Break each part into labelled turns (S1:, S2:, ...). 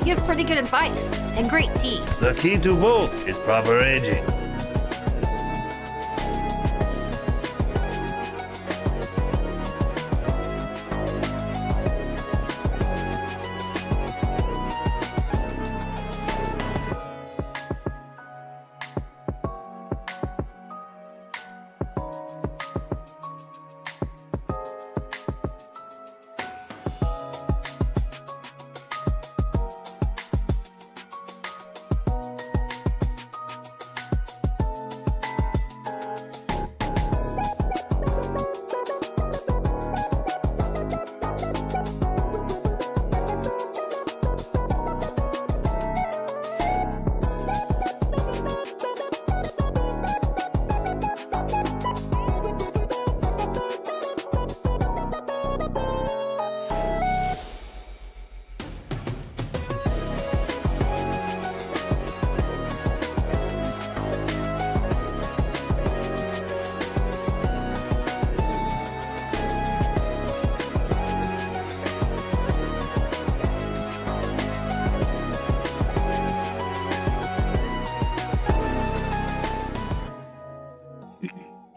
S1: you give pretty good advice and great tea.
S2: The key to both is proper aging.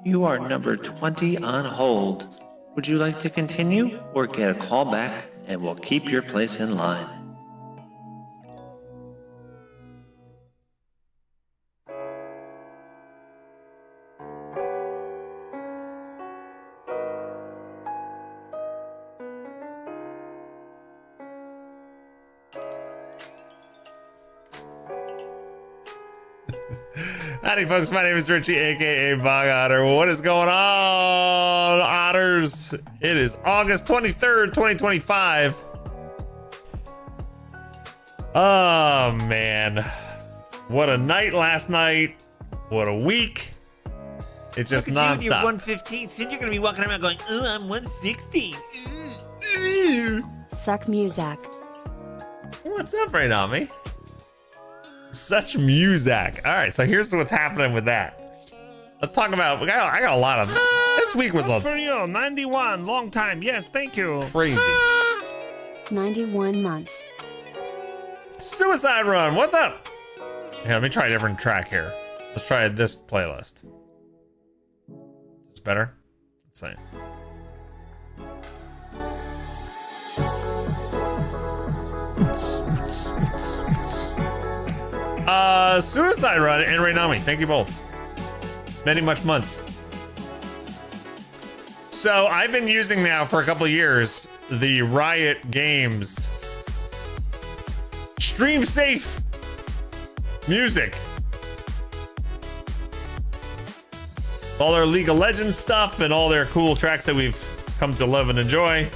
S3: You are number 20 on hold. Would you like to continue or get a call back and we'll keep your place in line?
S4: Howdy folks, my name is Richie, aka Bog Otter. What is going on, Otters? It is August 23rd, 2025. Oh man, what a night last night. What a week. It's just
S5: Look at
S4: nonstop.
S5: you, you're 115. Soon you're gonna be walking around going, oh, I'm 160.
S6: Suck music.
S4: What's up, Rainami? Such music. All right, so here's what's happening with that. Let's talk about. I got a lot of. This week was
S7: Good for you, 91, long time. Yes, thank you.
S4: crazy.
S6: 91 months.
S4: Suicide Run. What's up? Here, let me try a different track here. Let's try this playlist. It's better. Let's see. Suicide Run and Rainami, thank you both. Many much months. So I've been using now for a couple of years the Riot Games stream safe music. All their League of Legends stuff and all their cool tracks that we've come to love and enjoy.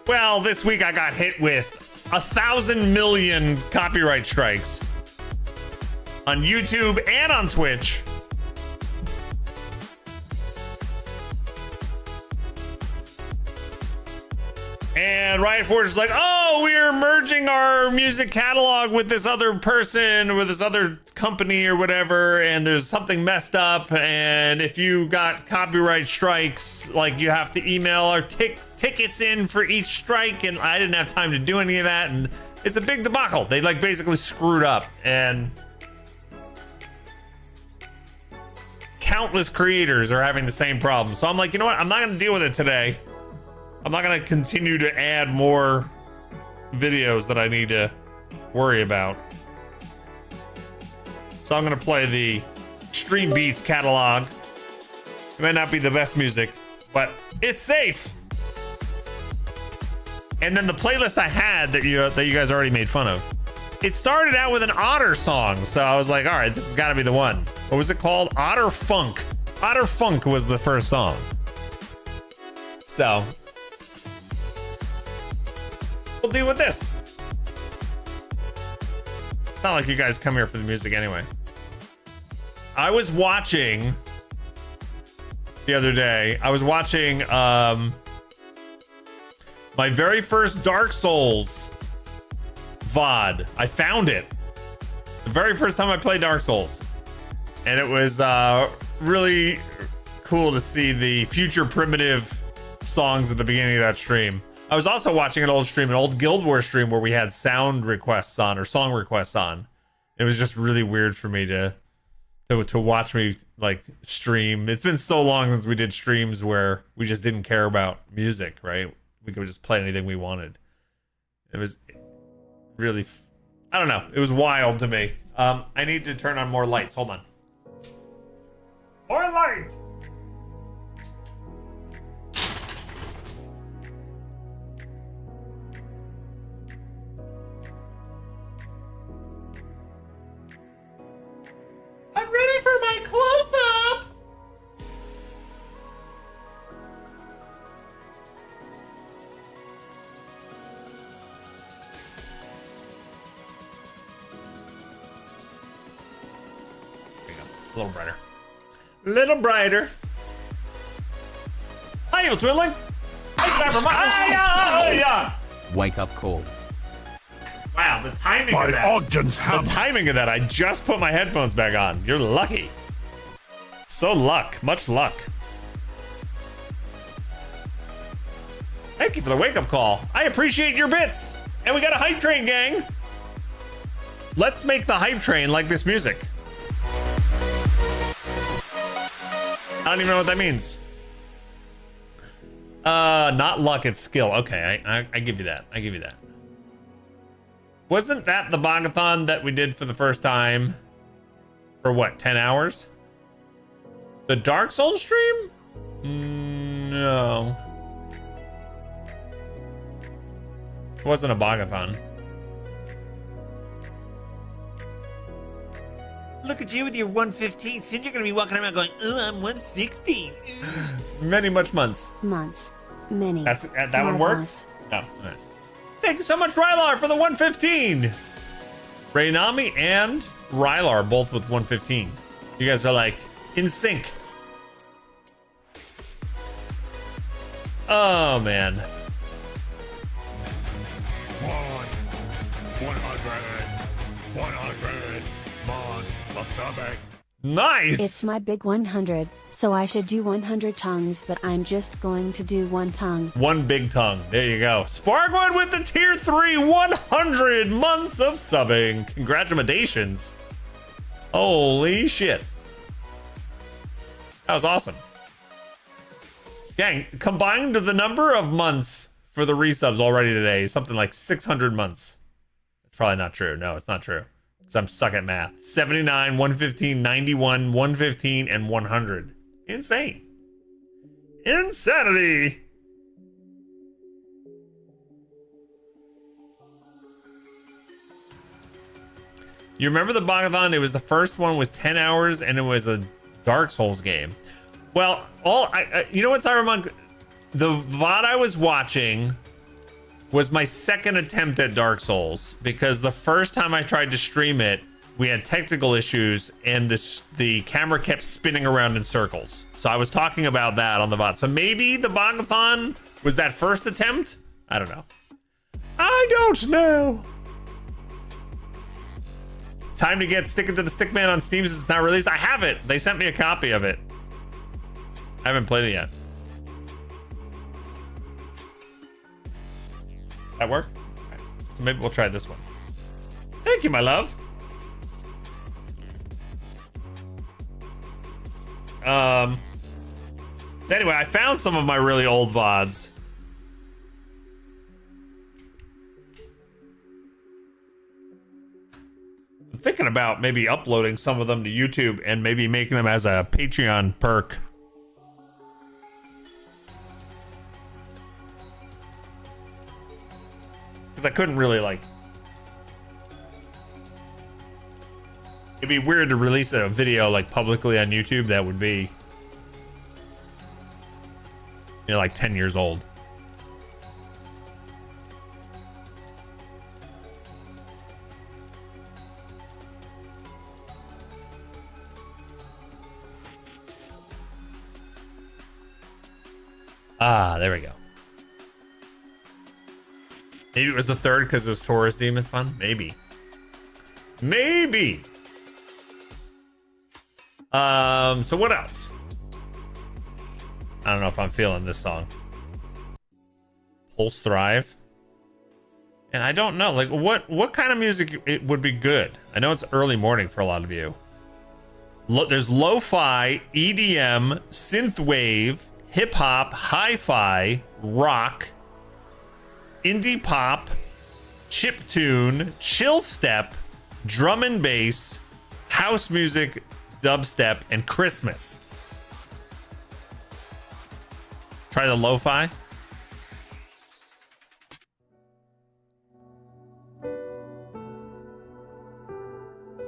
S4: Well, this week I got hit with 1,000 million copyright strikes on YouTube and on Twitch. And Riot Forge is like, oh, we're merging our music catalog with this other person, with this other company or whatever, and there's something messed up, and if you got copyright strikes, like you have to email our tickets in for each strike, and I didn't have time to do any of that, and it's a big debacle. They like basically screwed up, and countless creators are having the same problem. So I'm like, you know what? I'm not gonna deal with it today. I'm not gonna continue to add more videos that I need to worry about. So I'm gonna play the Stream Beats catalog. It might not be the best music, but it's safe. And then the playlist I had that you guys already made fun of, it started out with an Otter song. So I was like, all right, this has got to be the one. What was it called? Otter Funk. Otter Funk was the first song. So we'll deal with this. It's not like you guys come here for the music anyway. I was watching the other day. I was watching my very first Dark Souls VOD. I found it. The very first time I played Dark Souls. And it was really cool to see the Future Primitive songs at the beginning of that stream. I was also watching an old stream, an old Guild Wars stream where we had sound requests on or song requests on. It was just really weird for me to watch me like stream. It's been so long since we did streams where we just didn't care about music, right? We could just play anything we wanted. It was really, I don't know. It was wild to me. I need to turn on more lights. Hold on. More light. I'm ready for my close-up. There you go. A little brighter. Little brighter. Hi, you twiddling.
S6: Wake up call.
S4: Wow, the timing of that. The timing of that. I just put my headphones back on. You're lucky. So much luck. Thank you for the wake-up call. I appreciate your bits. And we got a hype train, gang. Let's make the hype train like this music. I don't even know what that means. Not luck, it's skill. Okay, I give you that. I give you that. Wasn't that the Bogathon that we did for the first time? For what, 10 hours? The Dark Souls stream? No. It wasn't a Bogathon.
S5: Look at you with your 115. Soon you're gonna be walking around going, "Oh, I'm 160."
S4: Many much months.
S8: Months. Many.
S4: That one works? No. All right. Thank you so much, Rylar, for the 115. Raynami and Rylar both with 115. You guys are like in sync. Oh man.
S2: 100 months of subbing.
S4: Nice.
S8: It's my big 100, so I should do 100 tongues, but I'm just going to do one tongue.
S4: One big tongue. There you go. Sparkwood with the tier 3 100 months of subbing. Congratulations. Holy shit. That was awesome. Gang, combined the number of months for the resubs already today is something like 600 months. It's probably not true. No, it's not true. Because I'm suck at math. 79, 115, 91, 115, and 100. Insane. Insanity. You remember the Bogathon? It was the first one was 10 hours and it was a Dark Souls game. Well, you know what, Cybermonk? The VOD I was watching was my second attempt at Dark Souls because the first time I tried to stream it, we had technical issues and the camera kept spinning around in circles. So I was talking about that on the VOD. So maybe the Bogathon was that first attempt? I don't know. I don't know. Time to get Stick It to the Stickman on Steam since it's not released. I have it. They sent me a copy of it. I haven't played it yet. That work? Okay. So maybe we'll try this one. Thank you, my love. So anyway, I found some of my really old VODs. I'm thinking about maybe uploading some of them to YouTube and maybe making them as a Patreon perk. Because I couldn't really like... It'd be weird to release a video like publicly on YouTube that would be, you know, like 10 years old. Ah, there we go. Maybe it was the third because it was Taurus Demon Fun. Maybe. Maybe. So what else? I don't know if I'm feeling this song. Pulse Thrive. And I don't know, like what kind of music it would be good? I know it's early morning for a lot of you. There's lo-fi, EDM, synthwave, hip hop, hi-fi, rock, indie pop, chiptune, chill step, drum and bass, house music, dubstep, and Christmas. Try the lo-fi.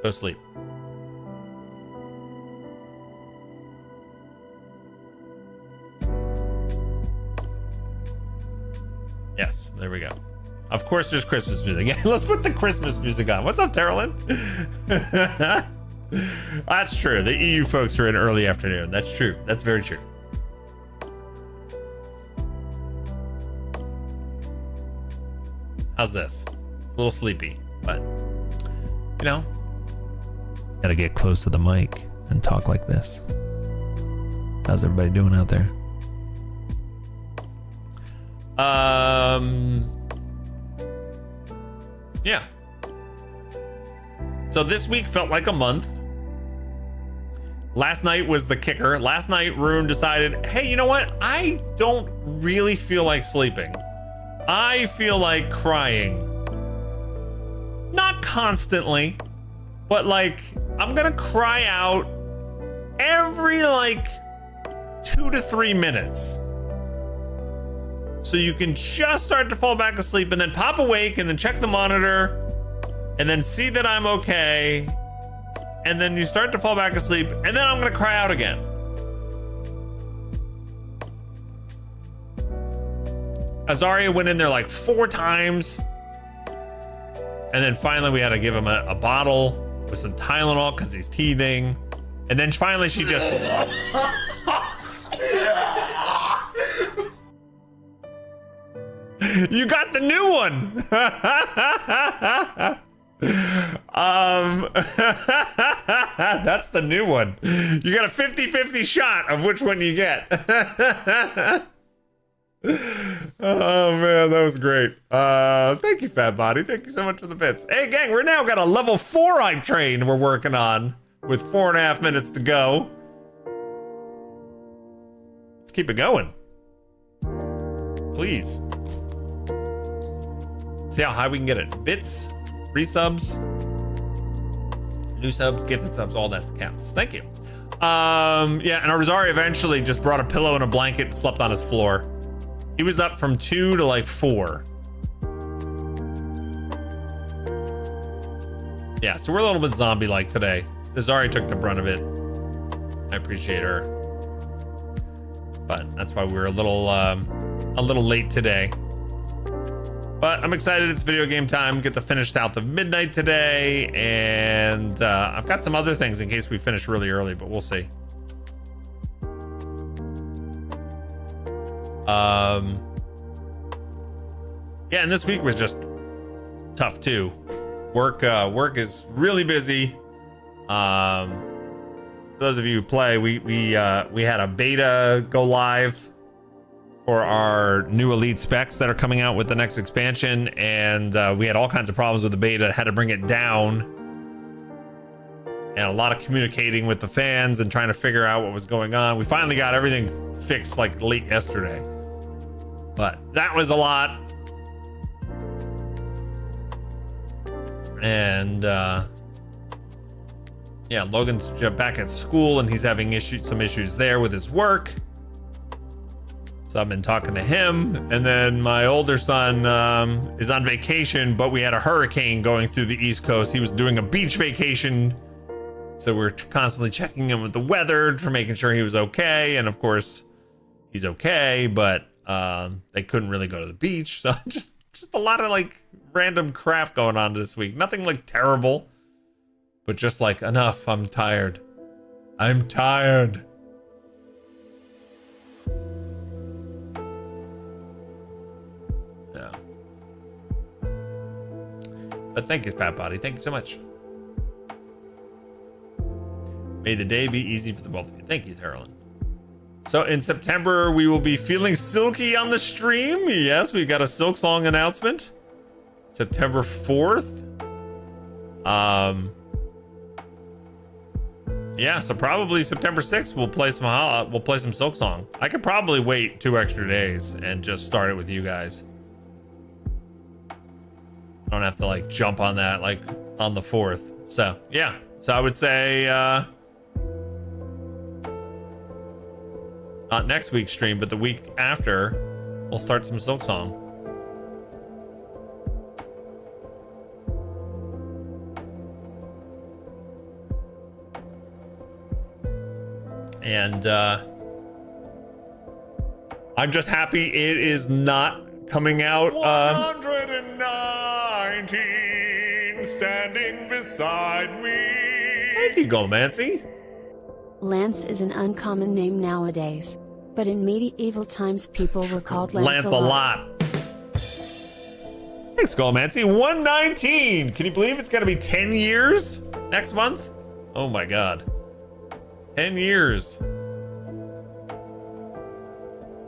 S4: Go sleep. Yes, there we go. Of course there's Christmas music. Let's put the Christmas music on. What's up, Terrelin? That's true. The EU folks are in early afternoon. That's true. That's very true. How's this? A little sleepy, but you know, gotta get close to the mic and talk like this. How's everybody doing out there? Yeah. So this week felt like a month. Last night was the kicker. Last night, Rune decided, hey, you know what? I don't really feel like sleeping. I feel like crying. Not constantly, but like, I'm gonna cry out every like 2 to 3 minutes. So you can just start to fall back asleep and then pop awake and then check the monitor and then see that I'm okay. And then you start to fall back asleep and then I'm gonna cry out again. Azaria went in there like 4 times. And then finally we had to give him a bottle with some Tylenol because he's teething. And then finally she just... You got the new one. That's the new one. You got a 50-50 shot of which one you get. Oh man, that was great. Thank you, Fat Body. Thank you so much for the bits. Hey gang, we're now got a level 4 hype train we're working on with 4.5 minutes to go. Let's keep it going. Please. See how high we can get it. Bits, resubs, new subs, gifted subs, all that counts. Thank you. Yeah, and Rosario eventually just brought a pillow and a blanket and slept on his floor. He was up from 2 to like 4. Yeah, so we're a little bit zombie-like today. Zari took the brunt of it. I appreciate her. But that's why we're a little late today. But I'm excited. It's video game time. Get to finish South of Midnight today. And I've got some other things in case we finish really early, but we'll see. Yeah, and this week was just tough too. Work is really busy. For those of you who play, we had a beta go live for our new elite specs that are coming out with the next expansion, and we had all kinds of problems with the beta. Had to bring it down, and a lot of communicating with the fans and trying to figure out what was going on. We finally got everything fixed like late yesterday, but that was a lot. And yeah, Logan's back at school and he's having some issues there with his work. So I've been talking to him, and then my older son is on vacation, but we had a hurricane going through the East Coast. He was doing a beach vacation, so we're constantly checking in with the weather for making sure he was okay. And of course, he's okay, but they couldn't really go to the beach. So just a lot of like random crap going on this week. Nothing like terrible, but just like enough. I'm tired. I'm tired. Yeah. But thank you, Fat Body. Thank you so much. May the day be easy for the both of you. Thank you, Carolyn. So in September, we will be feeling silky on the stream. Yes, we've got a Silk Song announcement. September 4th. Yeah, so probably September 6th we'll play some Silk Song. I could probably wait 2 extra days and just start it with you guys. I don't have to like jump on that like on the 4th. So yeah, so I would say not next week's stream, but the week after, we'll start some Silk Song. And I'm just happy it is not coming out.
S2: 119 standing beside me.
S4: Thank you, Gomancy.
S8: Lance is an uncommon name nowadays, but in medieval times people were called
S4: Lance-a-lot. Thanks, Gomancy. 119. Can you believe it's gonna be 10 years next month? Oh my god. 10 years. All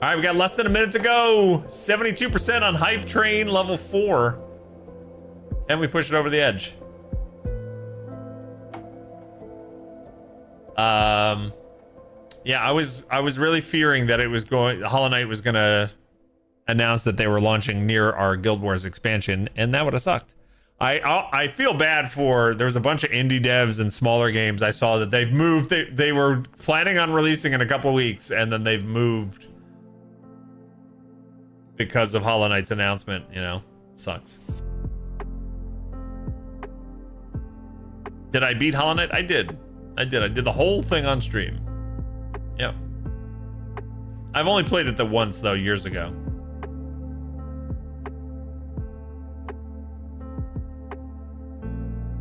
S4: right, we got less than a minute to go. 72% on Hype Train level 4. And we push it over the edge. Yeah, I was really fearing that Hollow Knight was gonna announce that they were launching near our Guild Wars expansion, and that would have sucked. I feel bad for, there was a bunch of indie devs and smaller games I saw that they've moved. They were planning on releasing in a couple weeks, and then they've moved because of Hollow Knight's announcement. You know, it sucks. Did I beat Hollow Knight? I did the whole thing on stream. Yep. I've only played it the once though, years ago.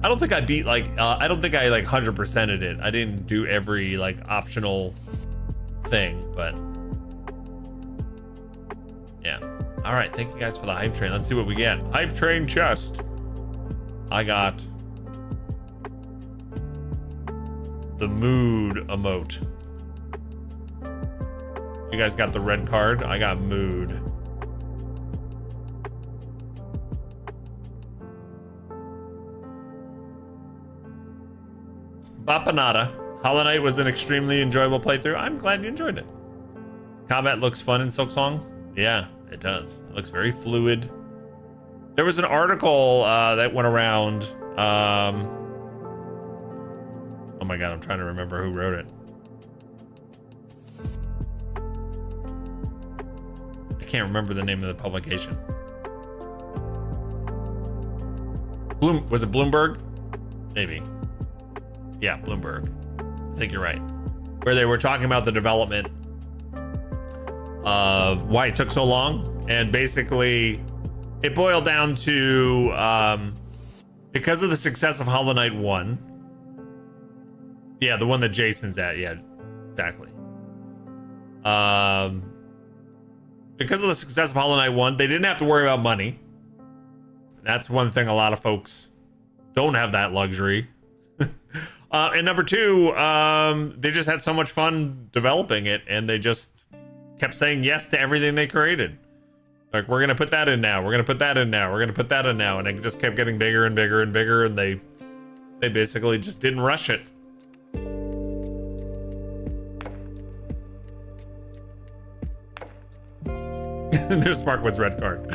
S4: I don't think I beat I don't think I 100%ed it. I didn't do every optional thing, but yeah. All right, thank you guys for the hype train. Let's see what we get. Hype train chest. I got the mood emote. You guys got the red card. I got mood. Bapanada. Hollow Knight was an extremely enjoyable playthrough. I'm glad you enjoyed it. Combat looks fun in Silksong. Yeah, it does. It looks very fluid. There was an article that went around. Oh my god, I'm trying to remember who wrote it. I can't remember the name of the publication. Was it Bloomberg? Maybe. Yeah, Bloomberg. I think you're right. Where they were talking about the development of why it took so long, and basically it boiled down to because of the success of Hollow Knight 1. Yeah, the one that Jason's at. Yeah, exactly. Because of the success of Hollow Knight 1, they didn't have to worry about money. That's one thing a lot of folks don't have that luxury. And number two, they just had so much fun developing it, and they just kept saying yes to everything they created. Like, we're gonna put that in now. We're gonna put that in now. We're gonna put that in now, and it just kept getting bigger and bigger and bigger. And they basically just didn't rush it. There's Sparkwood's red card.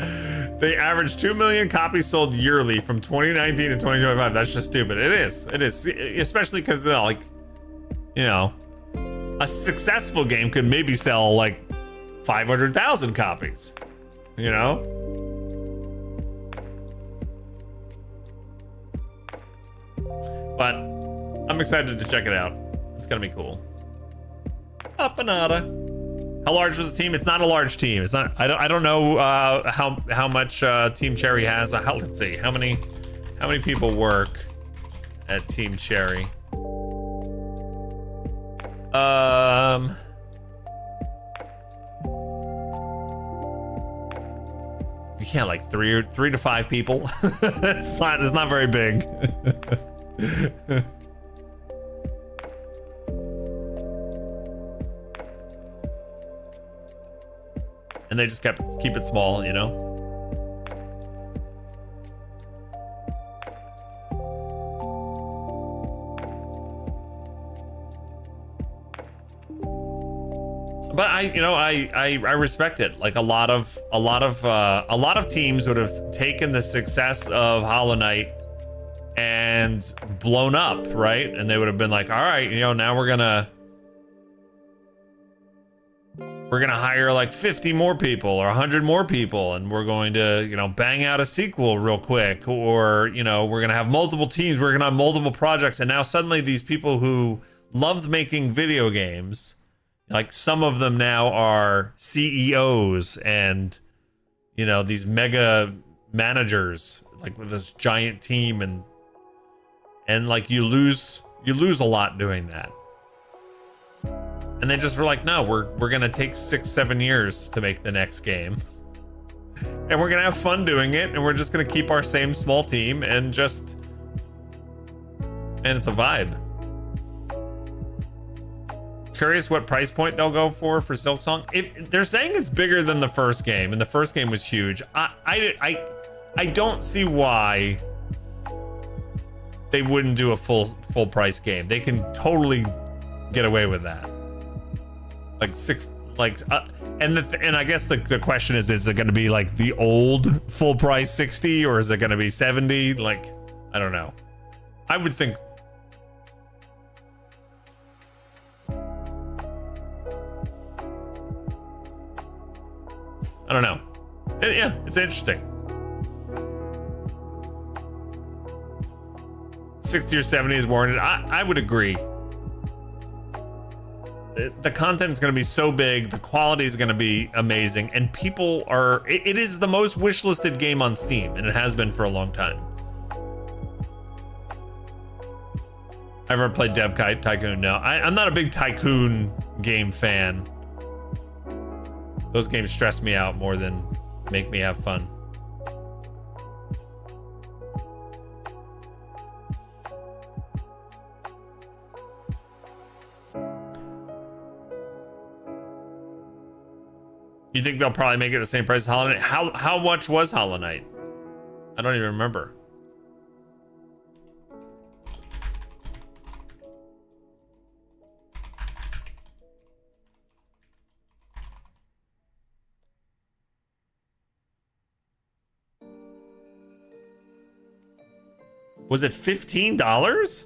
S4: They averaged 2 million copies sold yearly from 2019 to 2025. That's just stupid. It is, especially because a successful game could maybe sell 500,000 copies, you know. But I'm excited to check it out. It's gonna be cool. Apanada. How large is the team? It's not a large team. It's not. I don't know how much Team Cherry has. Let's see. How many people work at Team Cherry? Yeah, like three to five people. It's not very big. and they just keep it small, you know. But I respect it. Like a lot of teams would have taken the success of Hollow Knight and blown up, right? And they would have been like, all right, now we're gonna hire like 50 more people or 100 more people, and we're going to, bang out a sequel real quick, or we're gonna have multiple teams, we're gonna have multiple projects, and now suddenly these people who loved making video games, like some of them now are CEOs and these mega managers, like with this giant team, and like you lose a lot doing that. And they just were like, no, we're gonna take 6-7 years to make the next game, and we're gonna have fun doing it, and we're just gonna keep our same small team, and it's a vibe. Curious what price point they'll go for Silksong. If they're saying it's bigger than the first game, and the first game was huge, I don't see why they wouldn't do a full price game. They can totally get away with that. And I guess the question is it going to be like the old full price 60, or is it going to be 70? Like, I don't know. I would think. I don't know. Yeah, it's interesting. 60 or 70 is warranted. I would agree. The content is going to be so big, the quality is going to be amazing, and people are. It is the most wishlisted game on Steam, and it has been for a long time. I've ever played Dev Tycoon? No, I'm not a big Tycoon game fan. Those games stress me out more than make me have fun. You think they'll probably make it the same price as Hollow Knight? How much was Hollow Knight? I don't even remember. Was it $15?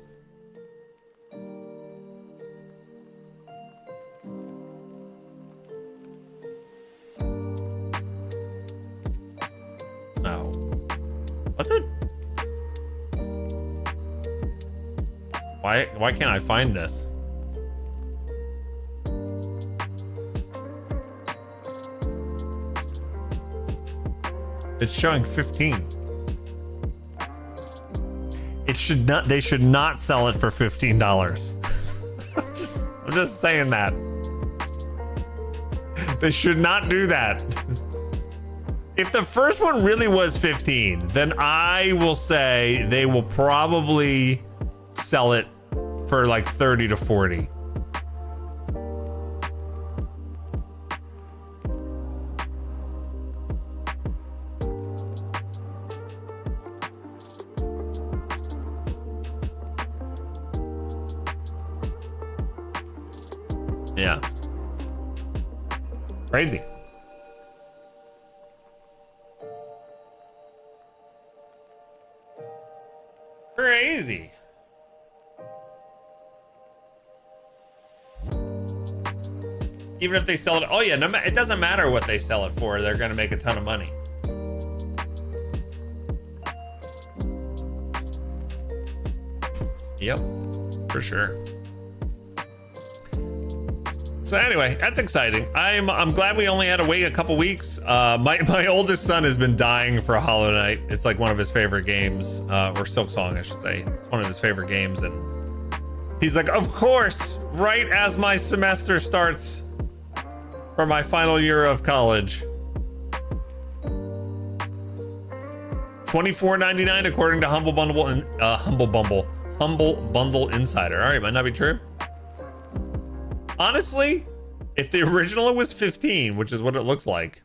S4: No. Was it? Why can't I find this? It's showing 15. They should not sell it for $15. I'm just saying that. They should not do that. If the first one really was 15, then I will say they will probably sell it for like 30 to 40. Yeah. Crazy. Crazy. Even if they sell it, oh yeah, no, it doesn't matter what they sell it for. They're gonna make a ton of money. Yep, for sure. So anyway, that's exciting. I'm glad we only had to wait a couple weeks. My oldest son has been dying for Hollow Knight. It's like one of his favorite games, or Silksong, I should say. It's one of his favorite games, and he's like, of course, right as my semester starts for my final year of college. $24.99 according to Humble Bundle and Humble Bundle Insider. All right, might not be true. Honestly, if the original was 15, which is what it looks like,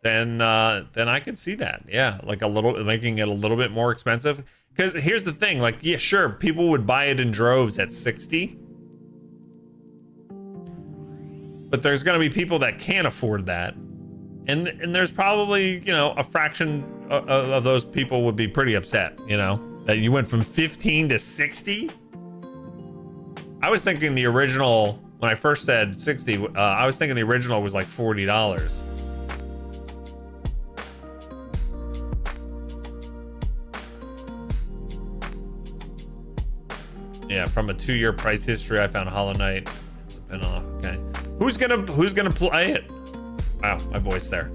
S4: then I could see that. Yeah, like a little, making it a little bit more expensive. Because here's the thing, like, yeah, sure, people would buy it in droves at 60. But there's going to be people that can't afford that. And there's probably, you know, a fraction of those people would be pretty upset, you know, that you went from 15 to 60. I was thinking the original, when I first said 60, I was thinking the original was like $40. Yeah, from a 2-year price history, I found Hollow Knight spin-off. Okay, who's gonna play it? Wow, my voice there.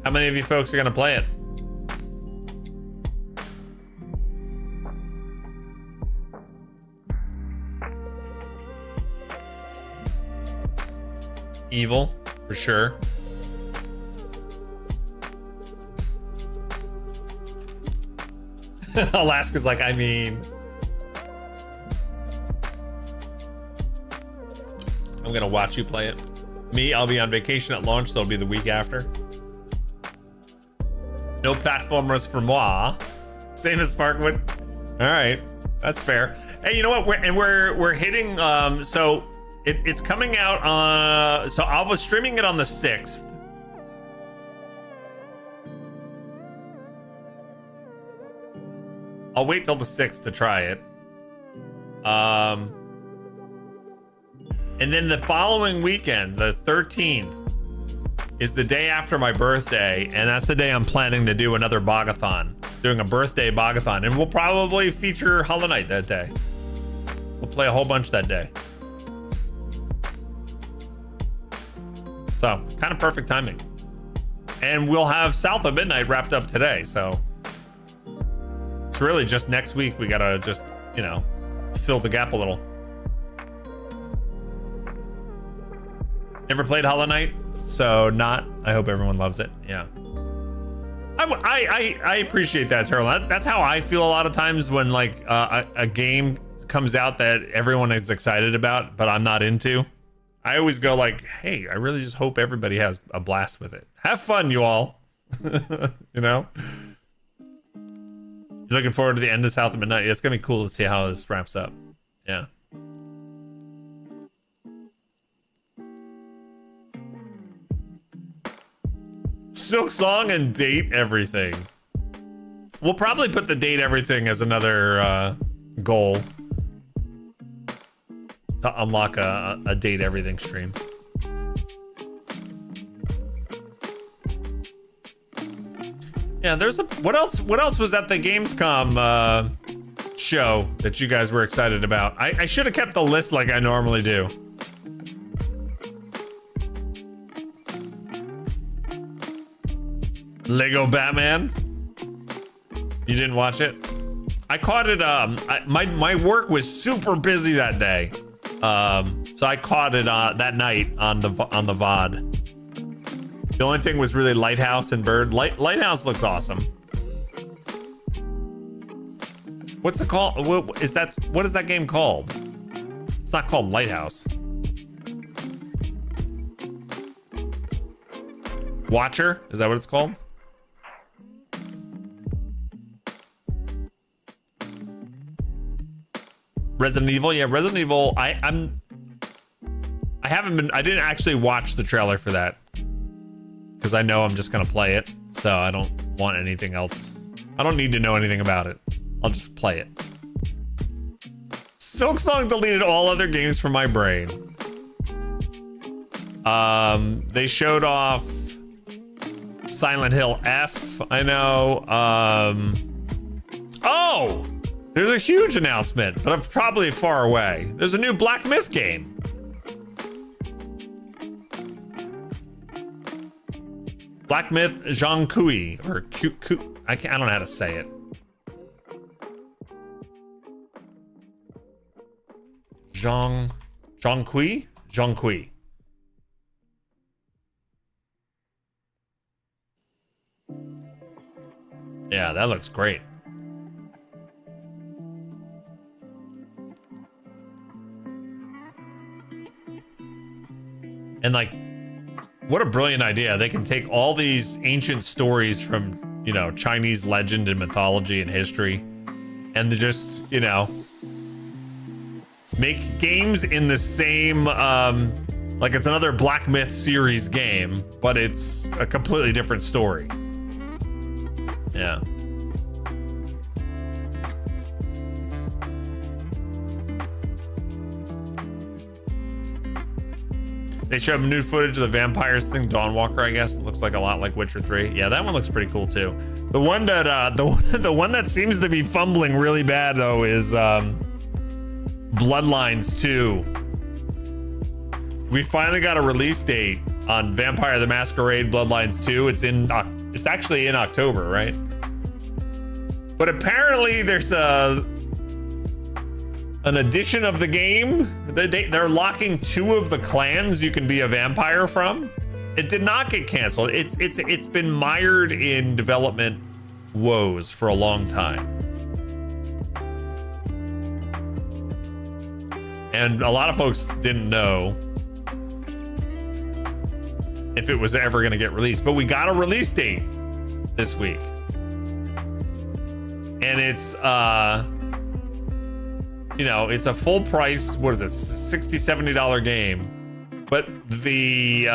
S4: How many of you folks are gonna play it? Evil, for sure. Alaska's like, I mean, I'm gonna watch you play it. Me, I'll be on vacation at launch, so it'll be the week after. No platformers for moi. Same as Sparkwood. All right, that's fair. Hey, you know what? We're hitting. So it's coming out. So I was streaming it on the 6th. I'll wait till the 6th to try it. And then the following weekend, the 13th, is the day after my birthday, and that's the day I'm planning to do another bogathon, doing a birthday bogathon, and we'll probably feature Hollow Knight that day. We'll play a whole bunch that day. So, kind of perfect timing. And we'll have South of Midnight wrapped up today, so it's really just next week we gotta just, you know, fill the gap a little. Never played Hollow Knight, so not. I hope everyone loves it. Yeah, I appreciate that, Turtle. That's how I feel a lot of times when like a game comes out that everyone is excited about, but I'm not into. I always go like, hey, I really just hope everybody has a blast with it. Have fun, you all. You know. You're looking forward to the end of South of Midnight. It's gonna be cool to see how this wraps up. Yeah. Silk Song and Date Everything. We'll probably put the Date Everything as another goal to unlock a Date Everything stream. Yeah, there's a what else was at the Gamescom show that you guys were excited about? I should have kept the list like I normally do. Lego Batman. You didn't watch it? I caught it. My work was super busy that day, so I caught it that night on the VOD. The only thing was really Lighthouse and Bird. Lighthouse looks awesome. What's it called? What is that game called? It's not called Lighthouse. Watcher? Is that what it's called? Resident Evil, yeah, Resident Evil. I didn't actually watch the trailer for that because I know I'm just gonna play it, so I don't want anything else. I don't need to know anything about it. I'll just play it. Silksong deleted all other games from my brain. They showed off Silent Hill F, I know. Oh! There's a huge announcement, but I'm probably far away. There's a new Black Myth game. Black Myth Zhang Kui, or I don't know how to say it. Zhang Kui? Zhang Kui. Yeah, that looks great. And like, what a brilliant idea. They can take all these ancient stories from, you know, Chinese legend and mythology and history, and they just, you know, make games in the same, like it's another Black Myth series game, but it's a completely different story. Yeah. They showed new footage of the vampires thing, Dawnwalker, I guess. It looks like a lot like Witcher 3. Yeah, that one looks pretty cool too. The one that the one that seems to be fumbling really bad though is Bloodlines 2. We finally got a release date on Vampire the Masquerade Bloodlines 2. It's actually in October, right? But apparently there's an edition of the game. They're locking 2 of the clans you can be a vampire from. It did not get canceled. It's been mired in development woes for a long time. And a lot of folks didn't know if it was ever going to get released, but we got a release date this week. And it's you know, it's a full price, what is it, $60, $70 game, but the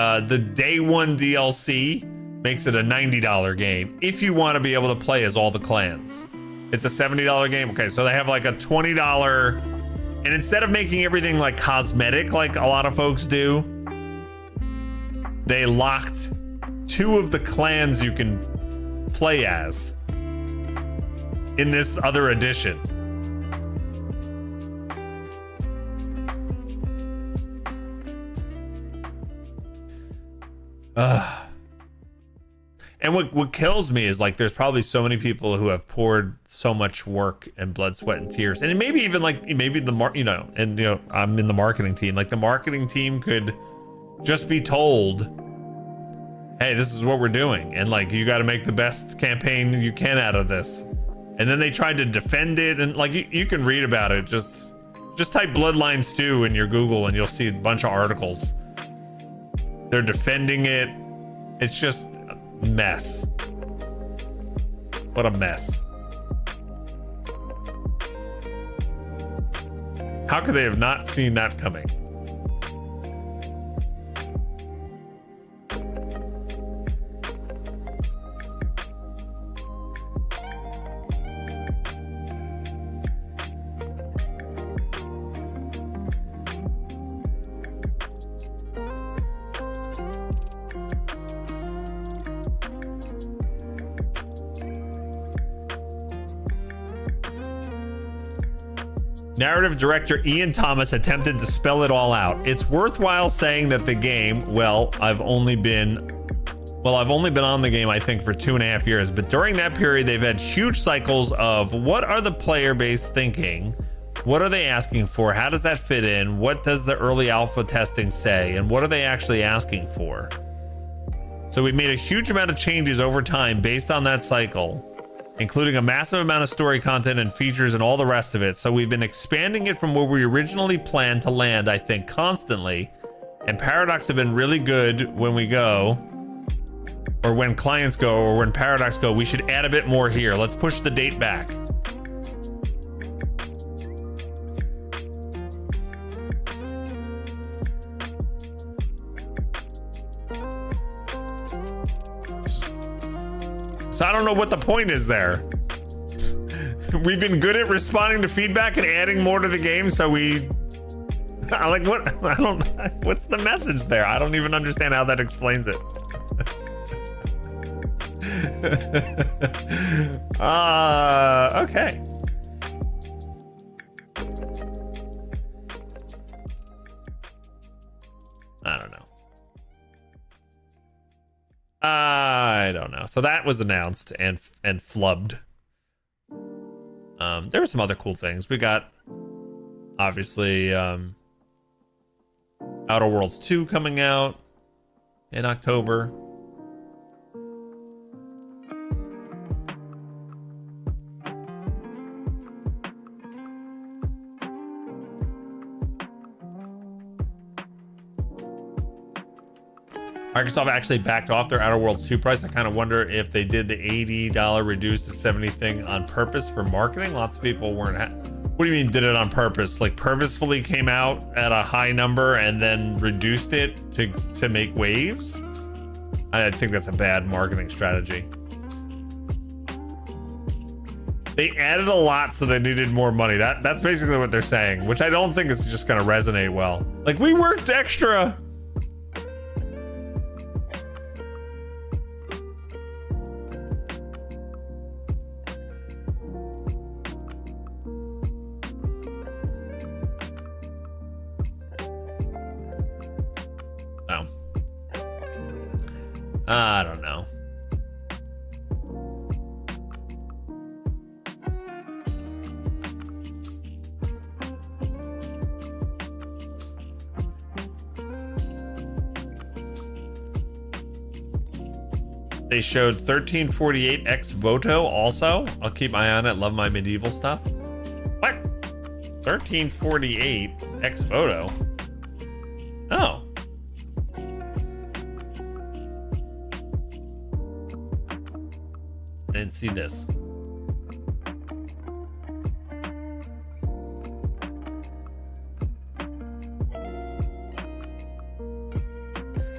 S4: day one DLC makes it a $90 game if you want to be able to play as all the clans. It's a $70 game. Okay, so they have like a $20, and instead of making everything like cosmetic like a lot of folks do, they locked 2 of the clans you can play as in this other edition. And what kills me is like there's probably so many people who have poured so much work and blood, sweat, and tears, and maybe even like I'm in the marketing team. Like the marketing team could just be told, "Hey, this is what we're doing, and like you got to make the best campaign you can out of this." And then they tried to defend it, and like you can read about it. Just type Bloodlines 2 in your Google, and you'll see a bunch of articles. They're defending it. It's just a mess. What a mess. How could they have not seen that coming? Narrative director Ian Thomas attempted to spell it all out. It's worthwhile saying that the game, I've only been on the game, I think, for 2.5 years, but during that period, they've had huge cycles of what are the player base thinking? What are they asking for? How does that fit in? What does the early alpha testing say? And what are they actually asking for? So we made a huge amount of changes over time based on that cycle, including a massive amount of story content and features and all the rest of it. So we've been expanding it from where we originally planned to land, I think, constantly. And Paradox have been really good when we go, or when clients go, or when Paradox go, we should add a bit more here. Let's push the date back. So I don't know what the point is there. We've been good at responding to feedback and adding more to the game, so like what? What's the message there? I don't even understand how that explains it. Okay. I don't know. I don't know. So that was announced and flubbed. There were some other cool things. We got, obviously, Outer Worlds 2 coming out in October. Microsoft actually backed off their Outer Worlds 2 price. I kind of wonder if they did the $80 reduced to 70 thing on purpose for marketing. Lots of people weren't. What do you mean did it on purpose? Like purposefully came out at a high number and then reduced it to make waves? I think that's a bad marketing strategy. They added a lot, so they needed more money. That's basically what they're saying, which I don't think is just gonna resonate well. Like, we worked extra. So, I don't know. They showed 1348 ex voto also. I'll keep my eye on it. Love my medieval stuff. What? 1348 ex voto? Oh. I didn't see this.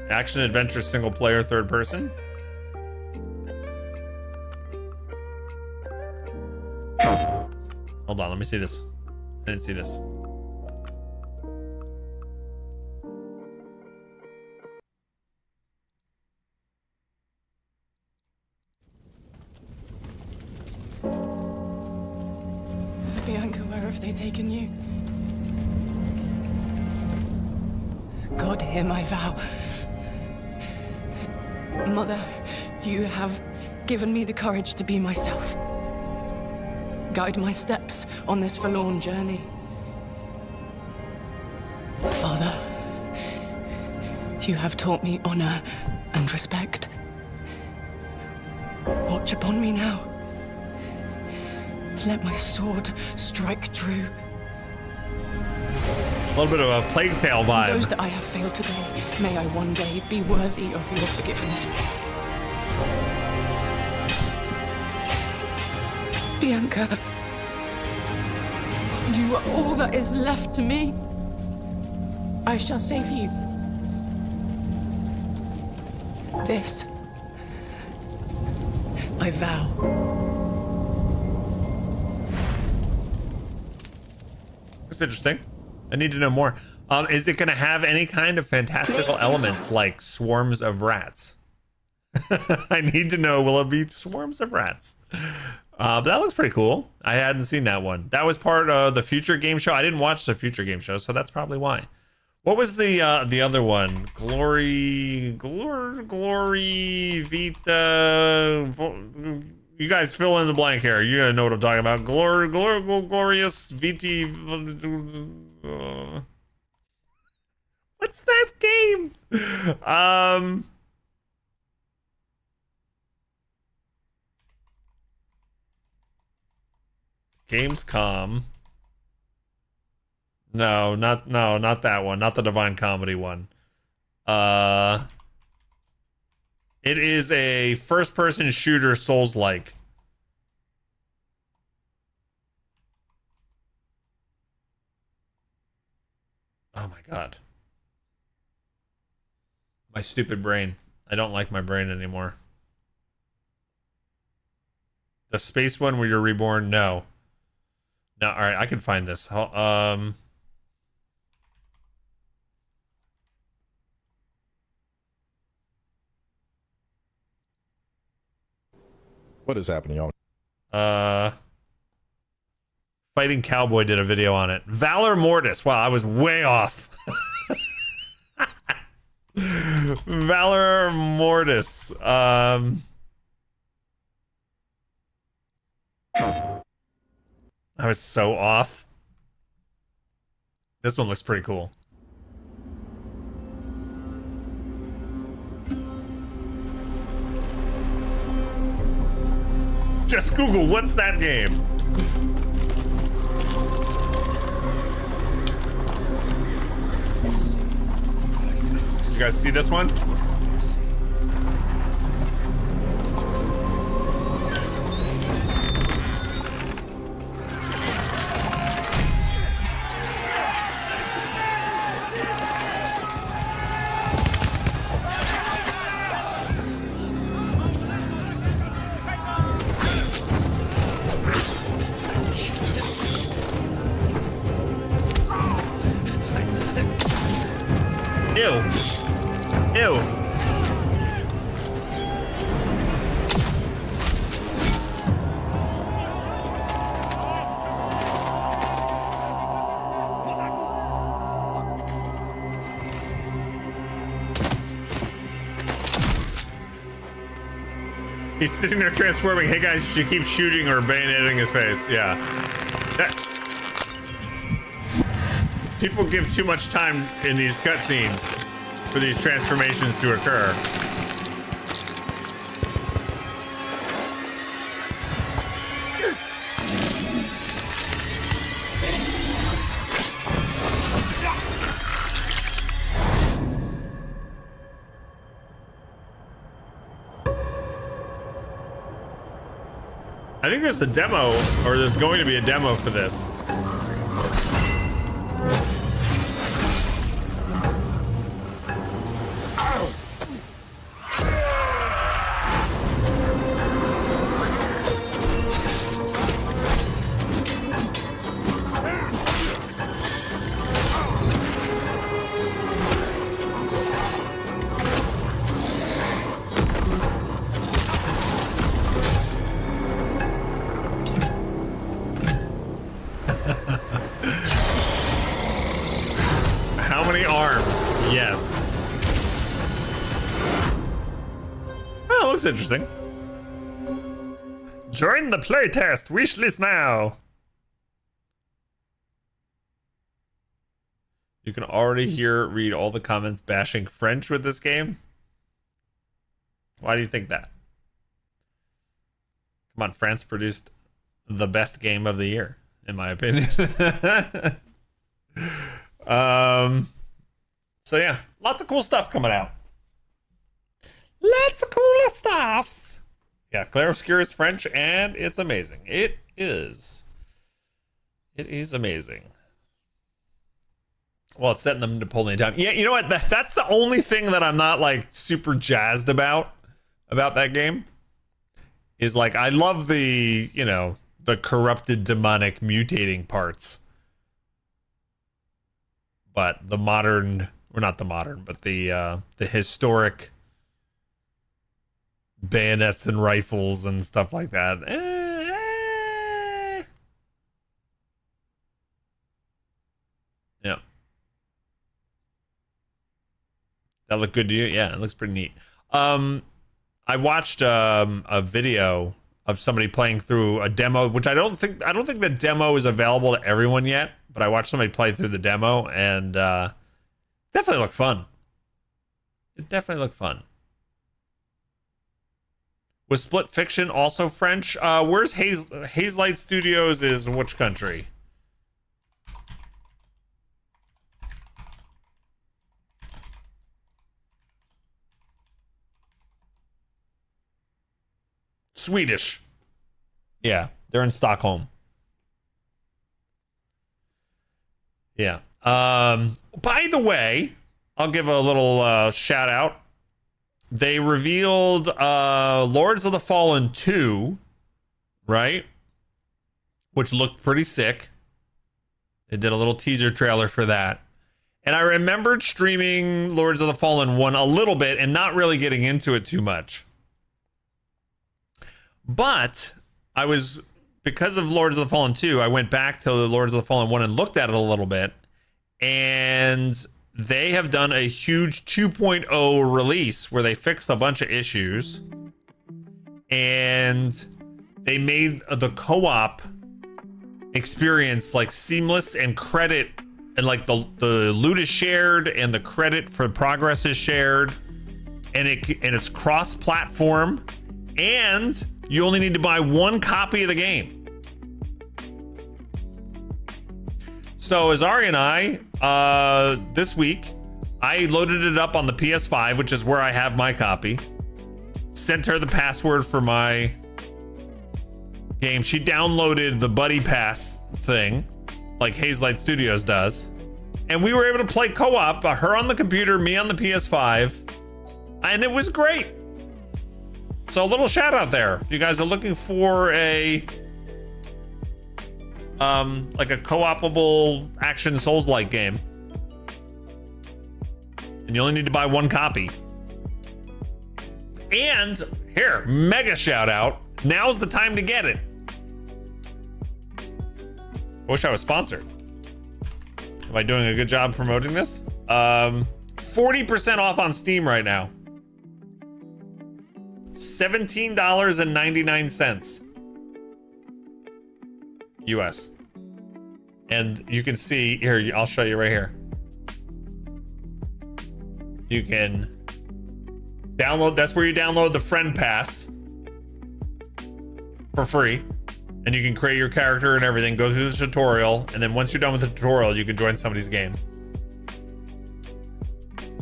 S4: Action adventure single player third person. Hold on, let me see this. I didn't see this.
S9: Bianca, where have they taken you? God, hear my vow. Mother, you have given me the courage to be myself. Guide my steps on this forlorn journey. Father, you have taught me honor and respect. Watch upon me now. Let my sword strike true.
S4: A little bit of a Plague Tale vibe.
S9: Those that I have failed today, may I one day be worthy of your forgiveness. Bianca, you are all that is left to me. I shall save you. This, I vow.
S4: That's interesting. I need to know more. Is it going to have any kind of fantastical elements like swarms of rats? I need to know, will it be swarms of rats? But that looks pretty cool. I hadn't seen that one. That was part of the Future Game Show. I didn't watch the Future Game Show, so that's probably why. What was the other one? Glory Vita. You guys fill in the blank here. You gotta know what I'm talking about. Glorious Viti. What's that game? Gamescom. No, not that one. Not the Divine Comedy one. It is a first-person shooter Souls-like. Oh my god. My stupid brain. I don't like my brain anymore. The space one where you're reborn? No. No, alright, I can find this.
S10: What is happening, y'all?
S4: Fighting Cowboy did a video on it. Valor Mortis. Wow, I was way off. Valor Mortis. I was so off. This one looks pretty cool. Just Google, what's that game? You guys see this one? He's sitting there transforming. Hey guys, you should keep shooting or bayoneting his face. Yeah. People give too much time in these cutscenes for these transformations to occur. I think there's a demo, or there's going to be a demo for this. Yes. Oh, looks interesting.
S7: Join the playtest wishlist now.
S4: You can already read all the comments bashing French with this game. Why do you think that? Come on, France produced the best game of the year, in my opinion. So yeah, lots of cool stuff coming out. Lots of cool stuff. Yeah, Clair Obscur is French, and it's amazing. It is. It is amazing. Well, it's setting them Napoleon time. Yeah, you know what? That's the only thing that I'm not like super jazzed about that game. Is like, I love the, you know, the corrupted demonic mutating parts. But the modern, or not the modern, but the historic bayonets and rifles and stuff like that. Yeah. That look good to you? Yeah, it looks pretty neat. I watched a video of somebody playing through a demo, which I don't think the demo is available to everyone yet, but I watched somebody play through the demo, and definitely looked fun. It definitely looked fun. Was Split Fiction also French? Where's Hazelight Studios is in which country? Swedish. Yeah, they're in Stockholm. Yeah. By the way, I'll give a little shout out. They revealed Lords of the Fallen 2, right? Which looked pretty sick. They did a little teaser trailer for that. And I remembered streaming Lords of the Fallen 1 a little bit and not really getting into it too much. But I was, because of Lords of the Fallen 2, I went back to the Lords of the Fallen 1 and looked at it a little bit. And they have done a huge 2.0 release where they fixed a bunch of issues. And they made the co-op experience like seamless, and credit, and like the loot is shared and the credit for progress is shared. And it's cross-platform, and you only need to buy one copy of the game. So as Ari and I, this week, I loaded it up on the PS5, which is where I have my copy. Sent her the password for my game. She downloaded the Buddy Pass thing, like Hazelight Studios does. And we were able to play co-op, her on the computer, me on the PS5. And it was great. So a little shout out there. If you guys are looking for a like a co-opable action Souls-like game, and you only need to buy one copy. And here, mega shout out. Now's the time to get it. I wish I was sponsored. Am I doing a good job promoting this? 40% off on Steam right now. $17.99 US. And you can see here, I'll show you right here. You can download, that's where you download the friend pass for free. And you can create your character and everything, go through the tutorial, and then once you're done with the tutorial, you can join somebody's game.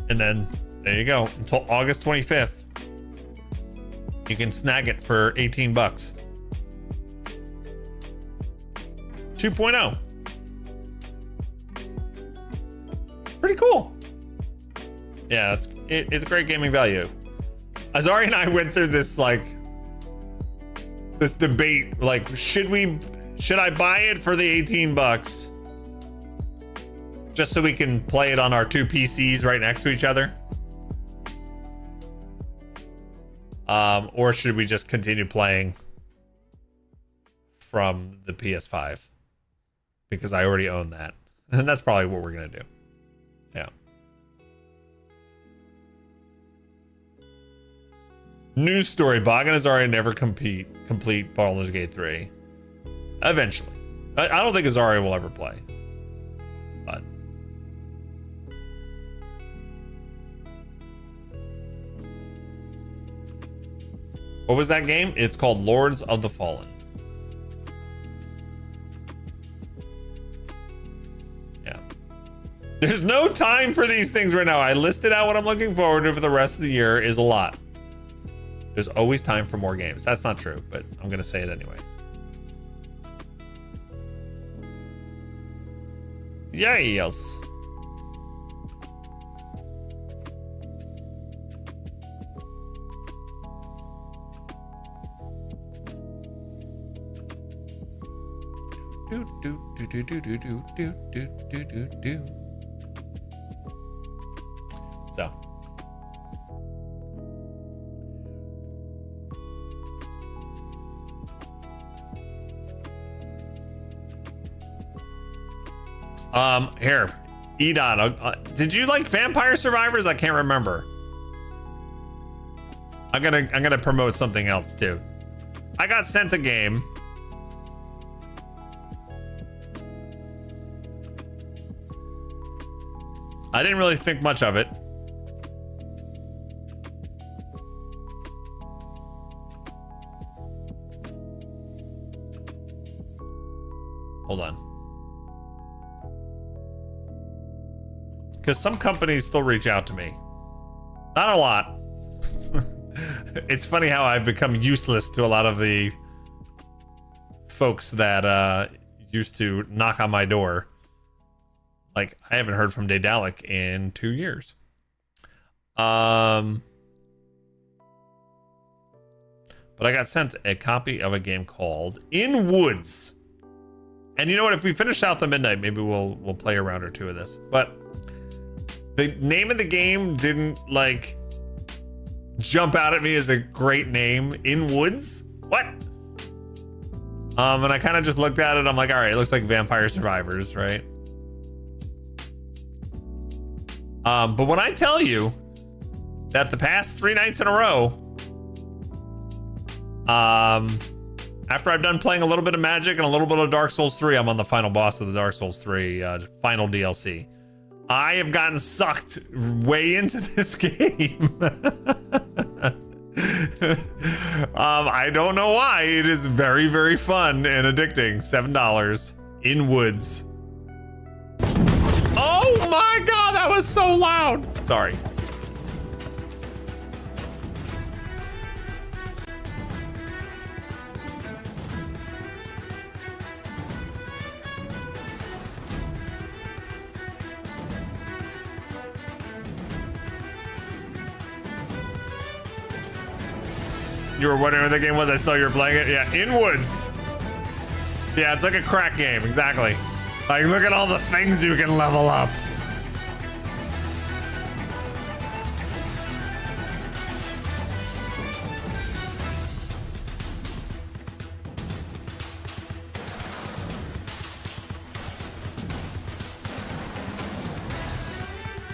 S4: And then there you go, until August 25th. You can snag it for 18 bucks. 2.0. Pretty cool. Yeah, it's a great gaming value. Azari and I went through this this debate, like, should I buy it for the 18 bucks just so we can play it on our two PCs right next to each other? Or should we just continue playing from the PS5? Because I already own that. And that's probably what we're gonna do. Yeah. News story: Bog and Azari never complete Baldur's Gate 3. Eventually. I don't think Azari will ever play. But what was that game? It's called Lords of the Fallen. Yeah. There's no time for these things right now. I listed out what I'm looking forward to for the rest of the year is a lot. There's always time for more games. That's not true, but I'm gonna say it anyway. Yes. So. Here, Edon, did you like Vampire Survivors? I can't remember. I'm gonna promote something else too. I got sent a game. I didn't really think much of it. Hold on. Because some companies still reach out to me. Not a lot. It's funny how I've become useless to a lot of the folks that used to knock on my door. Like, I haven't heard from Daedalic in 2 years. But I got sent a copy of a game called In Woods. And you know what? If we finish South of Midnight, maybe we'll play a round or two of this. But the name of the game didn't like jump out at me as a great name. In Woods? What? And I kind of just looked at it. I'm like, all right, it looks like Vampire Survivors, right? But when I tell you that the past 3 nights in a row, after I've done playing a little bit of Magic and a little bit of Dark Souls 3, I'm on the final boss of the Dark Souls 3 final DLC. I have gotten sucked way into this game. I don't know why. It is very, very fun and addicting. $7 in Woods. Oh my God, that was so loud. Sorry. You were wondering what the game was? I saw you were playing it. Yeah, In Woods. Yeah, it's like a crack game, exactly. Like, look at all the things you can level up.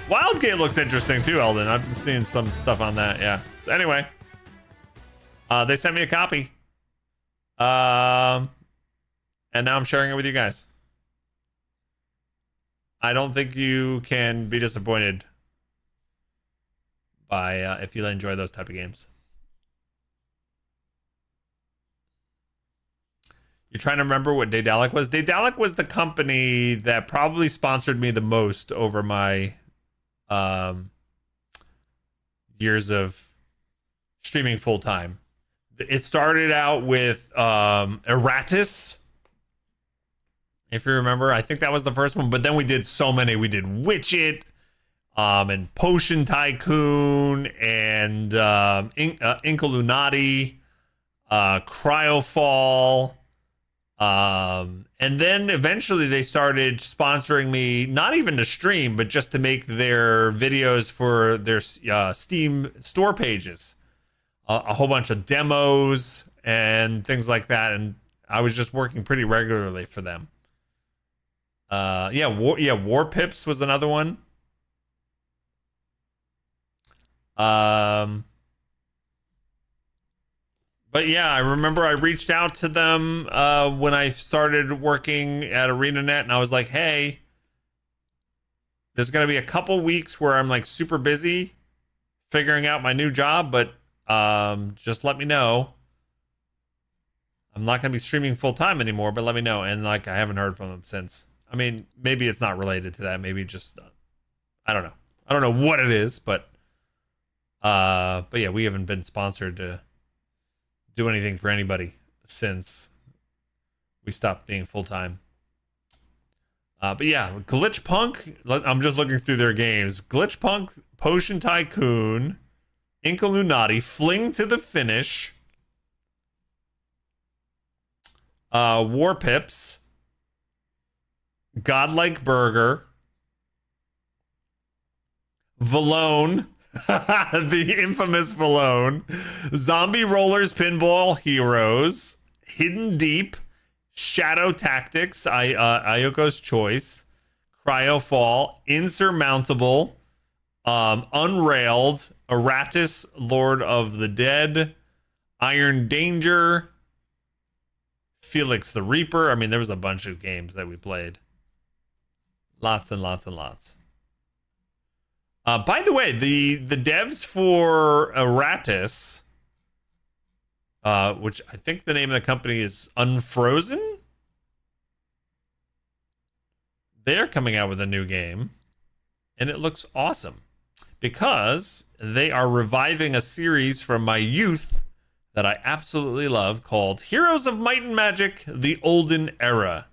S4: Wildgate looks interesting too, Eldon. I've been seeing some stuff on that, yeah. So anyway. They sent me a copy. And now I'm sharing it with you guys. I don't think you can be disappointed by if you enjoy those type of games. You're trying to remember what Daedalic was? Daedalic was the company that probably sponsored me the most over my years of streaming full time. It started out with Erratus. If you remember, I think that was the first one, but then we did so many. We did Witch It, and Potion Tycoon, and Incolunati, Cryofall, and then eventually they started sponsoring me, not even to stream, but just to make their videos for their Steam store pages, a whole bunch of demos and things like that, and I was just working pretty regularly for them. War Pips was another one. But yeah, I remember I reached out to them when I started working at ArenaNet, and I was like, hey, there's going to be a couple weeks where I'm like super busy figuring out my new job, but just let me know. I'm not going to be streaming full time anymore, but let me know. And like, I haven't heard from them since. I mean, maybe it's not related to that. Maybe just, I don't know. I don't know what it is, but yeah, we haven't been sponsored to do anything for anybody since we stopped being full time. But yeah, Glitch Punk. I'm just looking through their games. Glitch Punk, Potion Tycoon, Incolunati, Fling to the Finish, War Pips, Godlike Burger, Valone, the infamous Valone, Zombie Rollers Pinball Heroes, Hidden Deep, Shadow Tactics, Ayoko's Choice, Cryofall, Insurmountable, Unrailed, Erratus, Lord of the Dead, Iron Danger, Felix the Reaper. I mean, there was a bunch of games that we played. Lots and lots and lots. By the way, the devs for Erratus, which I think the name of the company is Unfrozen, they're coming out with a new game, and it looks awesome because they are reviving a series from my youth that I absolutely love called Heroes of Might and Magic: The Olden Era.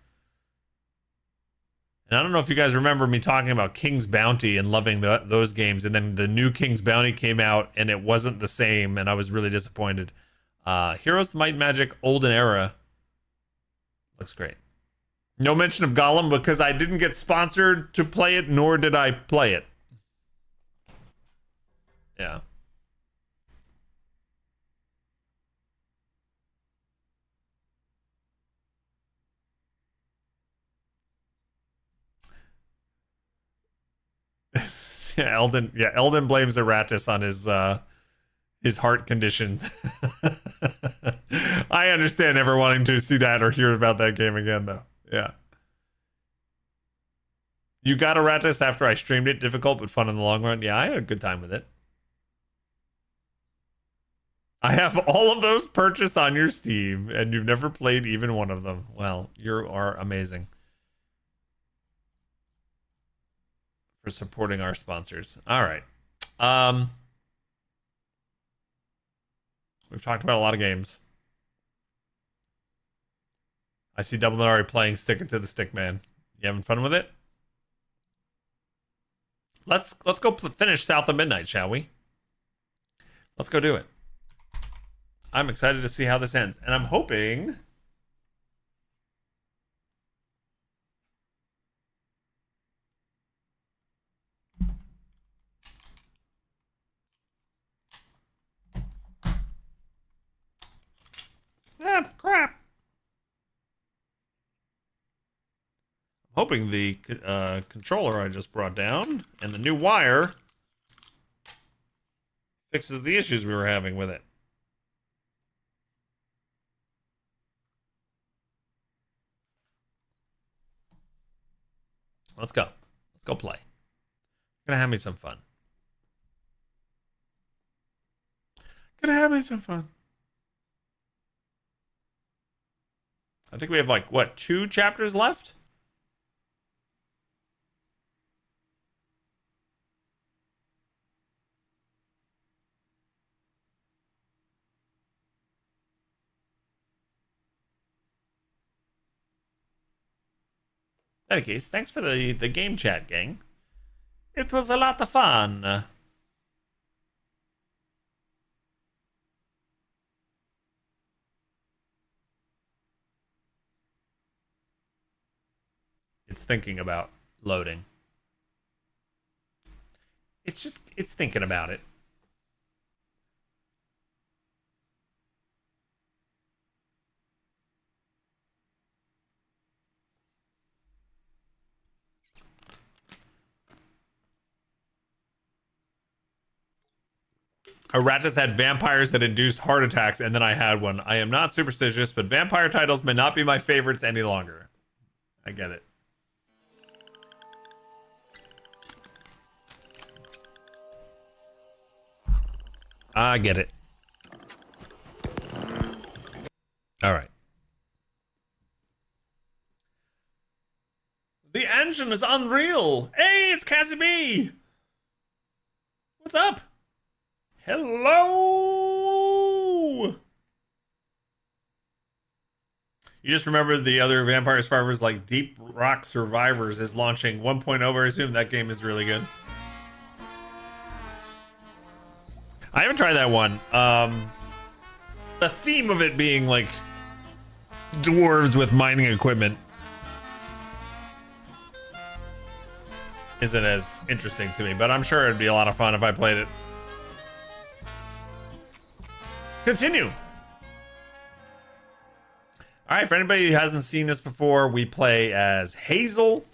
S4: And I don't know if you guys remember me talking about King's Bounty and loving those games, and then the new King's Bounty came out and it wasn't the same, and I was really disappointed. Heroes of Might and Magic: Olden Era looks great. No mention of Gollum because I didn't get sponsored to play it, nor did I play it. Yeah. Eldon blames Erratus on his heart condition. I understand never wanting to see that or hear about that game again, though. Yeah. You got Erratus after I streamed it. Difficult but fun in the long run. Yeah, I had a good time with it. I have all of those purchased on your Steam, and you've never played even one of them. Well, you are amazing for supporting our sponsors. All right. We've talked about a lot of games. I see Double Nari playing Stick It to the Stick Man. You having fun with it? Let's go finish South of Midnight, shall we? Let's go do it. I'm excited to see how this ends, and I'm hoping crap. I'm hoping the controller I just brought down and the new wire fixes the issues we were having with it. Let's go. Let's go play. Gonna have me some fun. Gonna have me some fun. I think we have like, what, 2 chapters left? In any case, thanks for the game chat, gang. It was a lot of fun. It's thinking about loading. It's thinking about it. Aratus had vampires that induced heart attacks, and then I had one. I am not superstitious, but vampire titles may not be my favorites any longer. I get it. I get it. All right. The engine is unreal. Hey, it's Cassie B. What's up? Hello. You just remember the other Vampire Survivors, like Deep Rock Survivors is launching 1.0. I assume that game is really good. I haven't tried that one. The theme of it being like dwarves with mining equipment isn't as interesting to me, but I'm sure it'd be a lot of fun if I played it. Continue. All right, for anybody who hasn't seen this before, we play as Hazel,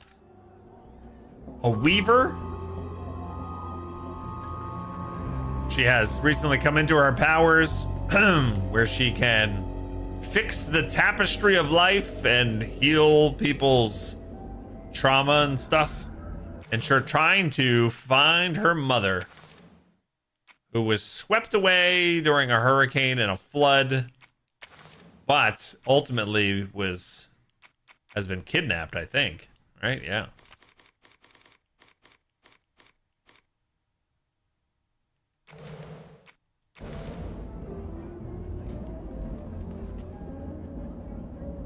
S4: a weaver. She has recently come into her powers where she can fix the tapestry of life and heal people's trauma and stuff. And she's trying to find her mother, who was swept away during a hurricane and a flood, but ultimately has been kidnapped, I think. Right? Yeah.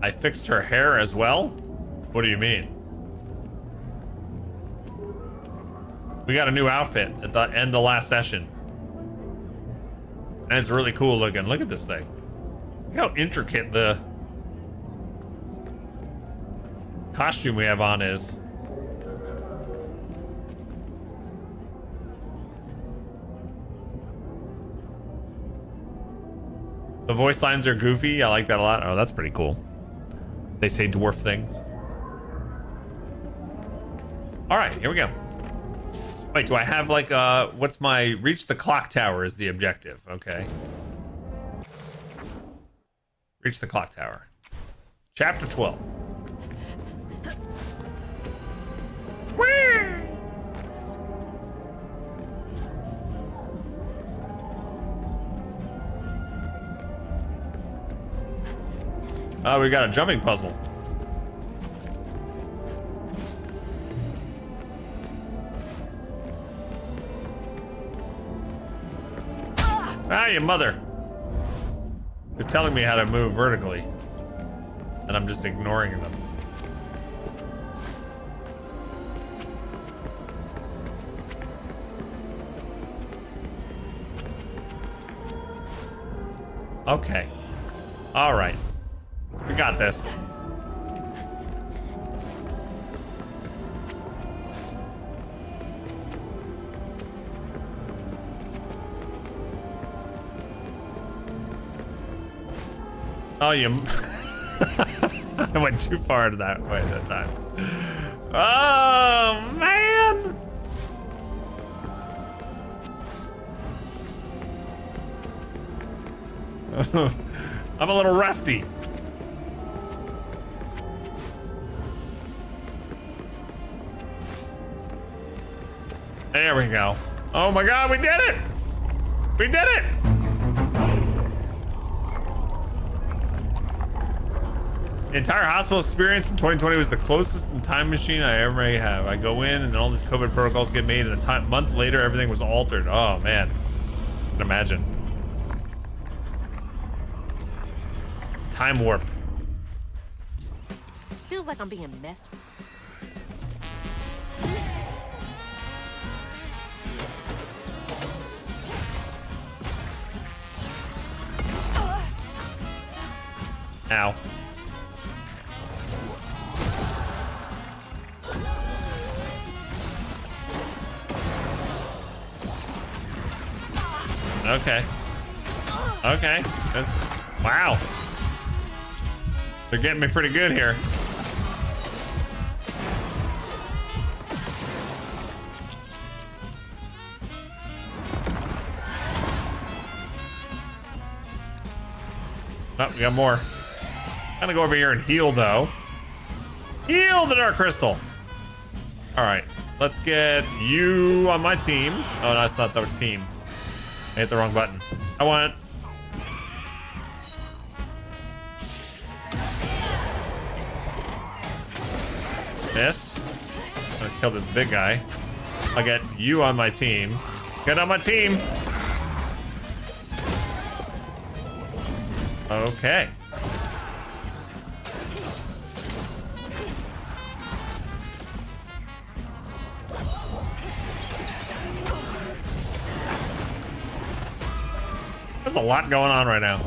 S4: I fixed her hair as well? What do you mean? We got a new outfit at the end of the last session. And it's really cool looking. Look at this thing. Look how intricate the costume we have on is. The voice lines are goofy. I like that a lot. Oh, that's pretty cool. They say dwarf things. All right, here we go. Wait, do I have like what's my reach the clock tower is the objective? Okay. Reach the clock tower. Chapter 12. Whee! Oh, we got a jumping puzzle. Ah, your mother. They're telling me how to move vertically, and I'm just ignoring them. Okay. All right. We got this. Oh, you... I went too far that way that time. Oh, man! I'm a little rusty. There we go. Oh my God, we did it! We did it! The entire hospital experience in 2020 was the closest in time machine I ever may have. I go in and all these COVID protocols get made, and a month later, everything was altered. Oh man, I can imagine. Time warp.
S1: Feels like I'm being messed with.
S4: Ow. Okay. Okay. That's, wow. They're getting me pretty good here. Oh, we got more. I'm gonna go over here and heal though. Heal the Dark Crystal. All right, let's get you on my team. Oh, no, that's not the team. I hit the wrong button. I want it. Missed. I'm gonna kill this big guy. I'll get you on my team. Get on my team. Okay. There's a lot going on right now.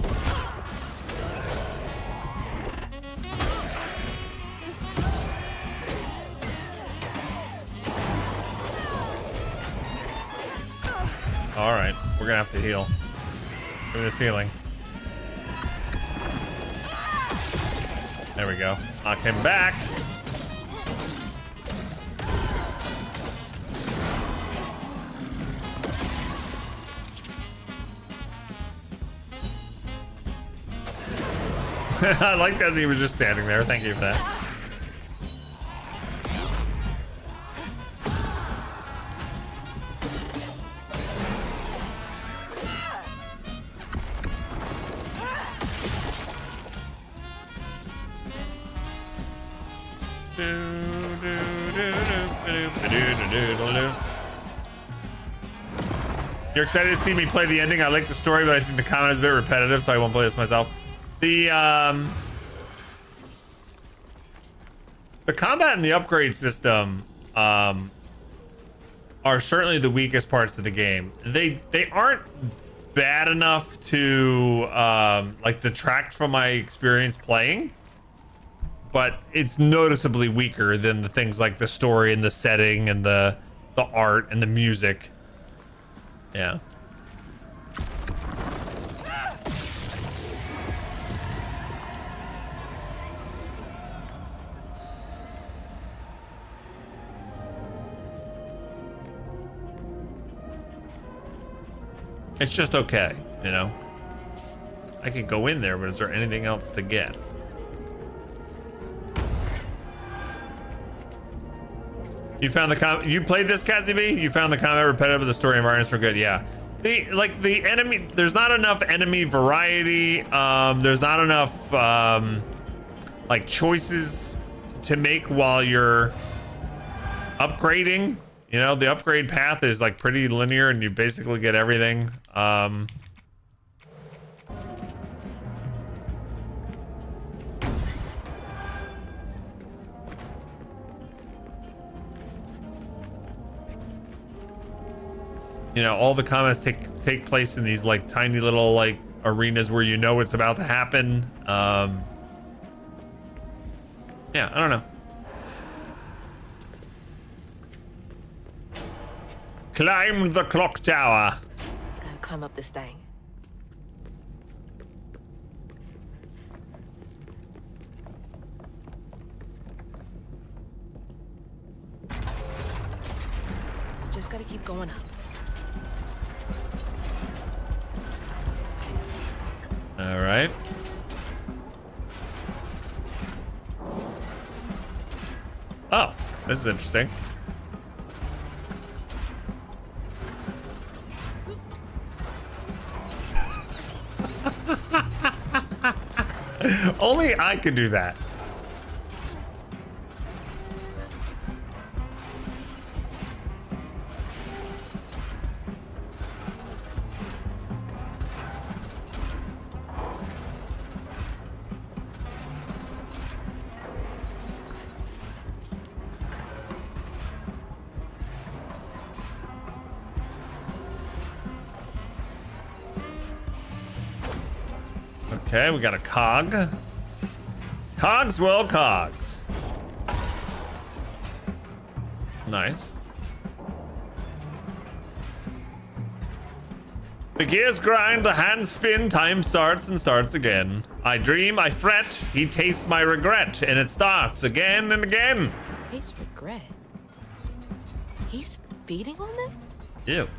S4: All right, we're gonna have to heal. Give me this healing. There we go. Knock him back. I like that he was just standing there. Thank you for that. You're excited to see me play the ending. I like the story, but I think the comment is a bit repetitive, so I won't play this myself. The combat and the upgrade system are certainly the weakest parts of the game. They aren't bad enough to like detract from my experience playing, but it's noticeably weaker than the things like the story and the setting and the art and the music. Yeah. It's just okay, you know? I could go in there, but is there anything else to get? You found the you played this, Cassie B? You found the combat repetitive, but the story environments were good. Yeah. The enemy, there's not enough enemy variety. There's not enough like choices to make while you're upgrading. You know, the upgrade path is like pretty linear and you basically get everything. You know, all the comments take place in these like tiny little like arenas where you know it's about to happen. Yeah, I don't know. Climb the clock tower.
S1: Gotta climb up this thing. Just gotta keep going up.
S4: All right. Oh, this is interesting. Only I could do that. Okay, we got a cog. Cogswell cogs. Nice. The gears grind, the hands spin, time starts and starts again. I dream, I fret, he tastes my regret, and it starts again and again.
S1: Taste regret. He's feeding on them?
S4: Ew.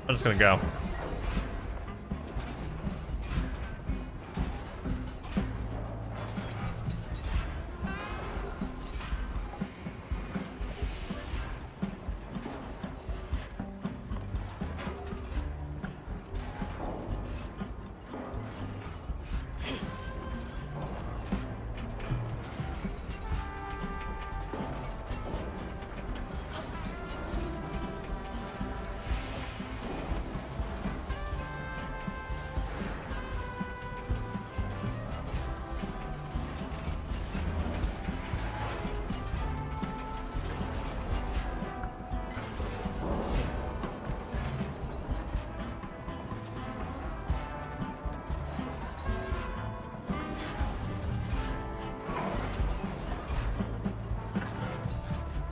S4: I'm just gonna go.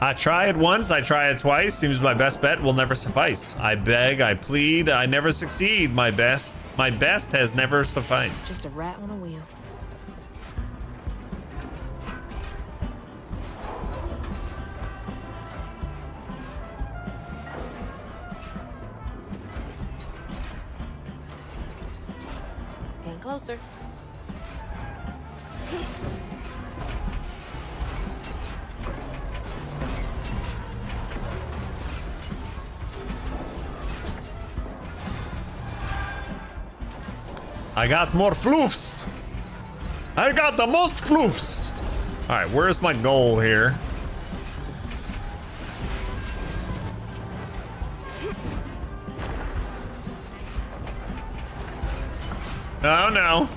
S4: I try it once, I try it twice. Seems my best bet will never suffice. I beg, I plead, I never succeed. My best has never sufficed.
S1: Just a rat on a wheel. Getting closer.
S4: I got more floofs. I got the most floofs. All right, where's my goal here? Oh no.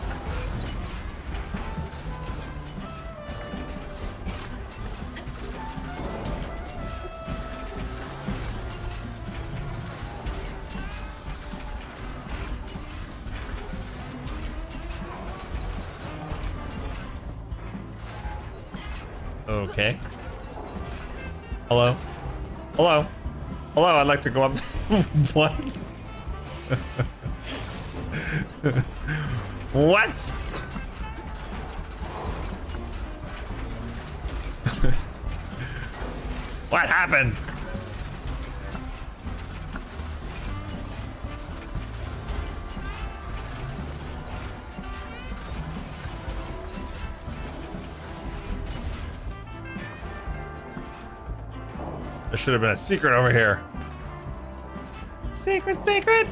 S4: Okay. Hello? Hello? Hello, I'd like to go up. What? What? What happened? There should have been a secret over here. Secret, secret!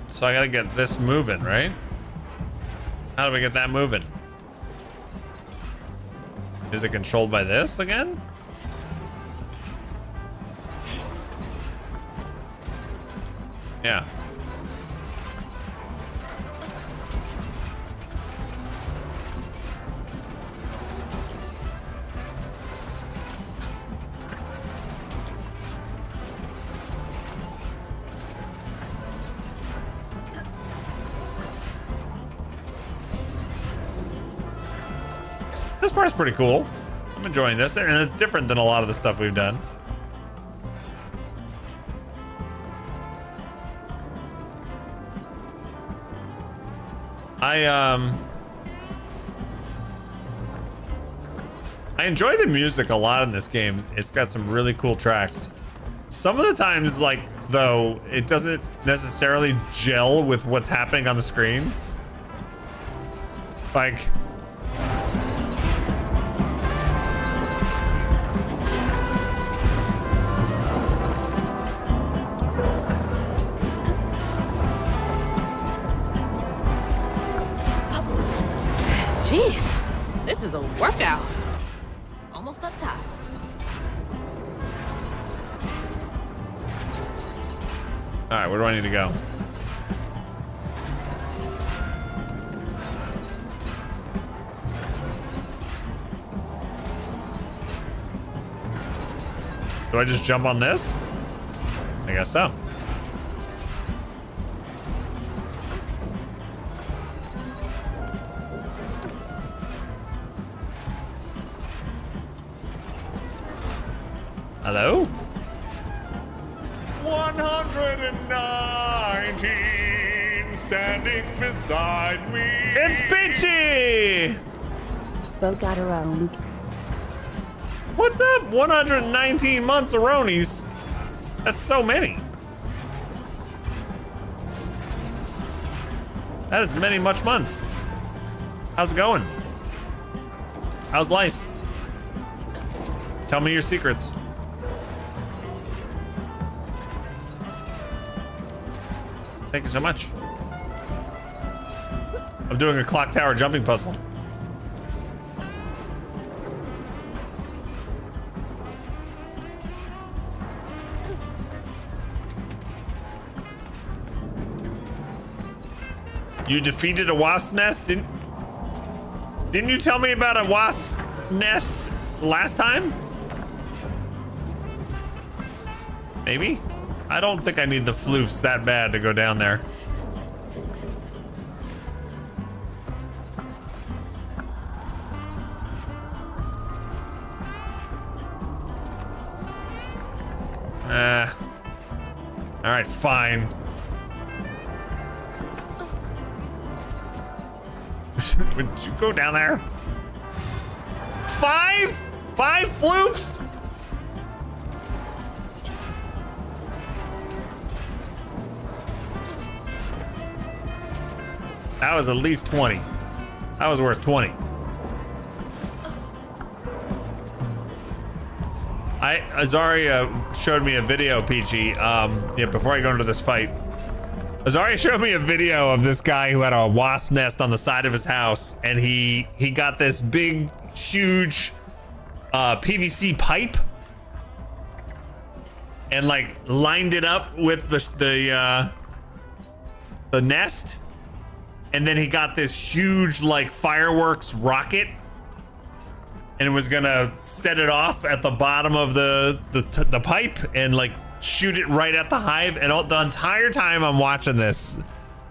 S4: So I gotta get this moving, right? How do we get that moving? Is it controlled by this again? Yeah. This part's pretty cool. I'm enjoying this, and it's different than a lot of the stuff we've done. I enjoy the music a lot in this game. It's got some really cool tracks. Some of the times, like, though, it doesn't necessarily gel with what's happening on the screen. Like,
S1: Jeez, this is a workout. Almost up top.
S4: all right, where do I need to go? Do I just jump on this? I guess so. Hello?
S2: 119 standing beside me.
S4: It's Peachy!
S8: Bo got around.
S4: What's up? 119 Monsteronies? That's so many. That is many much months. How's it going? How's life? Tell me your secrets. Thank you so much. I'm doing a clock tower jumping puzzle. You defeated a wasp nest? Didn't you tell me about a wasp nest last time? Maybe? I don't think I need the floofs that bad to go down there. All right, fine. Would you go down there? Five floofs? That was at least 20. That was worth 20. Azaria showed me a video, Peachy. Yeah, before I go into this fight. Azaria showed me a video of this guy who had a wasp nest on the side of his house, and he got this big, huge PVC pipe and like lined it up with the nest, and then he got this huge like fireworks rocket and was gonna set it off at the bottom of the pipe and like shoot it right at the hive. And the entire time I'm watching this,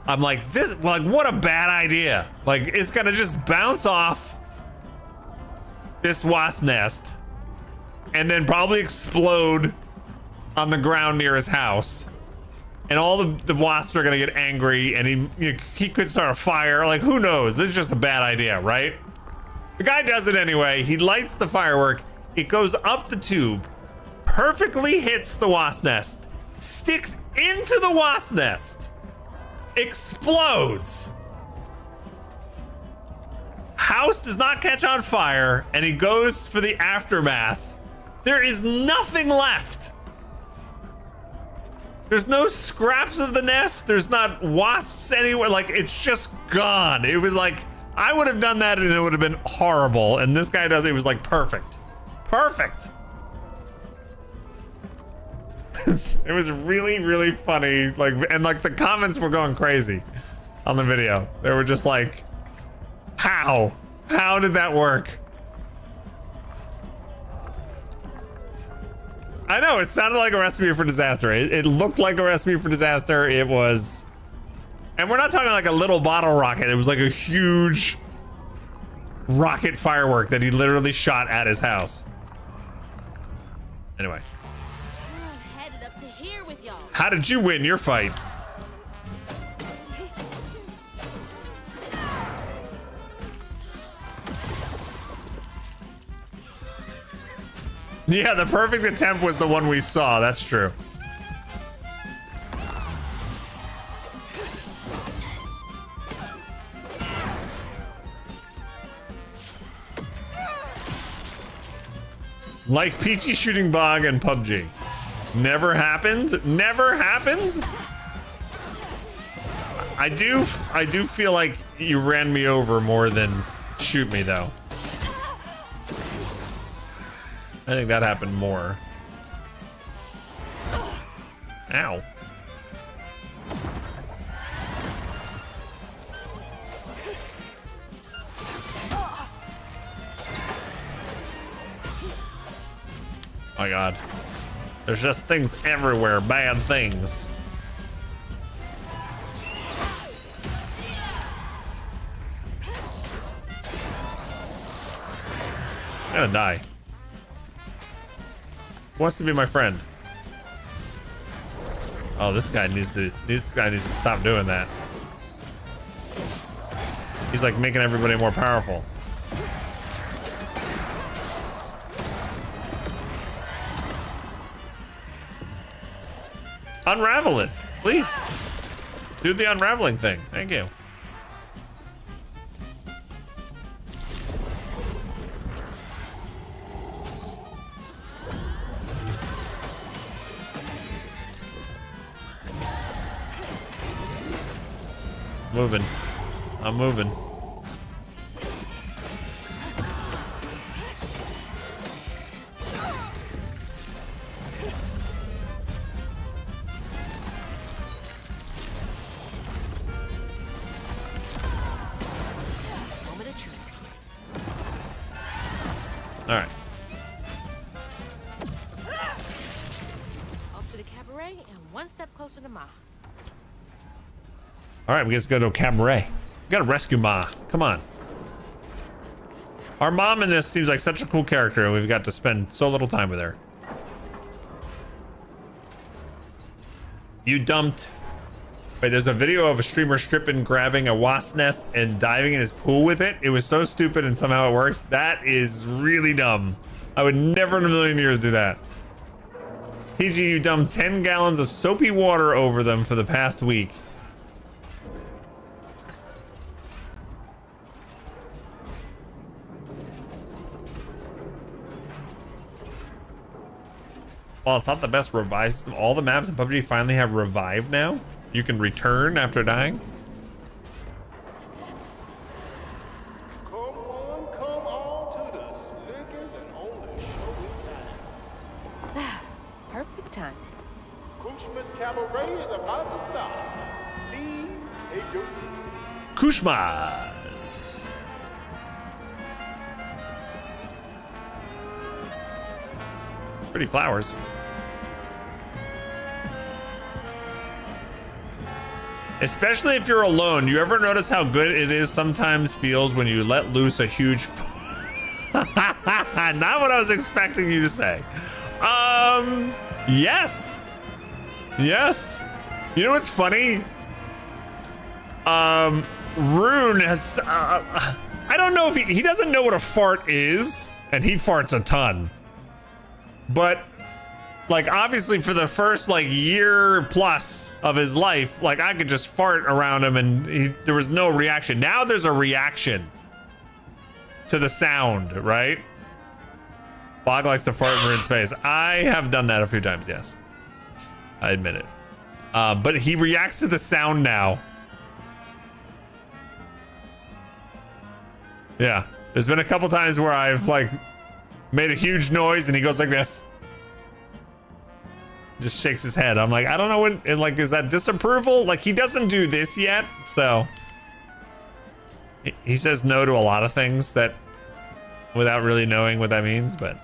S4: I'm like, what a bad idea. Like, it's gonna just bounce off this wasp nest and then probably explode on the ground near his house. And all the wasps are gonna get angry, and he could start a fire. Like, who knows? This is just a bad idea, right? The guy does it anyway. He lights the firework. It goes up the tube, perfectly hits the wasp nest, sticks into the wasp nest, explodes. House does not catch on fire, and he goes for the aftermath. There is nothing left. There's no scraps of the nest. There's not wasps anywhere. Like, it's just gone. It was like, I would have done that and it would have been horrible. And this guy does it. It was like perfect. Perfect. It was really, really funny. Like, and like the comments were going crazy on the video. They were just like, how? How did that work? I know, it sounded like a recipe for disaster. It looked like a recipe for disaster. It was, and we're not talking like a little bottle rocket. It was like a huge rocket firework that he literally shot at his house. Anyway.
S1: I'm headed up to here with y'all.
S4: How did you win your fight? Yeah, the perfect attempt was the one we saw. That's true. Like Peachy shooting Bog and PUBG. Never happened. Never happened. I do feel like you ran me over more than shoot me though. I think that happened more. Ow. My God. There's just things everywhere, bad things. I'm gonna die. Who wants to be my friend? Oh, this guy needs to stop doing that. He's like making everybody more powerful. Unravel it, please. Do the unraveling thing. Thank you. Moving. I'm moving.
S1: Moment of truth.
S4: All right.
S1: Off to the cabaret and one step closer to Ma.
S4: All right, we just go to a cabaret. We gotta rescue Ma. Come on. Our mom in this seems like such a cool character, and we've got to spend so little time with her. You dumped. Wait, there's a video of a streamer stripping, grabbing a wasp nest, and diving in his pool with it. It was so stupid, and somehow it worked. That is really dumb. I would never in a million years do that. PG, you dumped 10 gallons of soapy water over them for the past week. Well, it's not the best revive system. All the maps in PUBG finally have revive now. You can return after dying.
S2: Come on to the slickest and only show in town.
S1: Perfect time.
S2: Kushma's Cabaret is about to start. Please take your seat.
S4: Kushmas. Pretty flowers. Especially if you're alone. You ever notice how good it is sometimes feels when you let loose a huge not what I was expecting you to say. Yes. Yes. You know what's funny? Rune has I don't know if he doesn't know what a fart is, and he farts a ton. But like, obviously for the first like year plus of his life, like I could just fart around him and there was no reaction. Now there's a reaction to the sound, right? Bog likes to fart in Rune's face. I have done that a few times, yes. I admit it. But he reacts to the sound now. Yeah, there's been a couple times where I've like made a huge noise and he goes like this. Just shakes his head. I'm like, I don't know what, like, is that disapproval? Like, he doesn't do this yet, so. He says no to a lot of things that, without really knowing what that means, but.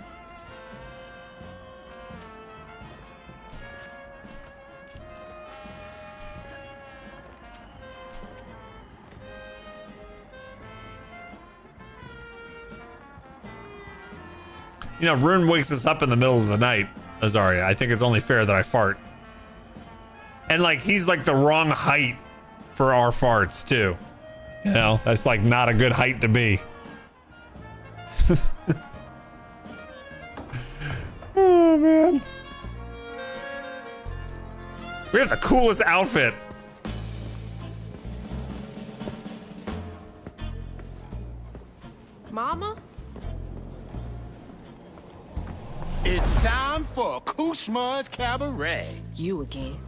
S4: You know, Rune wakes us up in the middle of the night, Azaria. I think it's only fair that I fart. And like, he's like the wrong height for our farts too. You know, that's like not a good height to be. Oh man. We have the coolest outfit.
S1: Mama?
S10: It's time for Kushma's Cabaret.
S1: You again.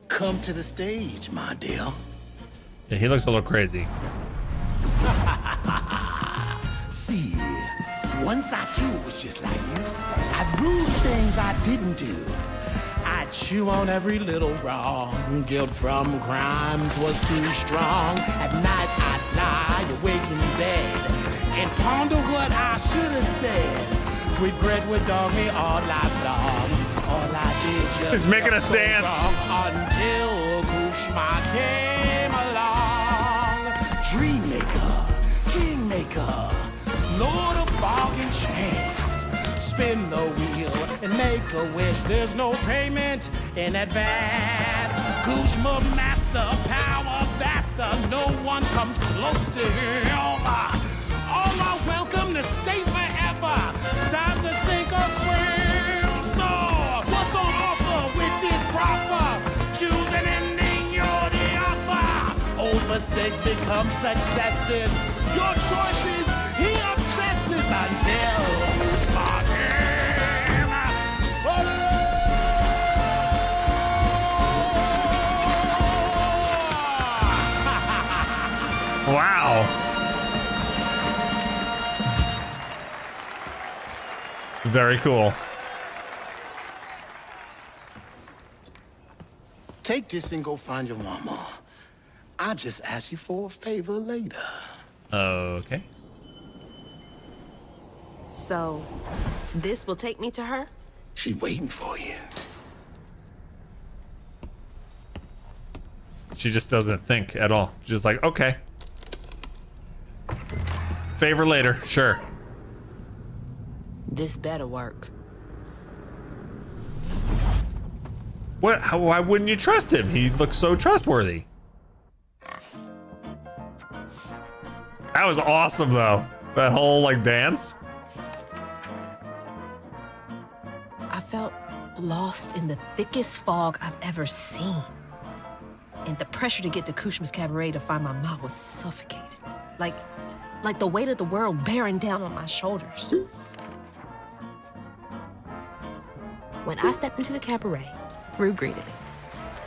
S10: Come to the stage, my dear.
S4: Yeah, he looks a little crazy.
S10: See, once I too was just like you. I'd rule things I didn't do. I'd chew on every little wrong. Guilt from crimes was too strong. At night I'd lie awake in bed and ponder what I should have said. Regret would dog me all life long. All I did just
S4: He's making us
S10: so
S4: dance.
S10: wrong until Kushma came along. Dreammaker, kingmaker, Lord of bargain chance. Spin the wheel and make a wish. There's no payment in advance. Kushma master, power vaster. No one comes close to him. All are welcome to stay forever. Time to sink or swim. So, what's on offer with this proffer? Choose an ending, you're the author. Old mistakes become successes. Your choices, he obsesses until Kushma came.
S4: Wow. Very cool.
S10: Take this and go find your mama. I'll just ask you for a favor later.
S4: Okay.
S1: So, this will take me to her?
S10: She waiting for you.
S4: She just doesn't think at all. She's just like, okay. Favor later, sure.
S1: This better work.
S4: What? Why wouldn't you trust him? He looks so trustworthy. That was awesome though. That whole like dance.
S1: I felt lost in the thickest fog I've ever seen. And the pressure to get to Kushma's Cabaret to find my mom was suffocating. Like the weight of the world bearing down on my shoulders. When I stepped into the cabaret, Rue greeted me.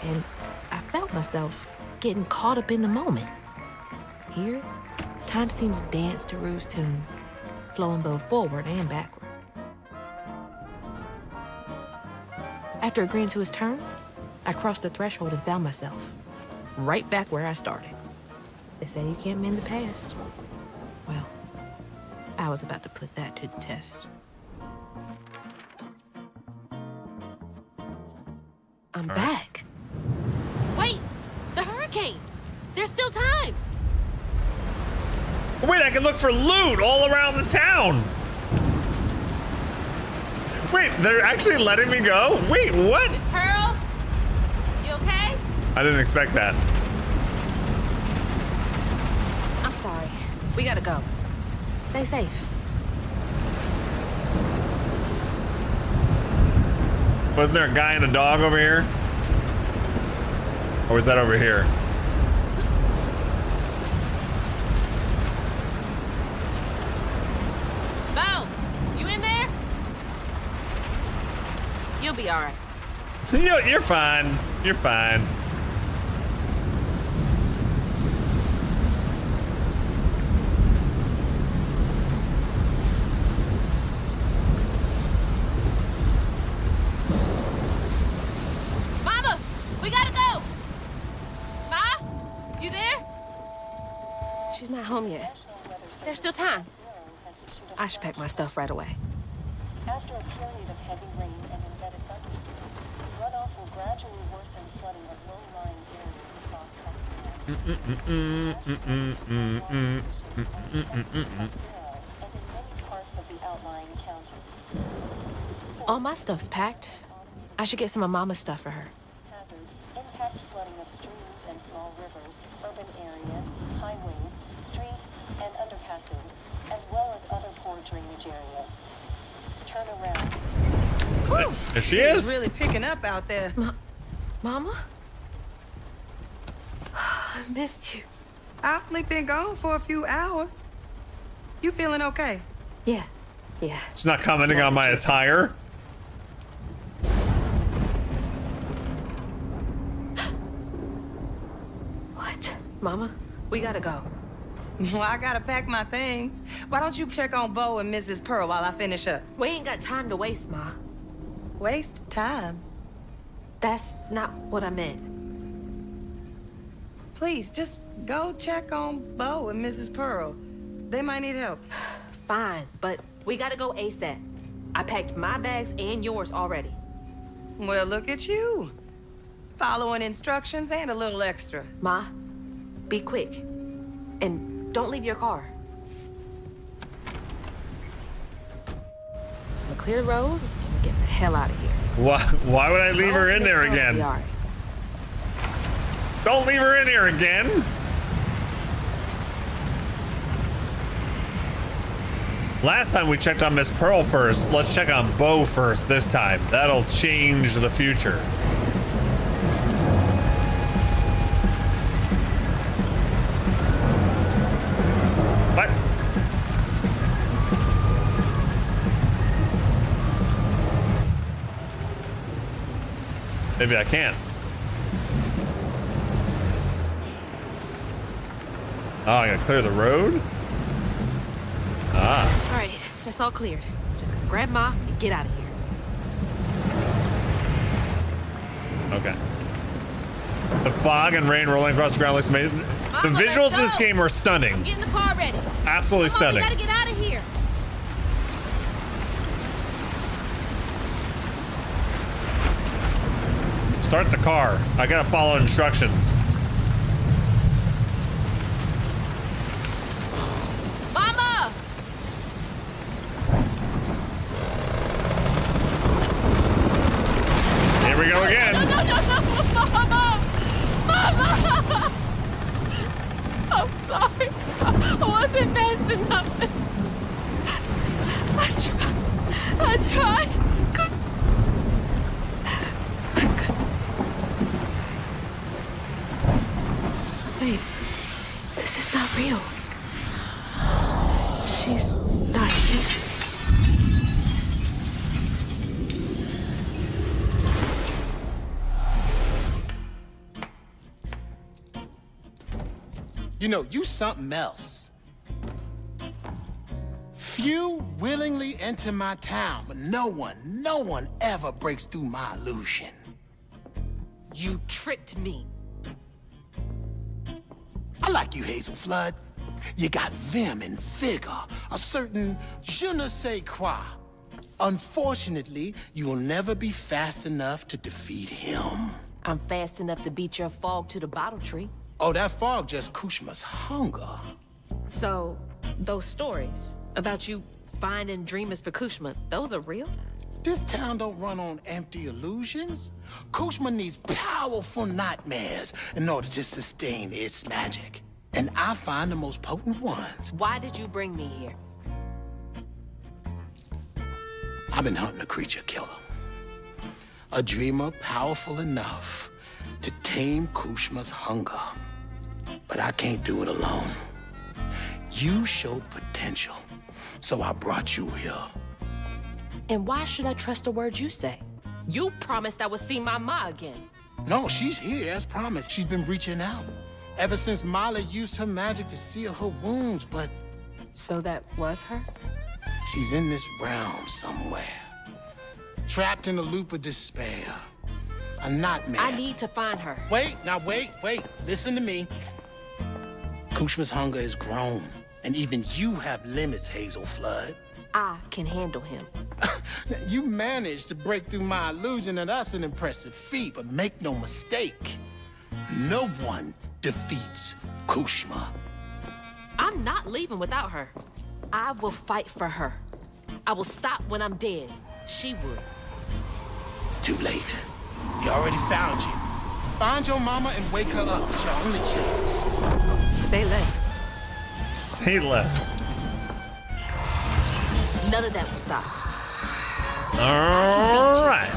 S1: And I felt myself getting caught up in the moment. Here, time seemed to dance to Rue's tune, flowing both forward and backward. After agreeing to his terms, I crossed the threshold and found myself right back where I started. They say you can't mend the past. Well, I was about to put that to the test. I'm back. Wait, the hurricane. There's still time.
S4: Wait, I can look for loot all around the town. Wait, they're actually letting me go? Wait, what?
S1: Miss Pearl, you okay?
S4: I didn't expect that.
S1: I'm sorry. We gotta go. Stay safe.
S4: Wasn't there a guy and a dog over here? Or was that over here?
S1: Bo, you in there? You'll be all right.
S4: You're fine. You're fine.
S1: Mama, we gotta go. Ma, you there? She's not home yet. There's still time. I should pack my stuff right away.
S11: After a period of heavy rain and embedded thunderstorms, runoff will gradually worsen flooding of low-lying areas across California. And in many parts of the outlying counties.
S1: All my stuff's packed. I should get some of Mama's stuff for her.
S11: Hazards impact flooding of streams and small rivers, urban areas, highways, streets, and underpasses, as well as other poor drainage areas. Turn around.
S4: There she is.
S9: Really picking up out there.
S1: Mama? I missed you.
S9: I've only been gone for a few hours. You feeling okay?
S1: Yeah.
S4: It's not commenting on my attire.
S1: What? Mama, we gotta go.
S9: Well, I gotta pack my things. Why don't you check on Bo and Mrs. Pearl while I finish up?
S1: We ain't got time to waste, Ma.
S9: Waste time.
S1: That's not what I meant.
S9: Please, just go check on Bo and Mrs. Pearl. They might need help.
S1: Fine, but we gotta go ASAP. I packed my bags and yours already.
S9: Well, look at you. Following instructions and a little extra.
S1: Ma, be quick. And don't leave your car. We'll clear the road and get the hell out of here.
S4: Why would I leave her in there again?
S1: All right.
S4: Don't leave her in here again. Last time we checked on Miss Pearl first. Let's check on Bo first this time. That'll change the future. What? Maybe I can't. Oh, I gotta clear the road? Ah.
S1: All right, that's all cleared. Just gonna grab Ma and get out of here.
S4: Okay. The fog and rain rolling across the ground looks amazing. The
S1: Mama,
S4: visuals
S1: let's
S4: in this
S1: go.
S4: game are stunning.
S1: I'm getting the car ready.
S4: Absolutely
S1: Come on,
S4: stunning.
S1: we gotta get out of here.
S4: Start the car. I gotta follow instructions.
S1: Mama!
S4: Here we go again.
S1: No, Mama! Mama! I'm sorry. I wasn't fast enough. I tried. Wait, this is not real. She's not here.
S10: You know, you something else. Few willingly enter my town, but no one ever breaks through my illusion.
S1: You tricked me.
S10: I like you, Hazel Flood. You got vim and vigor, a certain je ne sais quoi. Unfortunately, you will never be fast enough to defeat him.
S1: I'm fast enough to beat your fog to the bottle tree.
S10: Oh, that fog just Kushma's hunger.
S1: So, those stories about you finding dreamers for Kushma, those are real?
S10: This town don't run on empty illusions. Kushma needs powerful nightmares in order to sustain its magic. And I find the most potent ones.
S1: Why did you bring me here?
S10: I've been hunting a creature killer. A dreamer powerful enough to tame Kushma's hunger. But I can't do it alone. You showed potential, so I brought you here.
S1: And why should I trust a word you say? You promised I would see my Ma again.
S10: No, she's here as promised. She's been reaching out. Ever since Mala used her magic to seal her wounds, but...
S1: So that was her?
S10: She's in this realm somewhere. Trapped in a loop of despair. A nightmare.
S1: I need to find her.
S10: Wait. Listen to me. Kushma's hunger is grown, and even you have limits, Hazel Flood.
S1: I can handle him.
S10: You managed to break through my illusion, and that's an impressive feat, but make no mistake, no one defeats Kushma.
S1: I'm not leaving without her. I will fight for her. I will stop when I'm dead. She would.
S10: too late. He already found you. Find your mama and wake her up. It's your only chance.
S1: Say less.
S4: Say less.
S1: None of that will stop.
S4: All right.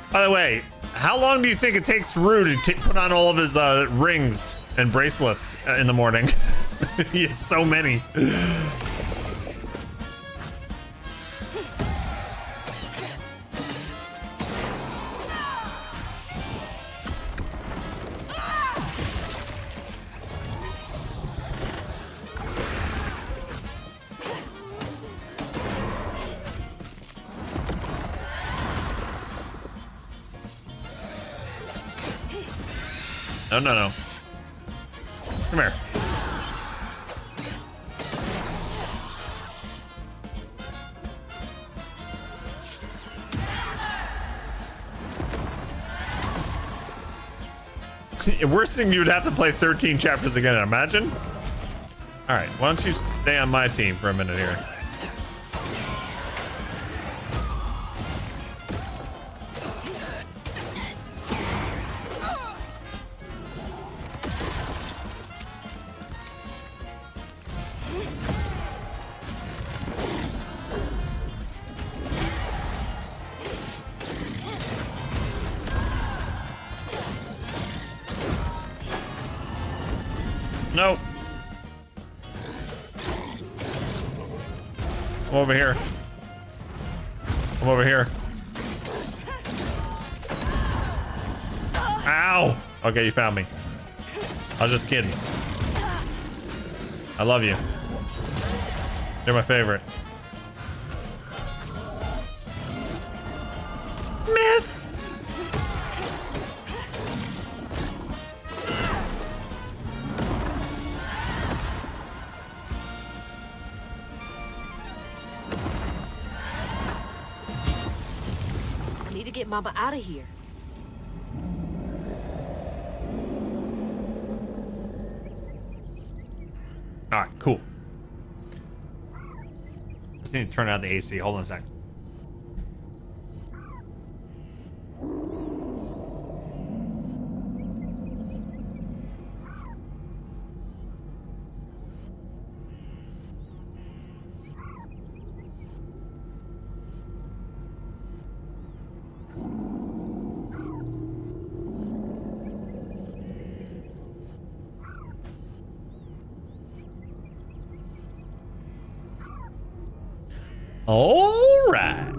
S4: By the way, how long do you think it takes Rue to put on all of his rings and bracelets in the morning? He has so many. No, no, no. Come here. Worst thing, you would have to play 13 chapters again, imagine. All right, why don't you stay on my team for a minute here? Nope. Come over here. Come over here. Ow! Okay, you found me. I was just kidding. I love you. You're my favorite. Miss!
S1: Get Mama out of here.
S4: All right, cool. Let's need to turn out the AC. Hold on a sec. All right.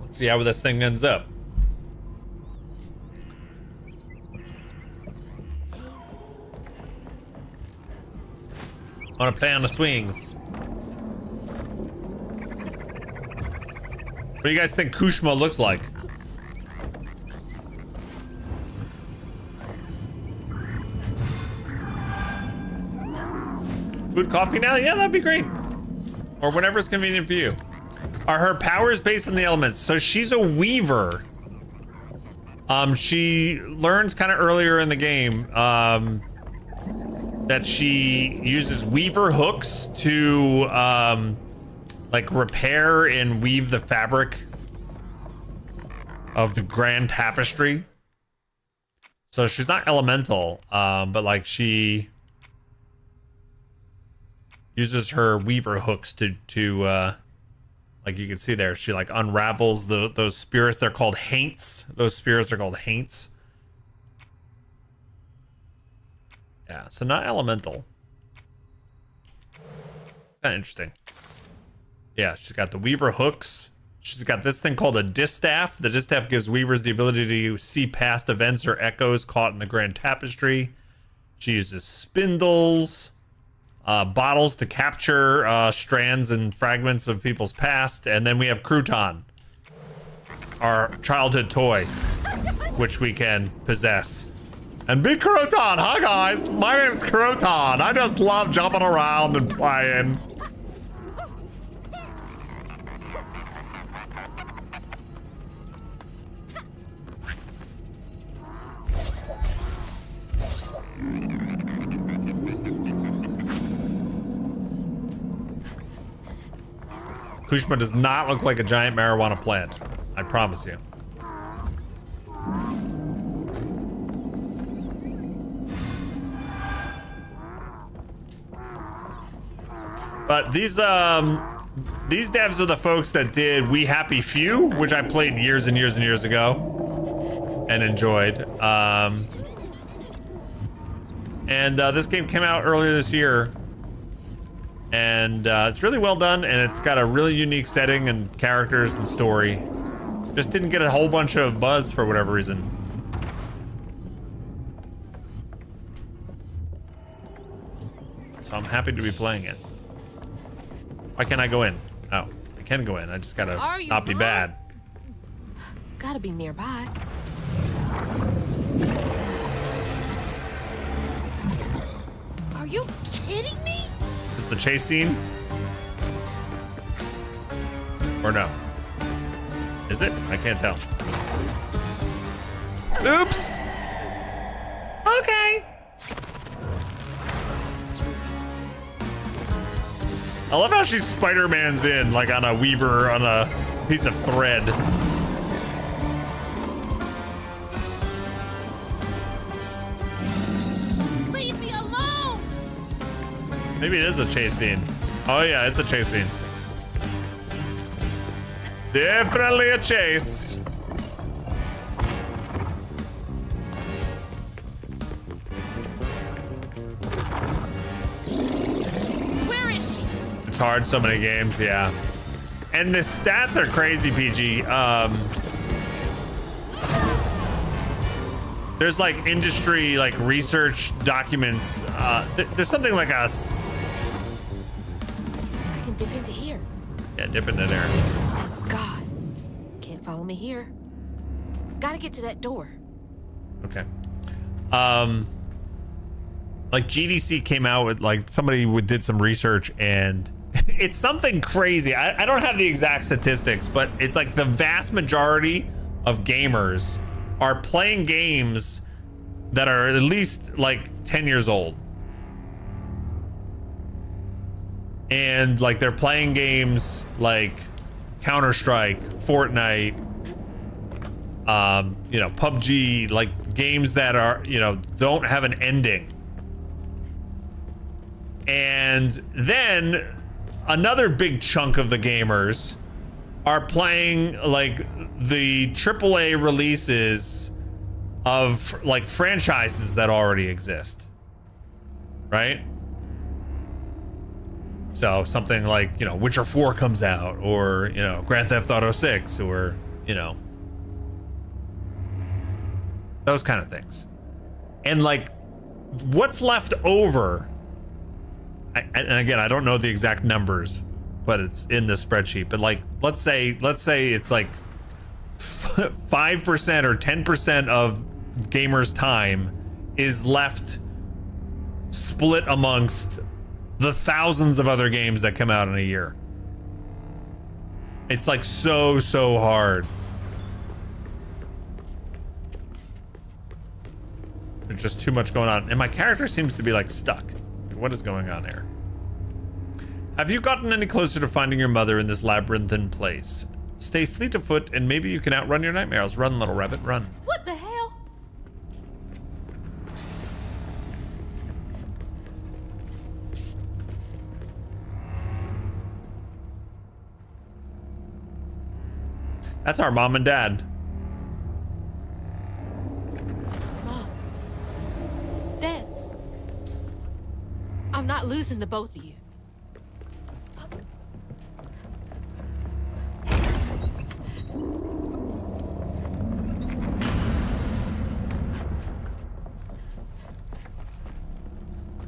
S4: Let's see how this thing ends up. I want to play on the swings. What do you guys think Kushma looks like? Food, coffee now? Yeah, that'd be great. Or whatever's convenient for you. Are her powers based on the elements? So she's a weaver. She learns kind of earlier in the game that she uses weaver hooks to like repair and weave the fabric of the grand tapestry. So she's not elemental, but like she uses her weaver hooks to like you can see there, she like unravels those spirits. They're called haints. Those spirits are called haints. Yeah, so not elemental. Kind of interesting. Yeah, she's got the weaver hooks. She's got this thing called a distaff. The distaff gives weavers the ability to see past events or echoes caught in the grand tapestry. She uses spindles. Bottles to capture strands and fragments of people's past. And then we have Crouton, our childhood toy, which we can possess. And be Croton. Hi guys, my name's Croton. I just love jumping around and playing. Kushma does not look like a giant marijuana plant. I promise you. But these devs are the folks that did We Happy Few, which I played years and years and years ago and enjoyed. This game came out earlier this year, and it's really well done, and it's got a really unique setting and characters and story. Just didn't get a whole bunch of buzz for whatever reason. So I'm happy to be playing it. Why can't I go in? Oh, I can go in. I just gotta not be bad.
S1: Gotta be nearby. Are you kidding me?
S4: Is this the chase scene? Or no? Is it? I can't tell. Oops! Okay. I love how she Spider-Man's in, like on a weaver, on a piece of thread.
S1: Leave me alone!
S4: Maybe it is a chase scene. Oh yeah, it's a chase scene. Definitely a chase.
S1: Where is she?
S4: It's hard, so many games, yeah. And the stats are crazy, PG. There's like industry, like research documents. There's something like a...
S1: I can dip into here.
S4: Yeah, dip into there.
S1: God, can't follow me here. Gotta get to that door.
S4: Okay. Like GDC came out with, like, somebody did some research, and it's something crazy. I don't have the exact statistics, but it's like the vast majority of gamers are playing games that are at least like 10 years old. And like they're playing games like Counter-Strike, Fortnite, you know, PUBG, like games that are, you know, don't have an ending. And then another big chunk of the gamers are playing like the AAA releases of like franchises that already exist, right? So something like, you know, Witcher 4 comes out, or, you know, Grand Theft Auto 6, or, you know, those kind of things. And like what's left over, and again, I don't know the exact numbers, but it's in the spreadsheet, but like, let's say it's like 5% or 10% of gamers' time is left split amongst the thousands of other games that come out in a year. It's like so hard. There's just too much going on, and my character seems to be like stuck. What is going on here? Have you gotten any closer to finding your mother in this labyrinthine place? Stay fleet of foot, and maybe you can outrun your nightmares. Run, little rabbit, run.
S1: What the hell?
S4: That's our mom and dad.
S1: Mom. Dad. I'm not losing the both of you.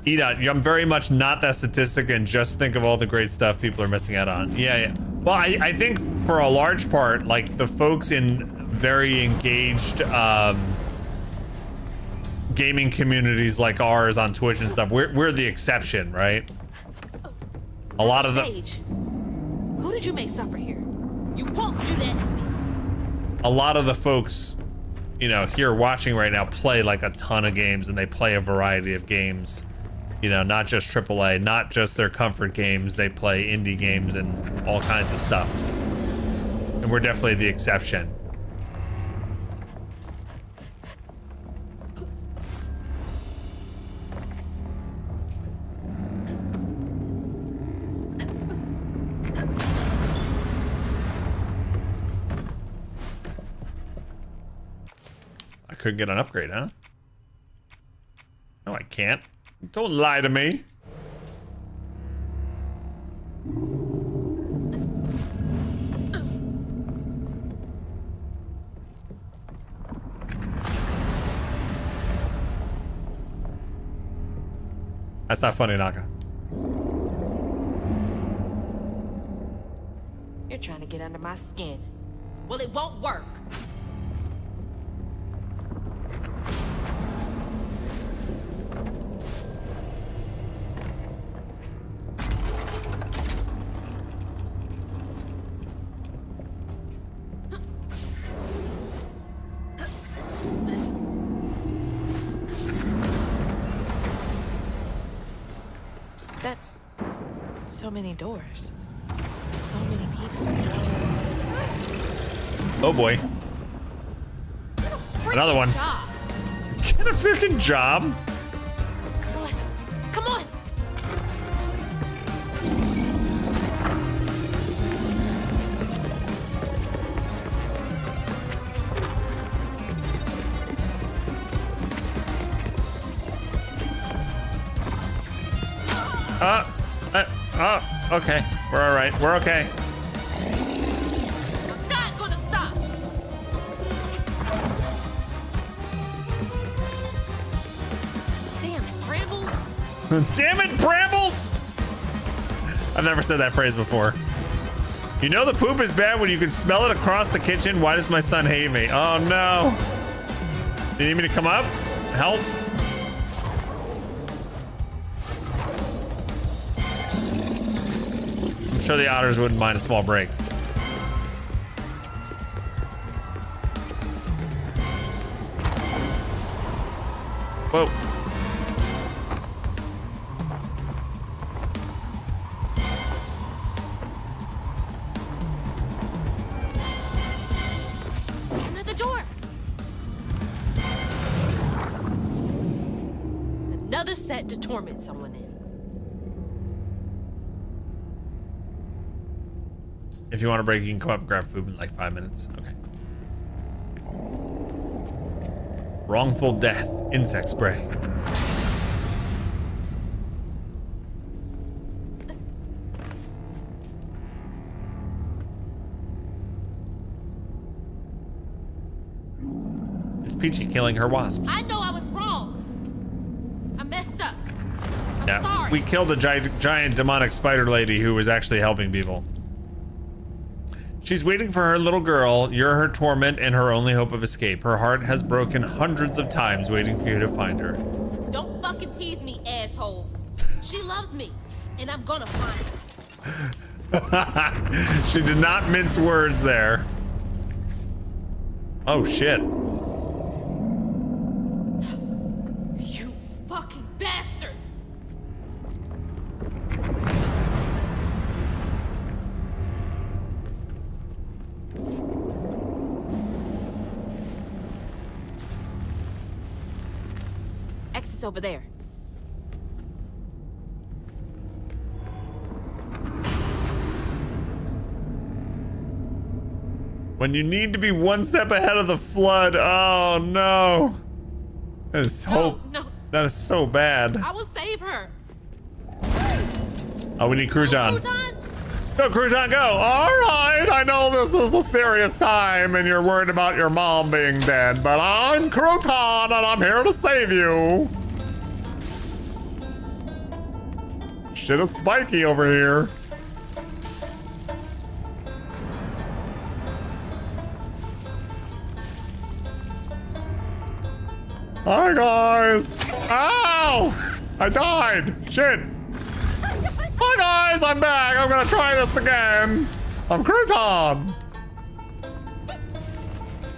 S4: Edot, I'm very much not that statistic, and just think of all the great stuff people are missing out on. Yeah. Well, I think for a large part, like the folks in very engaged gaming communities like ours on Twitch and stuff, we're the exception, right? A lot of the
S1: Stage. Who did you make suffer here? You won't do that to me.
S4: a lot of the folks, you know, here watching right now play like a ton of games, and they play a variety of games. You know, not just AAA, not just their comfort games. They play indie games and all kinds of stuff. And we're definitely the exception. I could get an upgrade, huh? No, I can't. Don't lie to me. That's not funny, Naka.
S1: You're trying to get under my skin. Well, it won't work. That's so many doors. So many people.
S4: Oh boy. Another one.
S1: Job.
S4: Get a freaking job.
S1: Come on. Come on.
S4: Okay. We're all right. We're okay.
S1: You're not gonna stop. Damn brambles.
S4: Damn it, brambles! I've never said that phrase before. You know the poop is bad when you can smell it across the kitchen? Why does my son hate me? Oh no. You need me to come up? Help? I'm sure the otters wouldn't mind a small break. Whoa.
S1: Another door. Another set to torment someone in.
S4: If you want a break, you can come up and grab food in like 5 minutes. Okay. Wrongful death. Insect spray. It's Peachy killing her wasps.
S1: I know I was wrong. I messed up. I'm
S4: Yeah,
S1: sorry.
S4: we killed a giant demonic spider lady who was actually helping people. She's waiting for her little girl. You're her torment and her only hope of escape. Her heart has broken hundreds of times waiting for you to find her.
S1: Don't fucking tease me, asshole. She loves me, and I'm gonna find her.
S4: She did not mince words there. Oh shit.
S1: You fucking bastard! Exit's over there.
S4: When you need to be one step ahead of the flood. Oh no. That is so
S1: No.
S4: that is so bad.
S1: I will save her.
S4: Oh, we need Crouton.
S1: Crouton?
S4: Go, Crouton, go! Alright, I know this is a serious time and you're worried about your mom being dead, but I'm Crouton and I'm here to save you. Shit is spiky over here. Hi, guys. Ow! I died. Shit. Hi, guys. I'm back. I'm gonna try this again. I'm Crouton.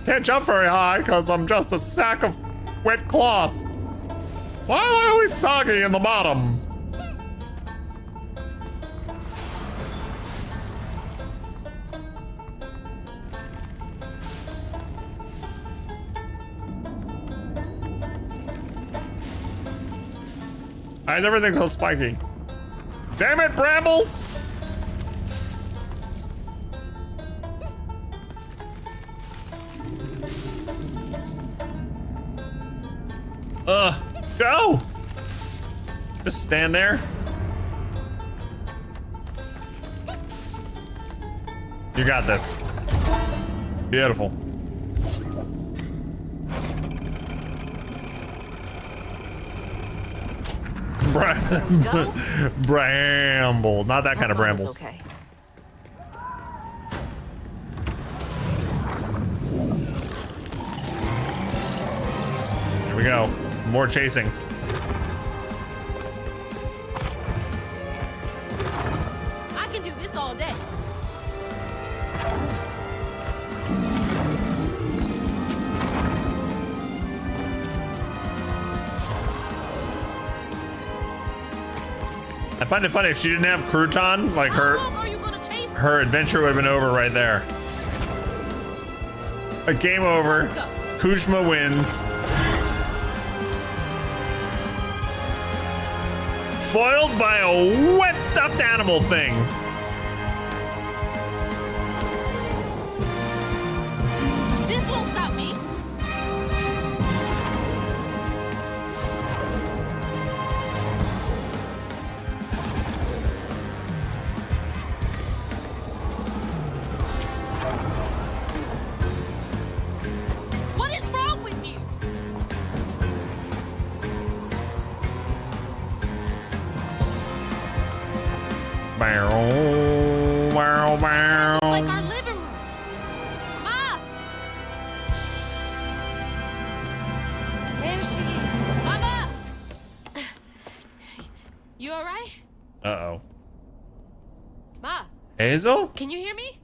S4: Can't jump very high because I'm just a sack of wet cloth. Why am I always soggy in the bottom? Why is everything so spiky? Damn it, brambles! Go! Just stand there. You got this. Beautiful. Bramble. Not that kind of brambles.
S1: Okay.
S4: Here we go. More chasing.
S1: I can do this all day.
S4: I find it funny if she didn't have Crouton, like her adventure would have been over right there. A game over. Kuzma wins. Foiled by a wet stuffed animal thing.
S1: This won't stop me. What is wrong with you?
S4: Bow, bow, bow.
S1: Like our living room. Ma! There she is. Mama! You alright?
S4: Uh-oh.
S1: Ma,
S4: Hazel?
S1: can you hear me?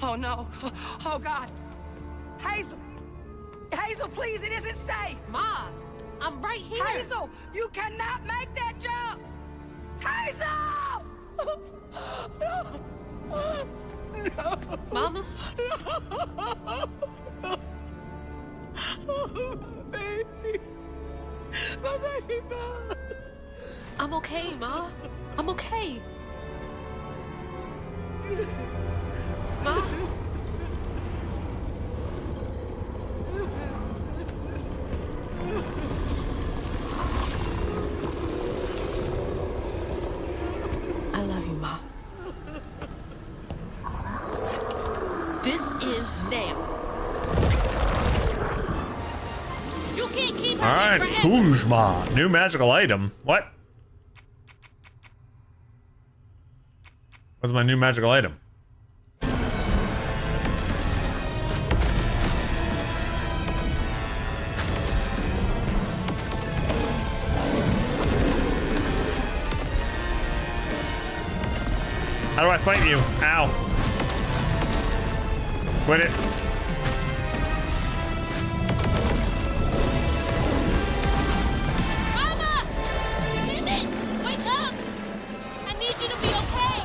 S9: Oh no. Oh God. Hazel! Hazel, please, it isn't safe!
S1: Ma, I'm right here.
S9: Hazel, you cannot make that jump! Hazel!
S1: Mama?
S9: Baby. My baby.
S1: I'm okay, Ma. I'm okay. Ma? I love you, Ma. This ends now. You can't keep her
S4: All right,
S1: there forever.
S4: Kuzma. New magical item. What? What's my new magical item? How do I fight you? Ow. Quit it.
S1: Mama! Damn it! Wake up! I need you to be okay.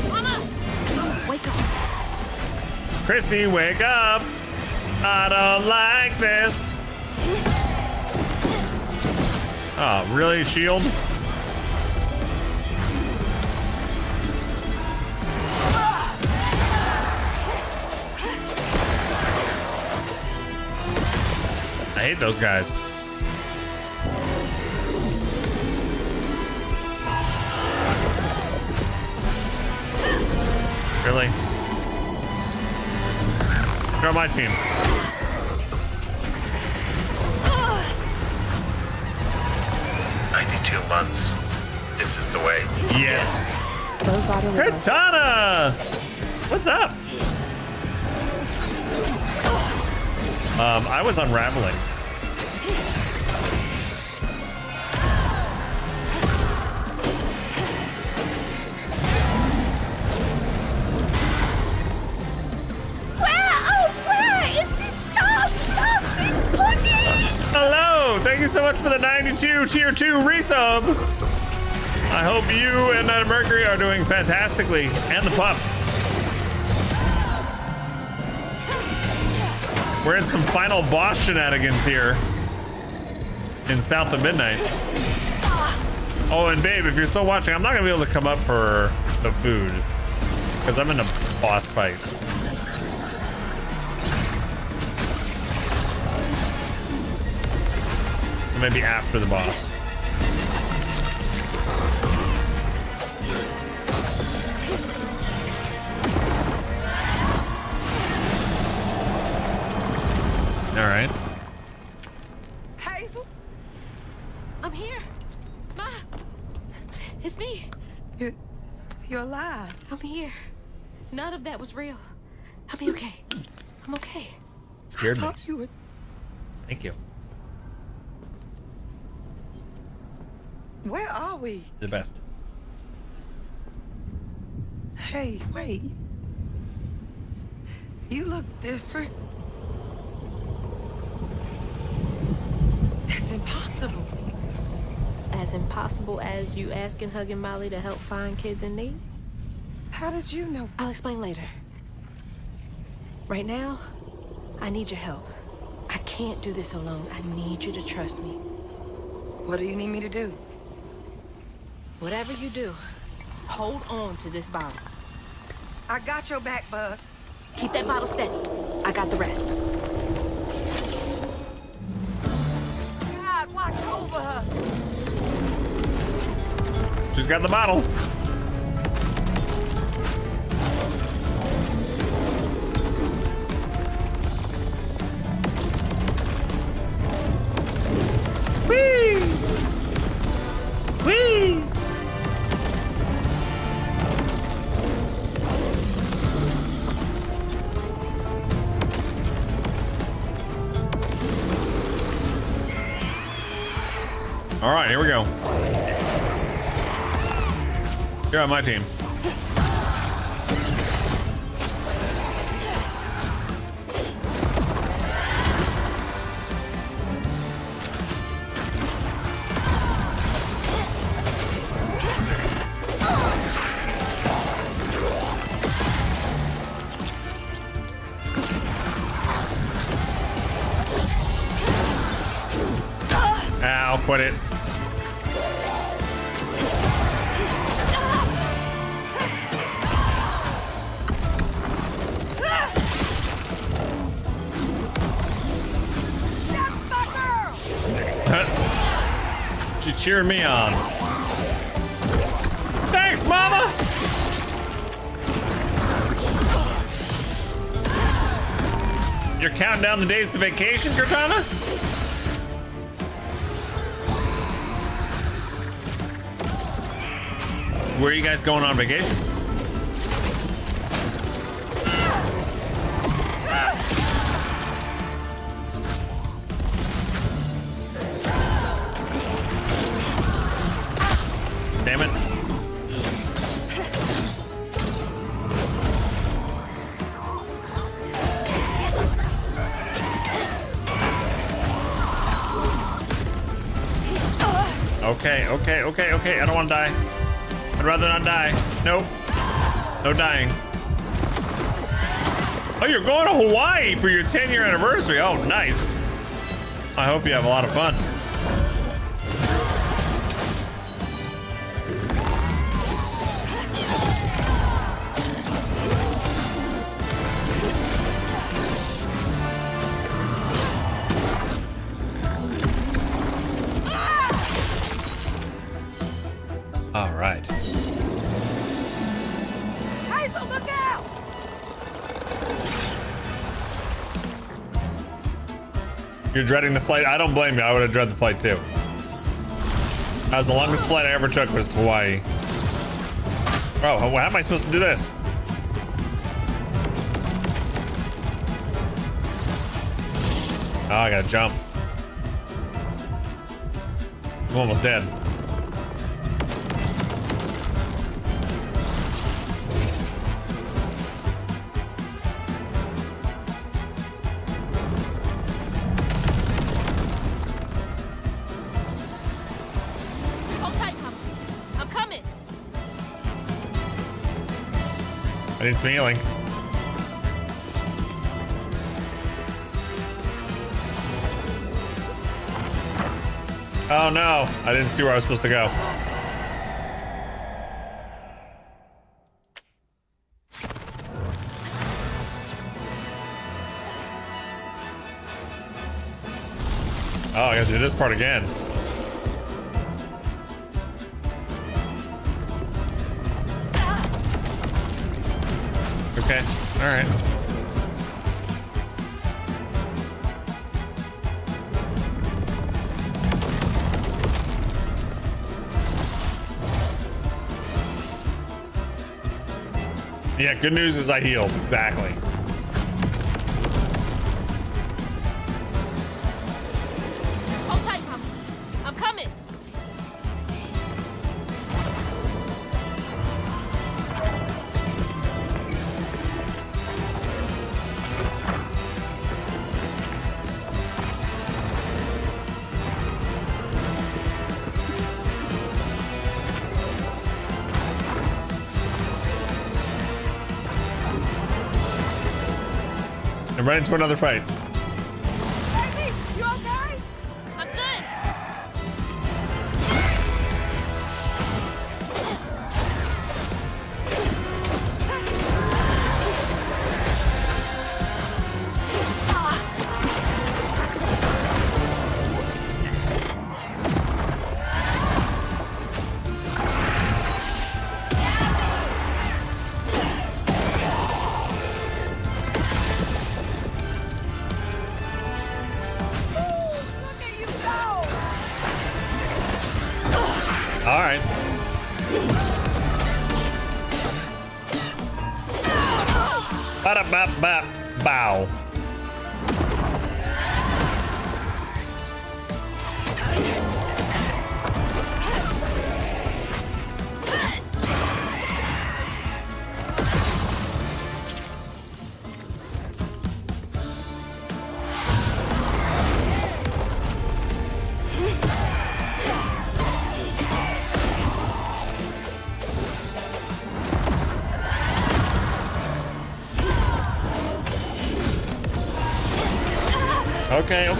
S1: Mama! Wake up.
S4: Chrissy, wake up. I don't like this. Oh, really, shield? I hate those guys. Really? You're on my team.
S3: Months. This is the way.
S4: Yes.
S8: Low body liver.
S4: Katana! What's up? I was unraveling.
S11: Where is this Star's plastic pudding?
S4: Hello! Thank you so much for the 92 tier 2 resub. I hope you and Mercury are doing fantastically, and the pups. We're in some final boss shenanigans here in South of Midnight. Oh, and babe, if you're still watching, I'm not gonna be able to come up for the food because I'm in a boss fight. So maybe after the boss. All right.
S1: Hazel? I'm here. Ma. It's me.
S9: You're alive.
S1: I'm here. None of that was real. I'll be okay. I'm okay.
S4: Scared me.
S9: You were...
S4: Thank you.
S9: Where are we?
S4: The best.
S9: Hey, wait. You look different. It's impossible.
S1: As impossible as you asking Hugging Molly to help find kids in need?
S9: How did you know?
S1: I'll explain later. Right now, I need your help. I can't do this alone. I need you to trust me.
S9: What do you need me to do?
S1: Whatever you do, hold on to this bottle.
S9: I got your back, bud.
S1: Keep that bottle steady. I got the rest.
S9: God, watch over her.
S4: She's got the bottle. Whee! Whee! All right, here we go. You're on my team. Ow, quit it. She's cheering me on. Thanks, Mama! You're counting down the days to vacation, Cortana? Where are you guys going on vacation? Damn it. Okay. I don't want to die. I'd rather not die. Nope. No dying. Oh, you're going to Hawaii for your 10-year anniversary. Oh, nice. I hope you have a lot of fun.
S9: Guys, on look out!
S4: You're dreading the flight? I don't blame you. I would have dreaded the flight too. That was the longest flight I ever took was to Hawaii. Oh, how am I supposed to do this? Oh, I gotta jump. I'm almost dead.
S1: Hold tight, Papa. I'm coming.
S4: I need some healing. Oh no, I didn't see where I was supposed to go. Oh, I gotta do this part again. Okay, all right. Yeah, good news is I healed. Exactly.
S1: Hold tight, Papa. I'm coming.
S4: And right into another fight.
S9: Baby, you okay?
S1: I'm good.
S4: All right. Ba-da-ba-ba-bow.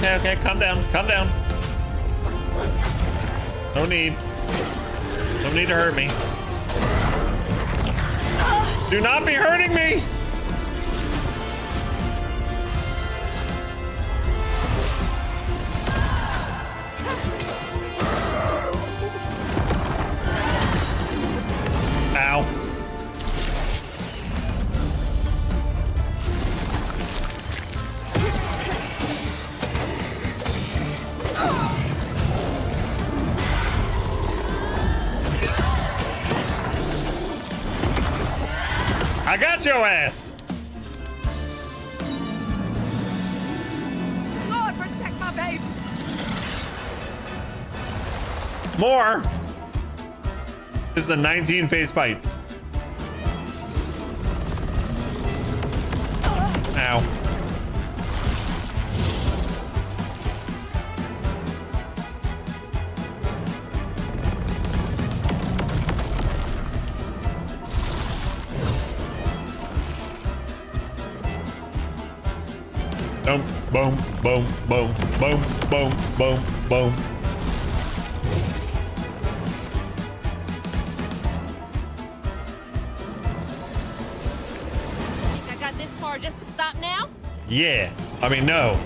S4: Okay, calm down, No need to hurt me. Do not be hurting me! Ow. I got your ass!
S9: Lord, protect my baby!
S4: More! This is a 19-phase fight. Ow. Boom, boom, boom, boom, boom, boom, boom.
S1: Think I got this far just to stop now?
S4: Yeah. I mean, no.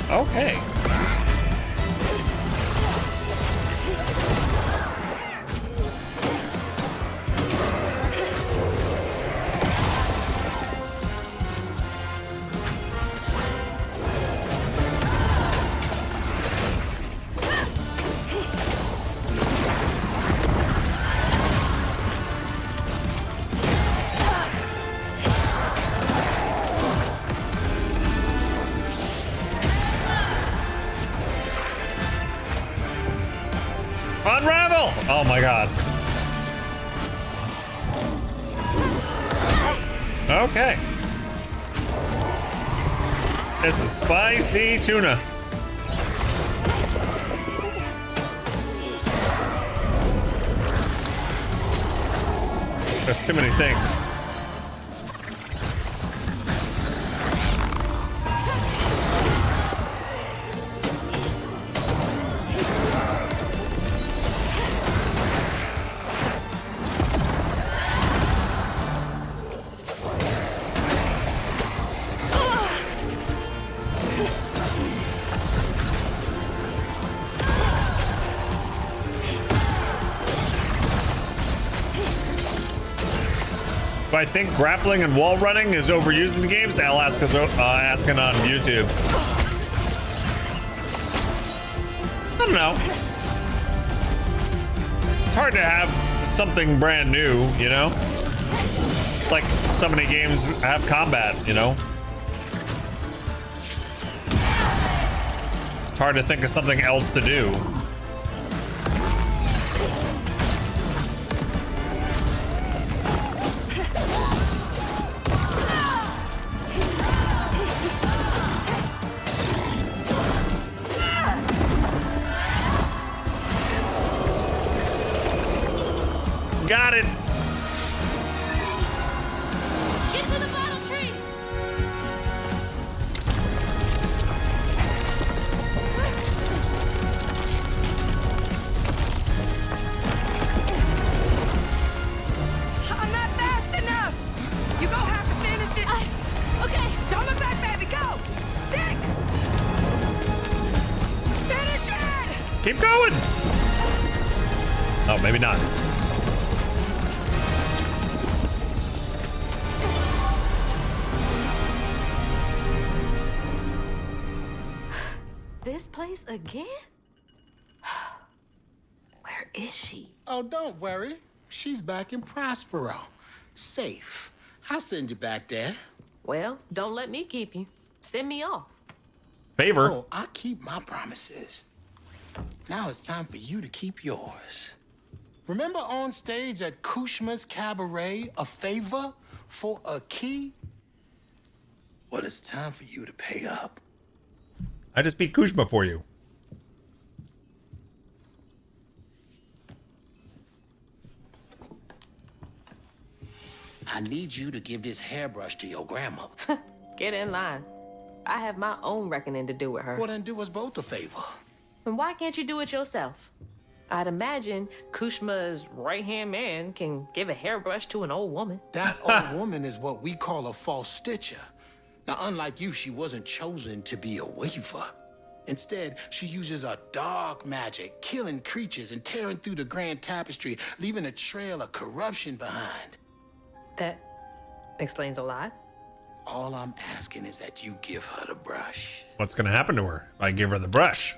S4: Okay. Unravel! Oh my god. Okay. This is spicy tuna. There's too many things. If I think grappling and wall running is overused in the games, Al asking on YouTube. I don't know. It's hard to have something brand new, you know? It's like so many games have combat, you know? It's hard to think of something else to do. Got it.
S1: Get to the bottle tree.
S9: I'm not fast enough. You gonna have to finish it.
S1: Okay.
S9: Don't look back, baby. Go. Stick. Finish it.
S4: Keep going. Oh, maybe not.
S1: This place again? Where is she?
S10: Oh, don't worry. She's back in Prospero. Safe. I'll send you back there.
S1: Well, don't let me keep you. Send me off.
S4: Favor.
S10: Oh, I keep my promises. Now it's time for you to keep yours. Remember on stage at Kushma's Cabaret, a favor for a key? Well, it's time for you to pay up.
S4: I just beat Kushma for you.
S10: I need you to give this hairbrush to your grandmother.
S1: Get in line. I have my own reckoning to do with her.
S10: Well, then do us both a favor.
S1: And why can't you do it yourself? I'd imagine Kushma's right-hand man can give a hairbrush to an old woman.
S10: That old woman is what we call a false stitcher. Now, unlike you, she wasn't chosen to be a weaver. Instead, she uses a dark magic, killing creatures and tearing through the grand tapestry, leaving a trail of corruption behind.
S1: That explains a lot.
S10: All I'm asking is that you give her the brush.
S4: What's gonna happen to her? I give her the brush.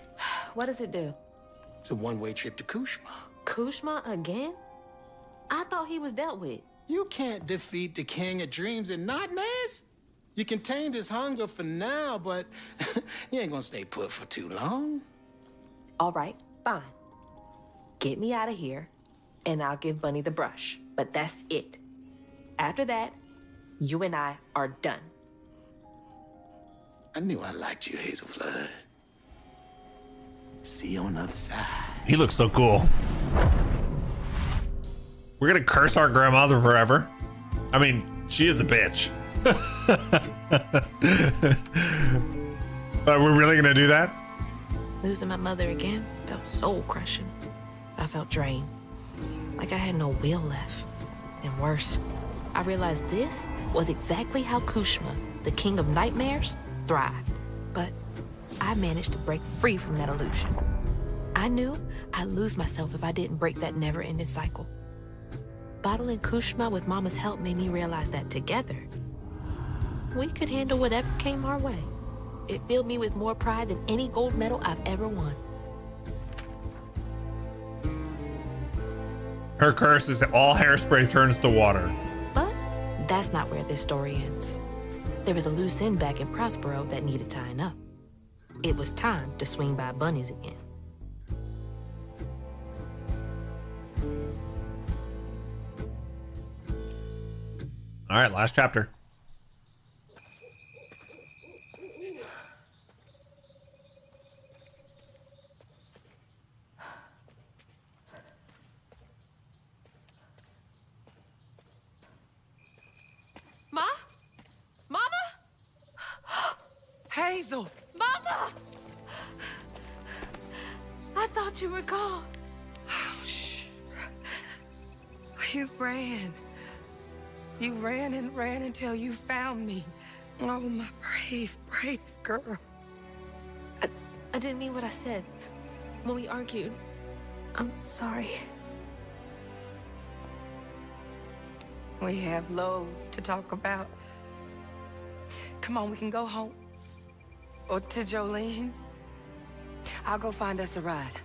S1: What does it do?
S10: It's a one-way trip to Kushma.
S1: Kushma again? I thought he was dealt with.
S10: You can't defeat the king of dreams and nightmares. You contained his hunger for now, but you ain't gonna stay put for too long.
S1: All right, fine. Get me out of here, and I'll give Bunny the brush. But that's it. After that, you and I are done.
S10: I knew I liked you, Hazelflood. See you on the other side.
S4: He looks so cool. We're gonna curse our grandmother forever. I mean, she is a bitch. Are we really gonna do that?
S1: Losing my mother again felt soul crushing. I felt drained, like I had no will left. And worse, I realized this was exactly how Kushma, the king of nightmares, thrived. But I managed to break free from that illusion. I knew I'd lose myself if I didn't break that never-ending cycle. Bottling Kushma with Mama's help made me realize that together, we could handle whatever came our way. It filled me with more pride than any gold medal I've ever won.
S4: Her curse is all hairspray turns to water.
S1: But that's not where this story ends. There was a loose end back in Prospero that needed tying up. It was time to swing by Bunny's again.
S4: All right, last chapter.
S1: Ma? Mama?
S9: Hazel!
S1: Mama! I thought you were gone.
S9: Oh, shh. You ran. You ran and ran until you found me. Oh, my brave, brave girl.
S1: I didn't mean what I said when we argued. I'm sorry.
S9: We have loads to talk about. Come on, we can go home. Or to Jolene's. I'll go find us a ride.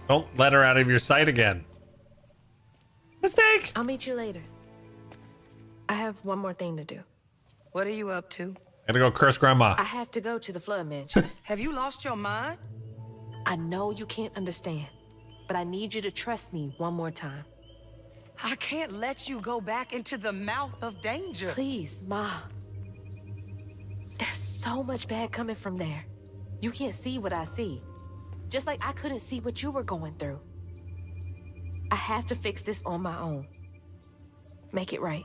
S4: Don't let her out of your sight again. Mistake!
S1: I'll meet you later. I have one more thing to do.
S9: What are you up to?
S4: Gotta go curse Grandma.
S1: I have to go to the flood mansion.
S9: Have you lost your mind?
S1: I know you can't understand, but I need you to trust me one more time.
S9: I can't let you go back into the mouth of danger.
S1: Please, Ma. There's so much bad coming from there. You can't see what I see. Just like I couldn't see what you were going through. I have to fix this on my own. Make it right.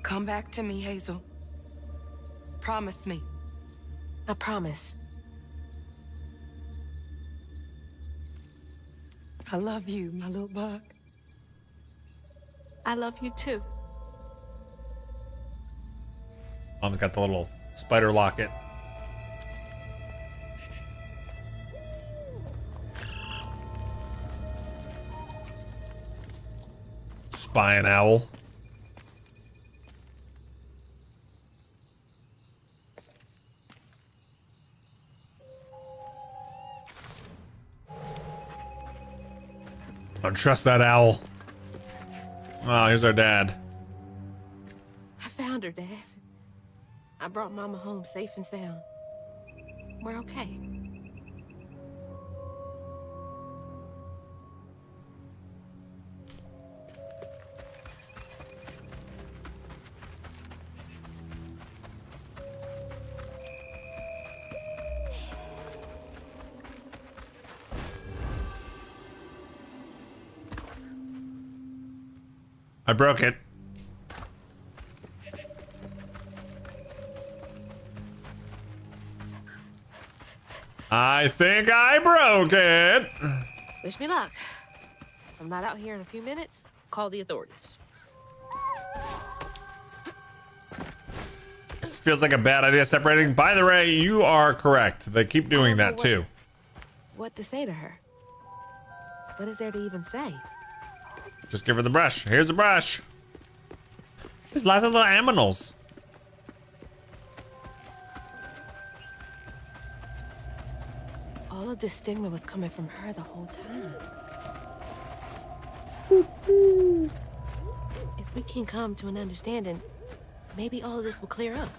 S9: Come back to me, Hazel. Promise me.
S1: I promise.
S9: I love you, my little bug.
S1: I love you too.
S4: Mom's got the little spider locket. Spying owl. Don't trust that owl. Oh, here's our dad.
S1: I found her, Dad. I brought Mama home safe and sound. We're okay.
S4: I broke it. I think I broke it.
S1: Wish me luck. If I'm not out here in a few minutes, call the authorities.
S4: This feels like a bad idea separating. By the way, you are correct. They keep doing that too.
S1: What to say to her? What is there to even say?
S4: Just give her the brush. Here's the brush. There's lots of little aminals.
S1: All of this stigma was coming from her the whole time. If we can come to an understanding, maybe all of this will clear up.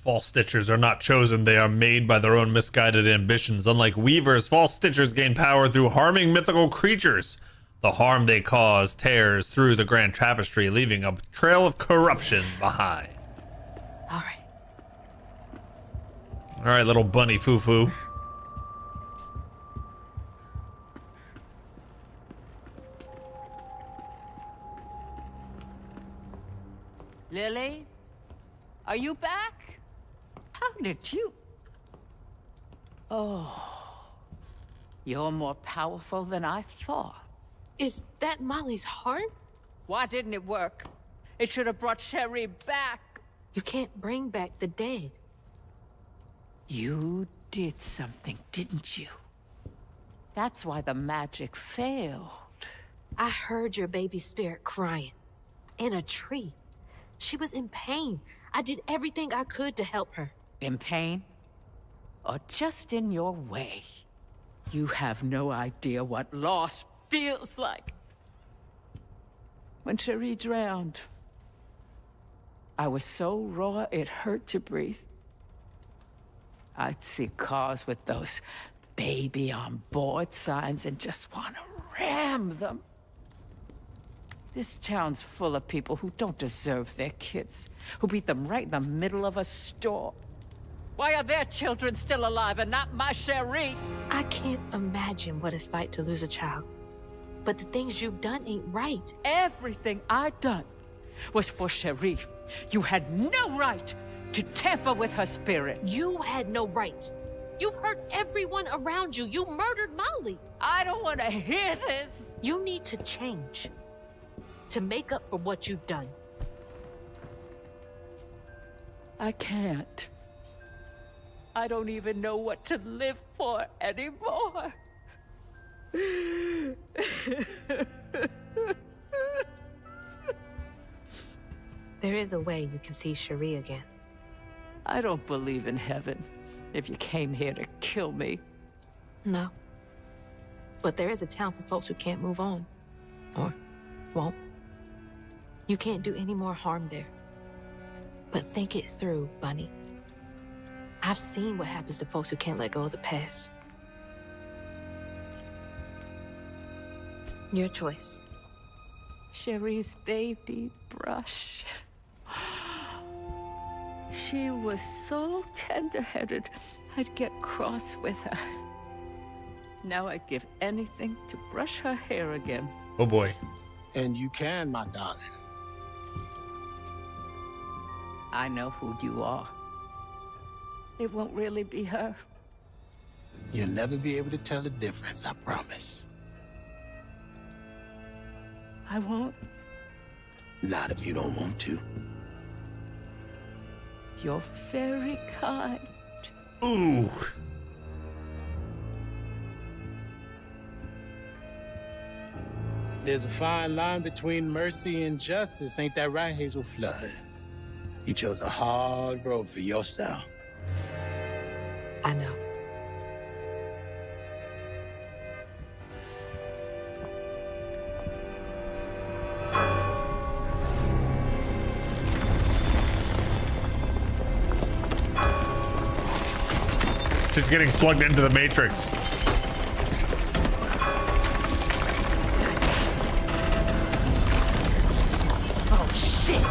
S4: False Stitchers are not chosen, they are made by their own misguided ambitions. Unlike Weavers, False Stitchers gain power through harming mythical creatures. The harm they cause tears through the grand tapestry, leaving a trail of corruption behind.
S1: All right.
S4: All right, little bunny foo-foo.
S12: Lily, are you back? How did you? Oh, you're more powerful than I thought.
S1: Is that Molly's heart?
S12: Why didn't it work? It should have brought Sherry back.
S1: You can't bring back the dead.
S12: You did something, didn't you? That's why the magic failed.
S1: I heard your baby spirit crying. In a tree. She was in pain. I did everything I could to help her.
S12: In pain? Or just in your way? You have no idea what loss feels like. When Cherie drowned, I was so raw it hurt to breathe. I'd see cars with those baby on board signs and just want to ram them. This town's full of people who don't deserve their kids, who beat them right in the middle of a store. Why are their children still alive and not my Cherie?
S1: I can't imagine what it's like to lose a child. But the things you've done ain't right.
S12: Everything I done was for Cherie. You had no right to tamper with her spirit.
S1: You had no right. You've hurt everyone around you. You murdered Molly.
S12: I don't want to hear this.
S1: You need to change. To make up for what you've done.
S12: I can't. I don't even know what to live for anymore.
S1: There is a way you can see Cherie again.
S12: I don't believe in heaven if you came here to kill me.
S1: No. But there is a town for folks who can't move on. Or won't. You can't do any more harm there. But think it through, Bunny. I've seen what happens to folks who can't let go of the past. Your choice.
S12: Cherie's baby brush. She was so tender-headed, I'd get cross with her. Now I'd give anything to brush her hair again.
S4: Oh boy.
S10: And you can, my darling.
S12: I know who you are. It won't really be her.
S10: You'll never be able to tell the difference, I promise.
S12: I won't.
S10: Not if you don't want to.
S12: You're very kind.
S4: Ooh.
S10: There's a fine line between mercy and justice, ain't that right, Hazel Flood? You chose a hard road for yourself.
S1: I know.
S4: She's getting plugged into the Matrix.
S1: Oh, shit.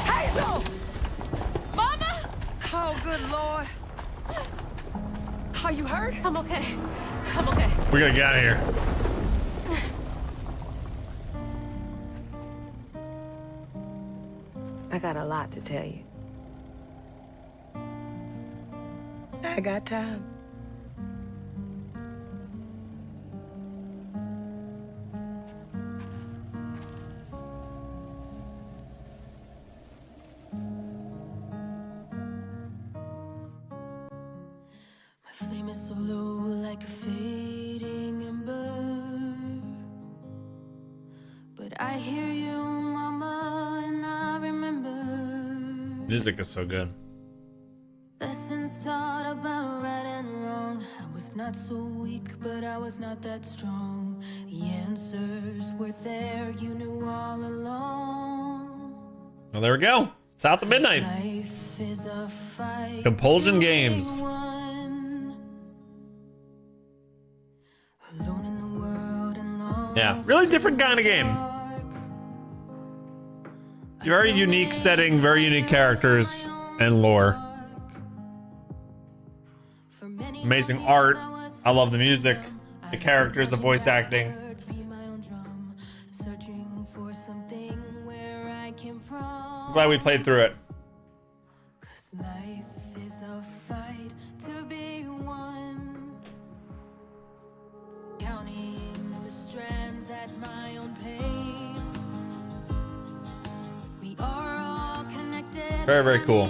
S9: Hazel! Mama! Oh, good Lord. Are you hurt?
S1: I'm okay. I'm okay.
S4: We gotta get out of here.
S1: I got a lot to tell you.
S9: I got time.
S13: My flame is so low, like a fading ember. But I hear you, Mama, and I remember.
S4: Music is so good.
S13: Lessons taught about right and wrong. I was not so weak, but I was not that strong. The answers were there, you knew all along.
S4: Well, there we go. South of Midnight.
S13: Life is a fight.
S4: Compulsion Games. Yeah, really different kind of game. Very unique setting, very unique characters and lore. Amazing art. I love the music, the characters, the voice acting.
S13: for something where I came from.
S4: I'm glad we played through it.
S13: 'Cause life is a fight to be won. Counting the strands at my own pace. We are all connected.
S4: Very, very cool.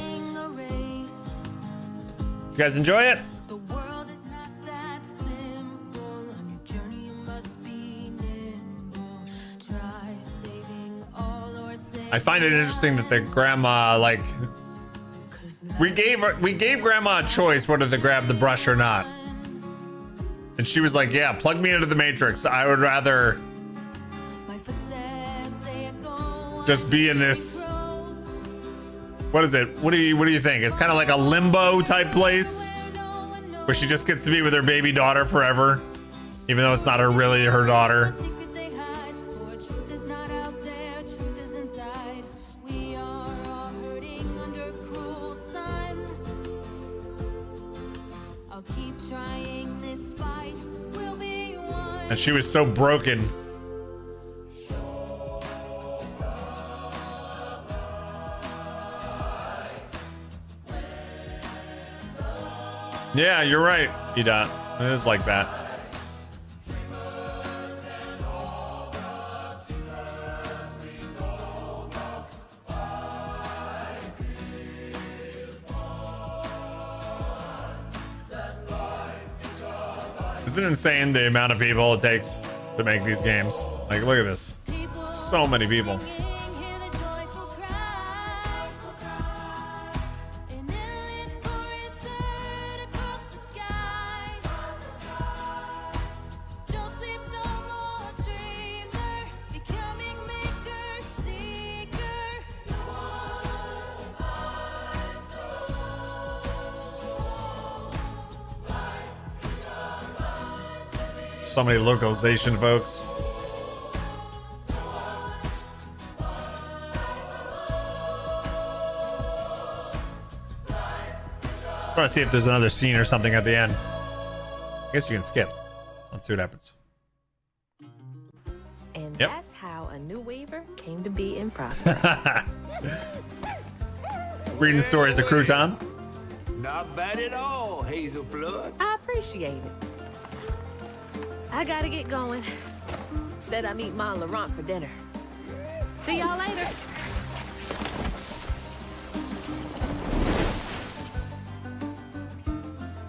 S4: You guys enjoy it?
S13: The world is not that simple. On your journey you must be nimble. Try saving all or save.
S4: I find it interesting that the grandma, like, we gave grandma a choice whether to grab the brush or not. And she was like, yeah, plug me into the Matrix. I would rather just be in this. What is it? What do you think? It's kind of like a limbo type place where she just gets to be with her baby daughter forever, even though it's not really her daughter. And she was so broken. Yeah, you're right, Ida. It is like that. Isn't it insane the amount of people it takes to make these games? Like, look at this. So many people. So many localization folks. I'm trying to see if there's another scene or something at the end. I guess you can skip. Let's see what happens.
S1: And
S4: Yep.
S1: that's how a new Weaver came to be in Prosper.
S4: Reading stories to Crouton.
S5: Not bad at all, Hazel Flood.
S1: I appreciate it. I gotta get going. Said I'm eating my Laurent for dinner. See y'all later.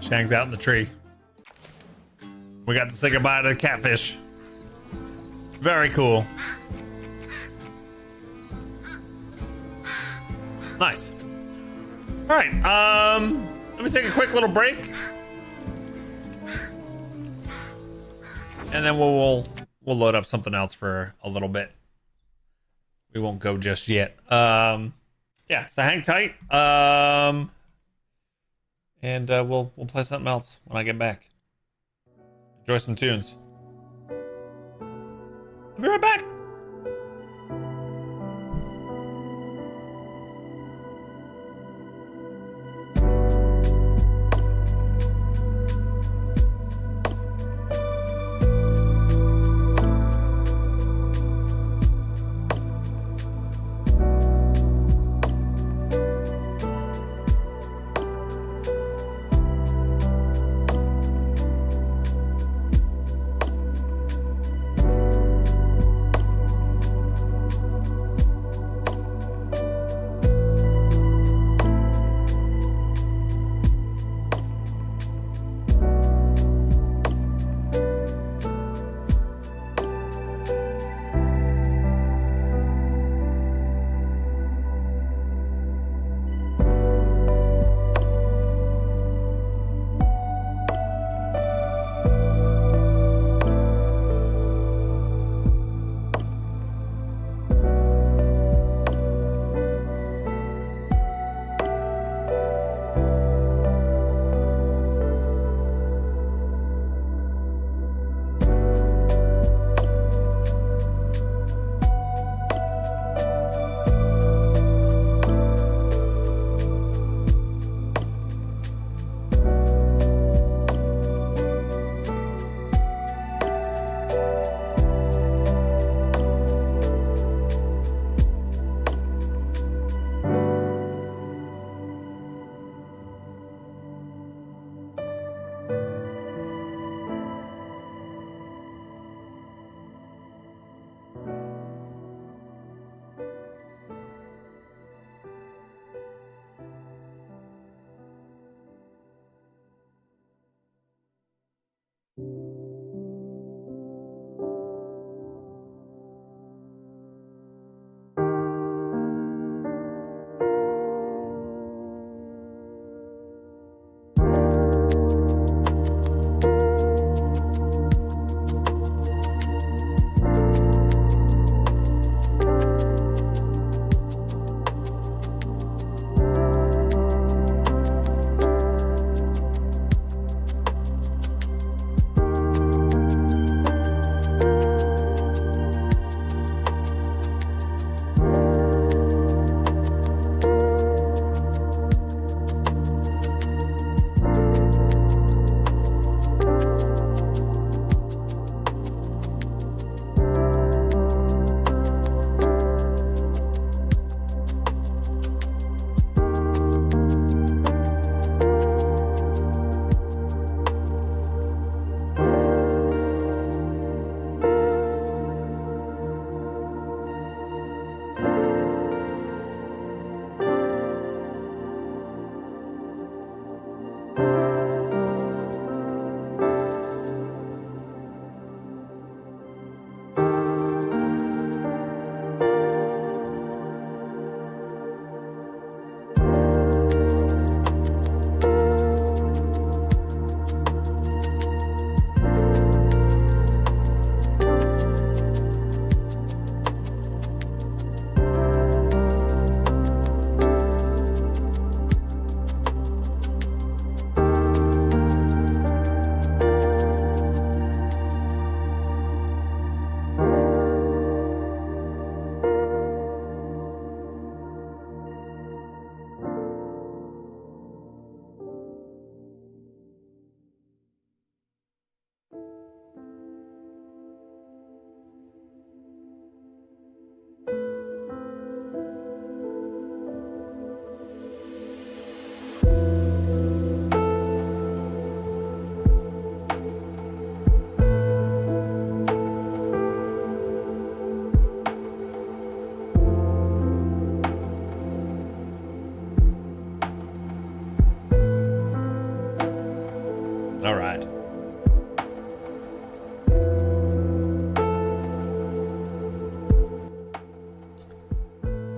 S4: She hangs out in the tree. We got to say goodbye to the catfish. Very cool. Nice. All right, let me take a quick little break. And then we'll load up something else for a little bit. We won't go just yet. Yeah, so hang tight. And we'll play something else when I get back. Enjoy some tunes. I'll be right back.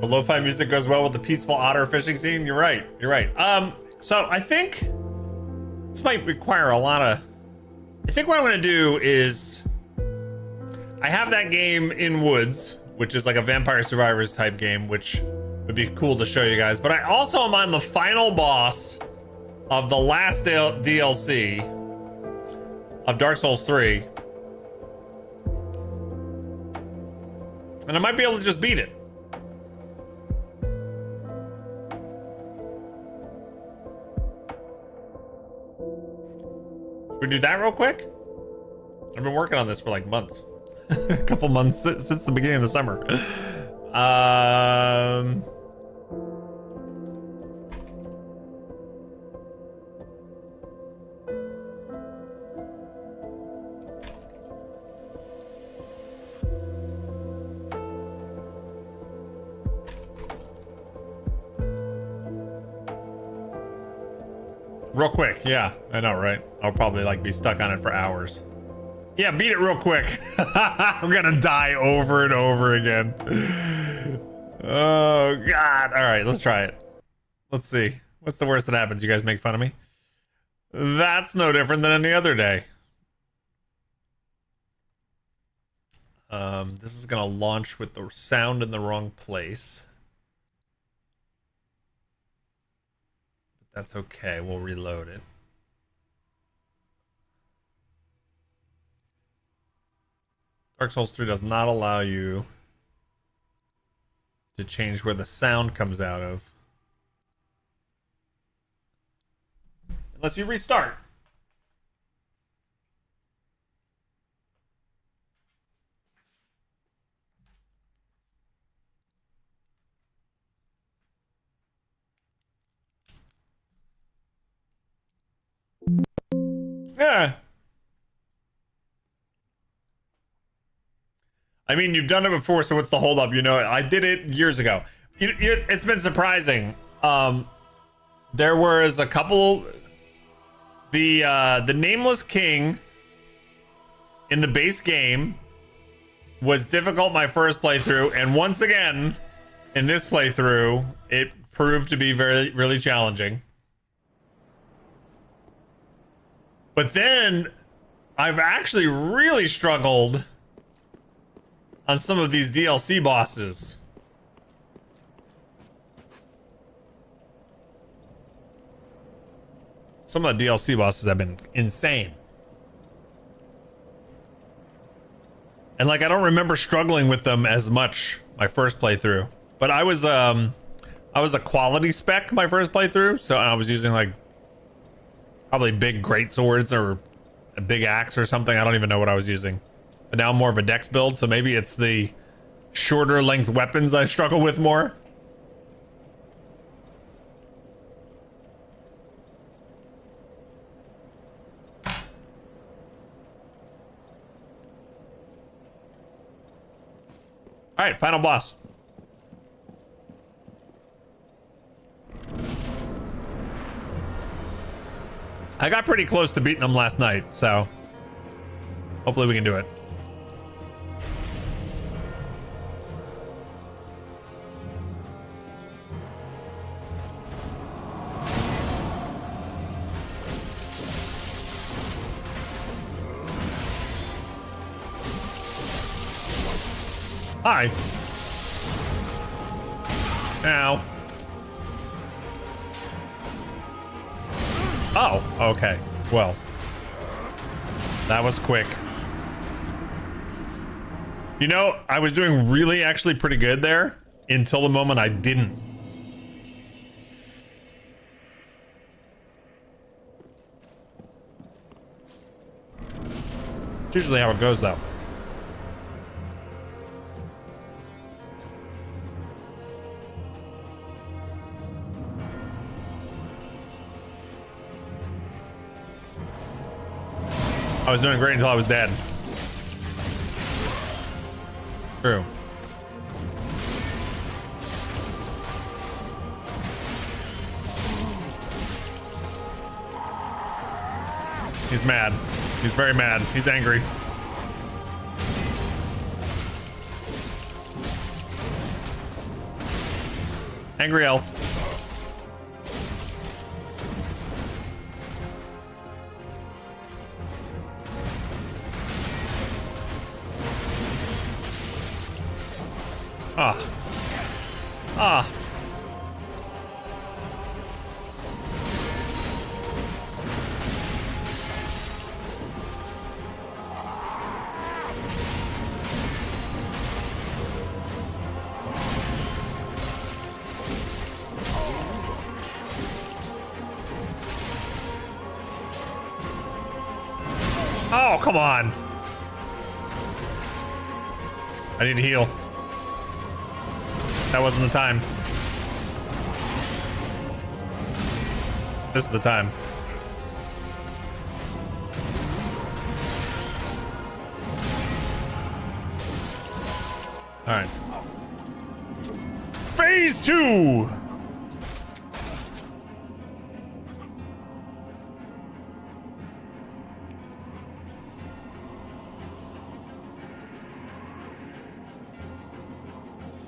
S4: The lo-fi music goes well with the peaceful otter fishing scene. You're right. You're right. So I think this might require a lot of. I think what I'm gonna do is I have that game in Woods, which is like a Vampire Survivors type game, which would be cool to show you guys. But I also am on the final boss of the last DLC of Dark Souls 3. And I might be able to just beat it. Should we do that real quick? I've been working on this for like months. A couple months since the beginning of the summer. Real quick, yeah, I know, right? I'll probably like be stuck on it for hours. Yeah, beat it real quick. I'm gonna die over and over again. Oh God! All right, let's try it. Let's see. What's the worst that happens? You guys make fun of me? That's no different than any other day. This is gonna launch with the sound in the wrong place. That's okay, we'll reload it. Dark Souls 3 does not allow you to change where the sound comes out of. Unless you restart. Yeah. I mean, you've done it before, so what's the holdup? You know, I did it years ago. It's been surprising. There was a couple. The Nameless King in the base game was difficult my first playthrough, and once again, in this playthrough, it proved to be really challenging. But then I've actually really struggled on some of these DLC bosses. Some of the DLC bosses have been insane. And like, I don't remember struggling with them as much my first playthrough. But I was a quality spec my first playthrough, so I was using like probably big great swords or a big axe or something. I don't even know what I was using. But now I'm more of a dex build, so maybe it's the shorter length weapons I struggle with more. All right, final boss. I got pretty close to beating them last night, so hopefully we can do it. Hi. Ow. Oh, okay. Well, that was quick. You know, I was doing really actually pretty good there until the moment I didn't. It's usually how it goes, though. I was doing great until I was dead. True. He's mad. He's very mad. He's angry. Angry elf. Ah. Ah. Oh, come on. I need to heal. That wasn't the time. This is the time. All right. Phase 2.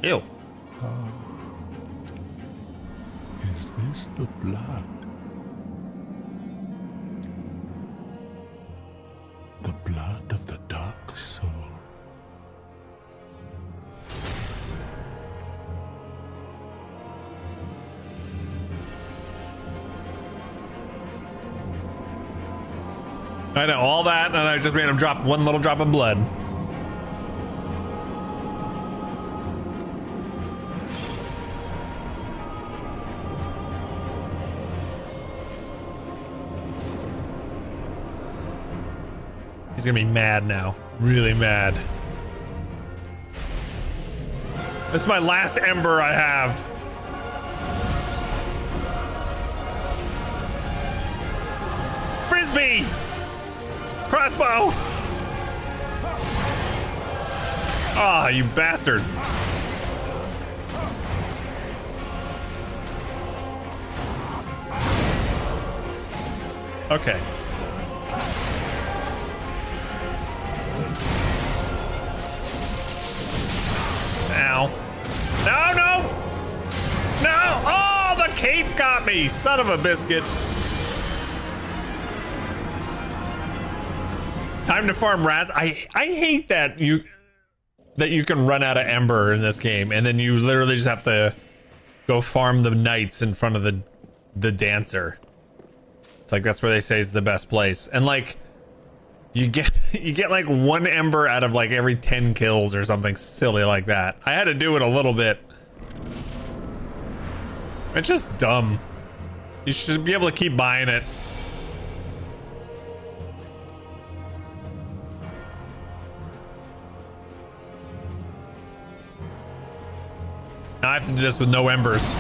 S4: Ew.
S10: Is this the blood? The blood of the dark soul.
S4: I know, all that, and I just made him drop one little drop of blood. He's gonna be mad now. Really mad. This is my last ember I have. Frisbee! Crossbow! Ah, you bastard. Okay. Ow. No, no! No! Oh, the cape got me! Son of a biscuit. Time to farm rats. I hate that you can run out of ember in this game, and then you literally just have to go farm the knights in front of the dancer. It's like that's where they say is the best place, and like you get like 1 ember out of like every 10 kills or something silly like that. I had to do it a little bit. It's just dumb. You should be able to keep buying it. Now I have to do this with no embers.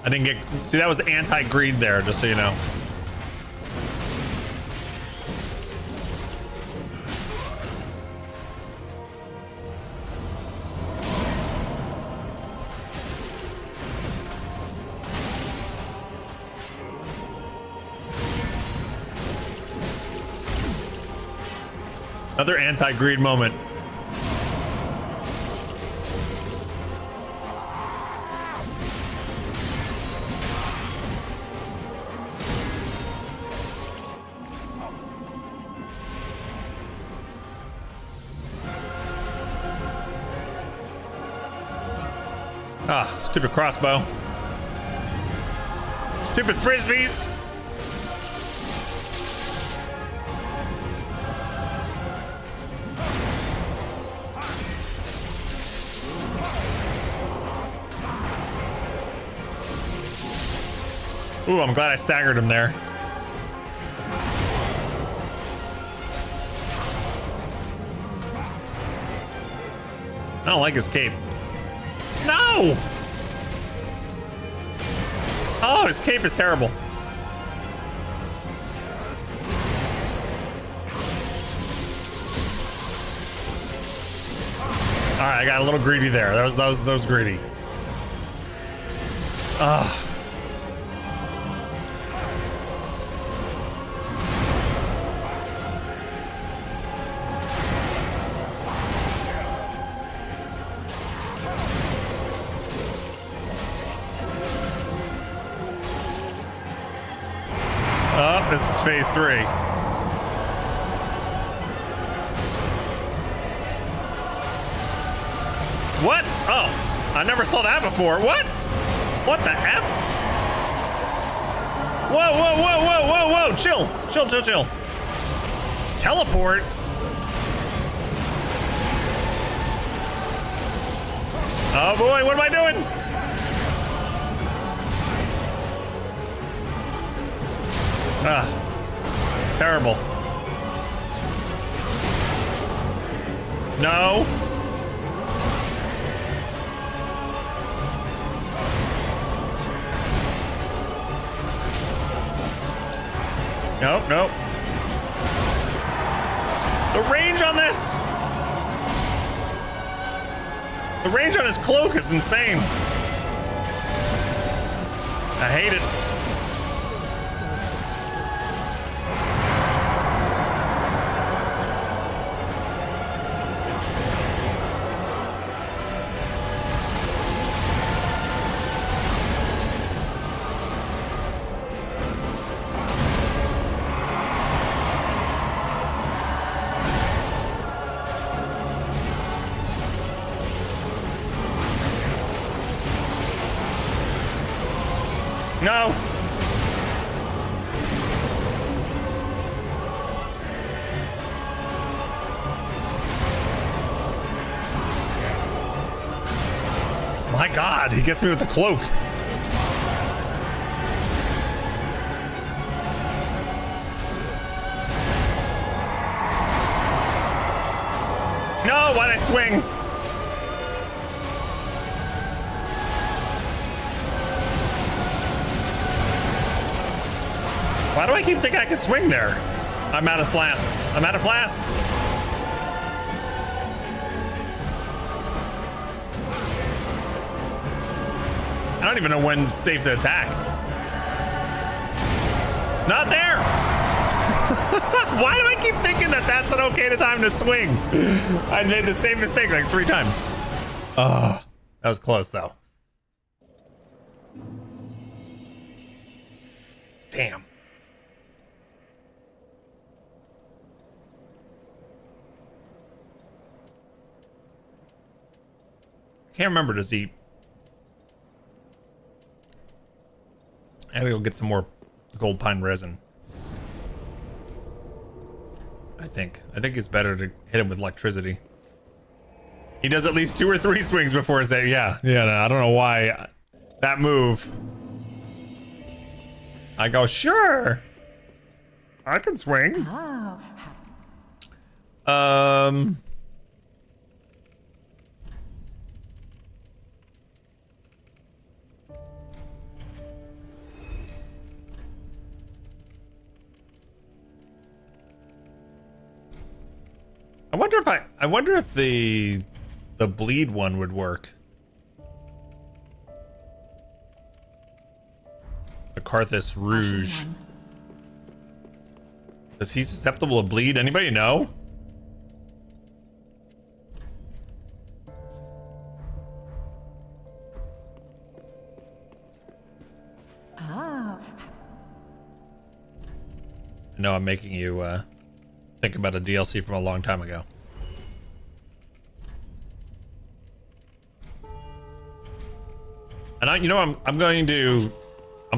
S4: I didn't get, see, that was anti-greed there, just so you know. Another anti-greed moment. Ah, stupid crossbow. Stupid frisbees. Ooh, I'm glad I staggered him there. I don't like his cape. No! Oh, his cape is terrible. right, I got a little greedy there. That was greedy. Ugh. Oh, this is phase 3. What? Oh, I never saw that before. What? What the F? Whoa, whoa, whoa, whoa, whoa, whoa. Chill, chill, chill, chill. Teleport? Oh boy, what am I doing? Ah, terrible. No. Nope, nope. The range on this! The range on his cloak is insane. I hate it. No. My God, he gets me with the cloak. No, why'd I swing? Why do I keep thinking I can swing there? I'm out of flasks. I'm out of flasks. I don't even know when it's safe to attack. Not there. Why do I keep thinking that that's an okay time to swing? I made the same mistake like 3 times. Oh, that was close though. Damn. Can't remember, does he? I gotta go get some more gold pine resin. I think it's better to hit him with electricity. He does at least 2 or 3 swings before it's yeah. No, I don't know why that move. I go, sure, I can swing. I wonder if the bleed one would work. The Carthus Rouge. Is he susceptible to bleed? Anybody know? I know I'm making you think about a DLC from a long time ago. And I'm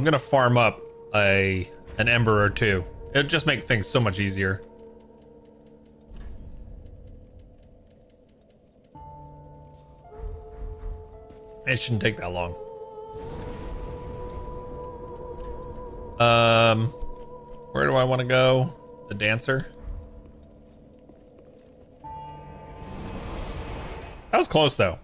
S4: gonna farm up an ember or 2. It'll just make things so much easier. It shouldn't take that long. Where do I want to go? The dancer? That was close though.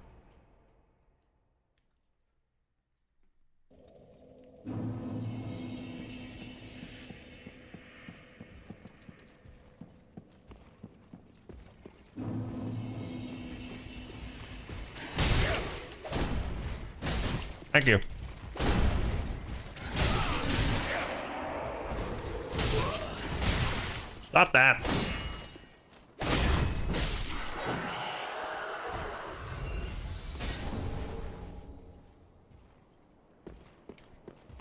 S4: Thank you. Stop that.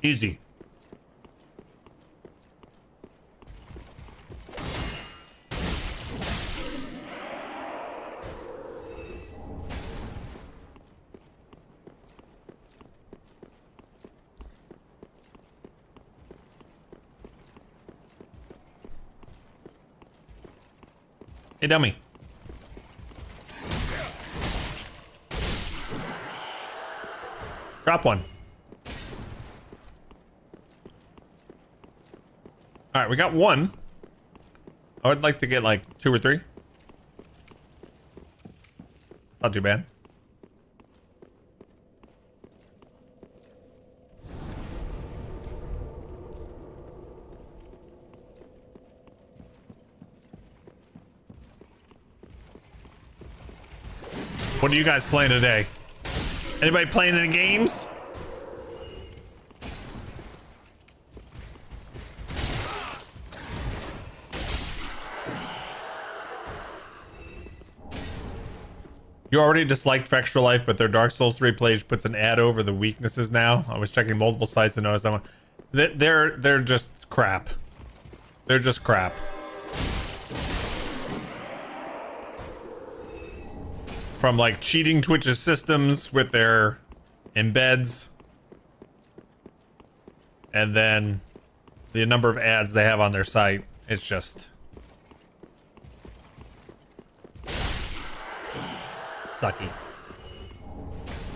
S4: Easy. Hey, dummy. Drop one. All right, we got one. I would like to get like 2 or 3. Not too bad. What are you guys playing today? Anybody playing any games? You already disliked Extra Life, but their Dark Souls 3 page puts an ad over the weaknesses now. I was checking multiple sites and noticed someone. They're just crap. They're just crap. From like cheating Twitch's systems with their embeds, and then the number of ads they have on their site. It's just sucky.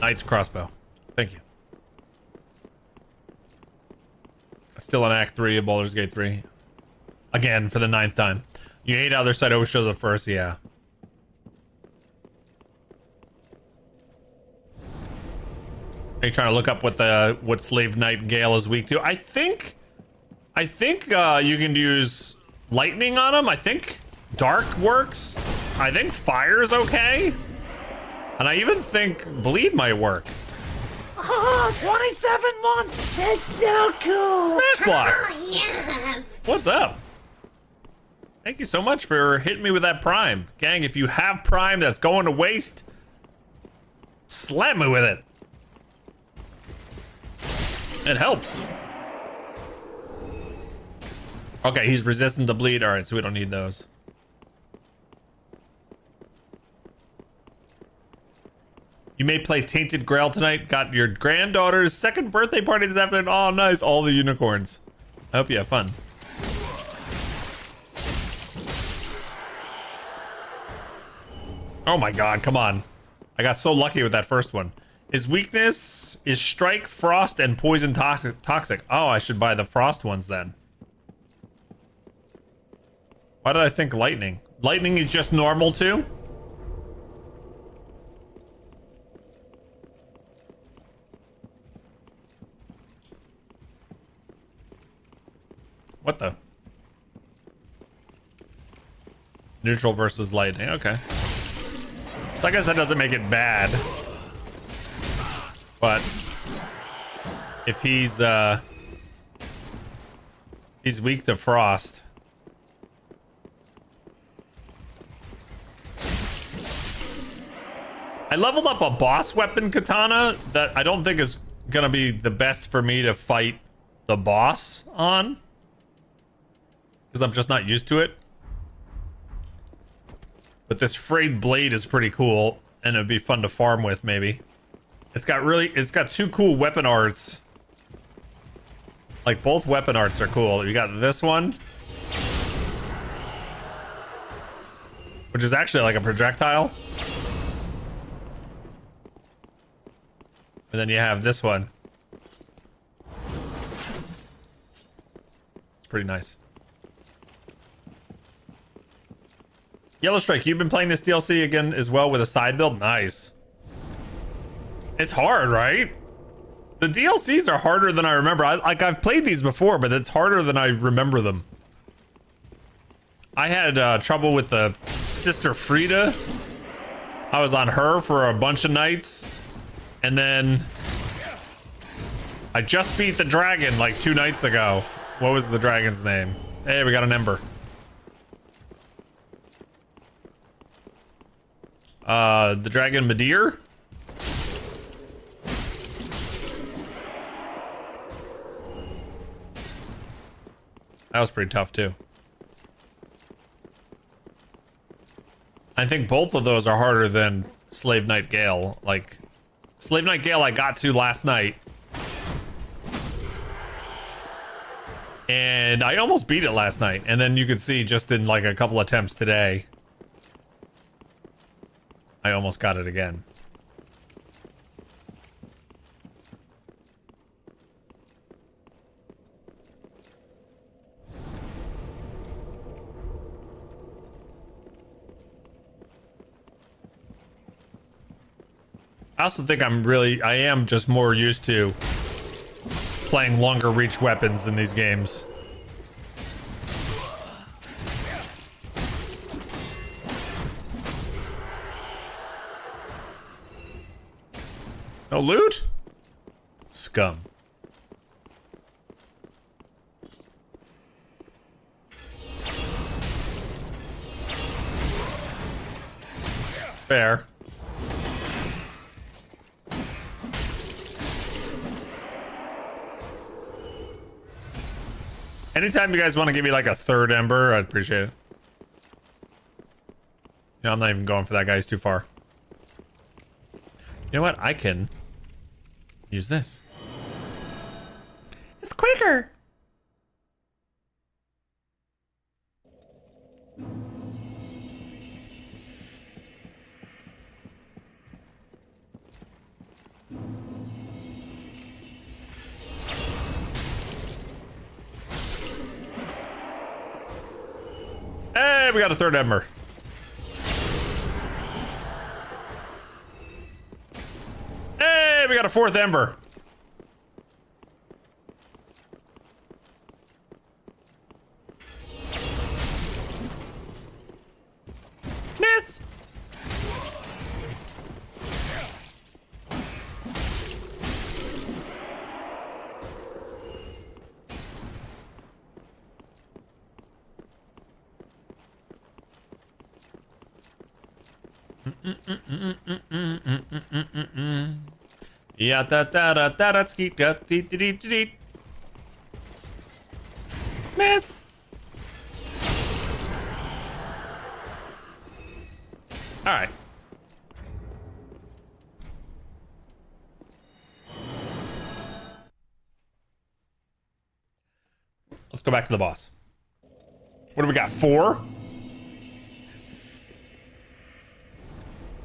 S4: Knight's crossbow. Thank you. Still on Act 3 of Baldur's Gate 3. Again, for the 9th time. You hate how their site always shows up first, yeah. Are you trying to look up what Slave Nightingale is weak to? I think you can use lightning on him. I think dark works. I think fire's okay. And I even think bleed might work.
S10: Oh, 27 months! That's so cool!
S4: Smash block!
S10: Oh, yes!
S4: What's up? Thank you so much for hitting me with that prime. Gang, if you have prime that's going to waste, slap me with it. It helps. Okay, he's resistant to bleed. All right, so we don't need those. You may play Tainted Grail tonight. Got your granddaughter's 2nd birthday party this afternoon. Oh, nice. All the unicorns. I hope you have fun. Oh my god, come on. I got so lucky with that first one. His weakness is Strike, Frost, and Poison Toxic. Oh, I should buy the Frost ones then. Why did I think Lightning? Lightning is just normal too? What the? Neutral versus Lightning, okay. So I guess that doesn't make it bad. But if he's weak to Frost. I leveled up a boss weapon katana that I don't think is gonna be the best for me to fight the boss on, because I'm just not used to it. But this frayed blade is pretty cool, and it'd be fun to farm with maybe. It's got 2 cool weapon arts. Like both weapon arts are cool. You got this one, which is actually like a projectile. And then you have this one. It's pretty nice. Yellow Strike, you've been playing this DLC again as well with a side build? Nice. It's hard, right? The DLCs are harder than I remember. I've played these before, but it's harder than I remember them. I had trouble with the Sister Frida. I was on her for a bunch of nights. And then I just beat the dragon like 2 nights ago. What was the dragon's name? Hey, we got an ember. The dragon Madeir? That was pretty tough too. I think both of those are harder than Slave Knight Gale. Like, Slave Knight Gale I got to last night. And I almost beat it last night. And then you could see just in like a couple attempts today, I almost got it again. I also think I am just more used to playing longer reach weapons in these games. No loot? Scum. Fair. Anytime you guys want to give me like a 3rd ember, I'd appreciate it. You know, I'm not even going for that guy, he's too far. You know what? I can use this. It's quicker. Hey, we got a 3rd ember. Hey, we got a 4th ember. Miss. Yeah, da da da da da ski da dee dee dee dee. Miss. All right. Let's go back to the boss. What do we got? 4?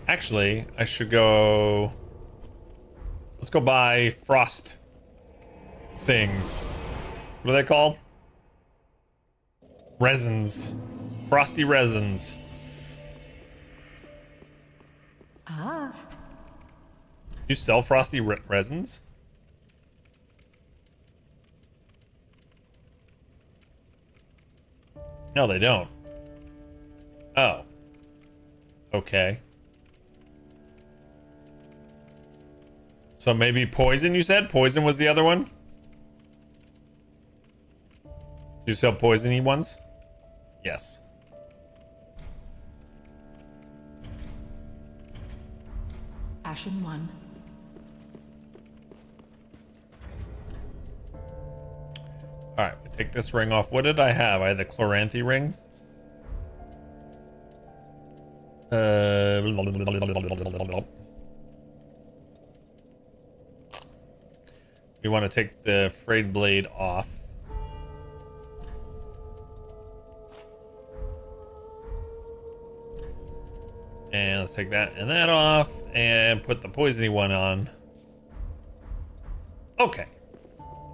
S4: Actually, I should go... Let's go buy frost things. What are they called? Resins. Frosty resins.
S14: Ah.
S4: You sell frosty resins? No, they don't. Oh. Okay. So maybe poison, you said? Poison was the other one? Do you sell poisony ones? Yes.
S14: Ashen 1.
S4: Alright, we take this ring off. What did I have? I had the Chloranthy ring. We want to take the frayed blade off. And let's take that and that off and put the poisony one on. Okay.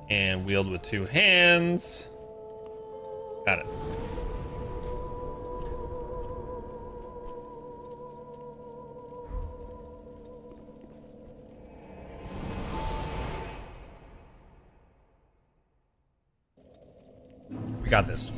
S4: And wield with 2 hands. Got it. We got this.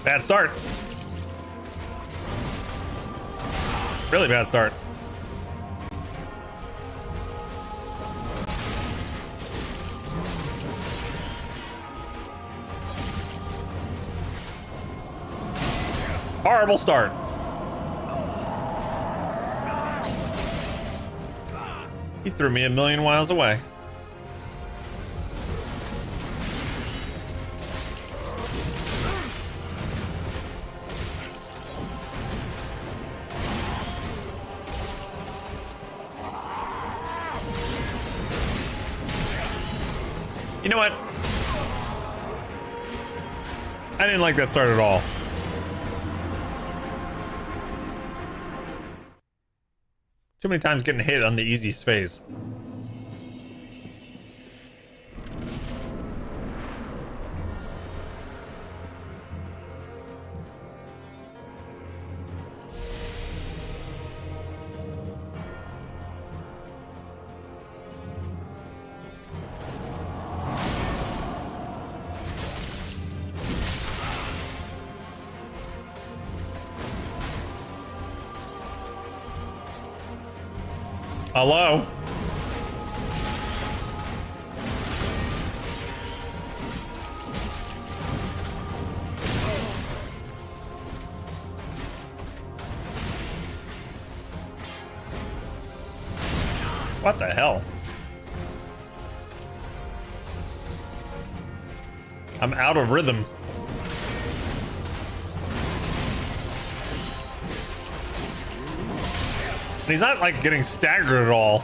S4: Bad start. Really bad start. Horrible start. He threw me a million miles away. You know what? I didn't like that start at all. Too many times getting hit on the easiest phase. Hello? What the hell? I'm out of rhythm. And he's not like getting staggered at all.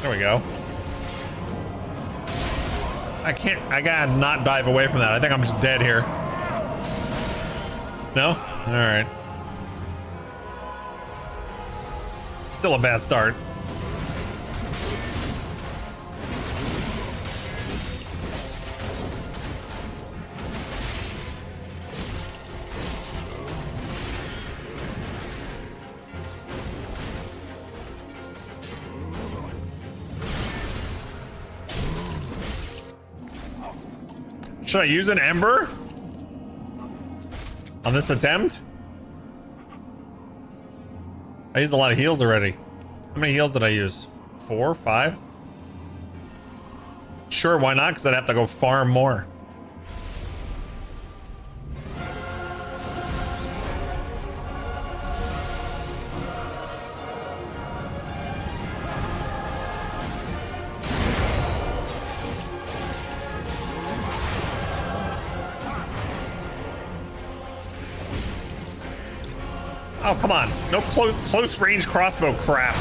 S4: There we go. I gotta not dive away from that. I think I'm just dead here. No? All right. Still a bad start. Should I use an ember on this attempt? I used a lot of heals already. How many heals did I use? 4, 5? Sure, why not? Because I'd have to go farm more. Oh, come on. No close range crossbow crap.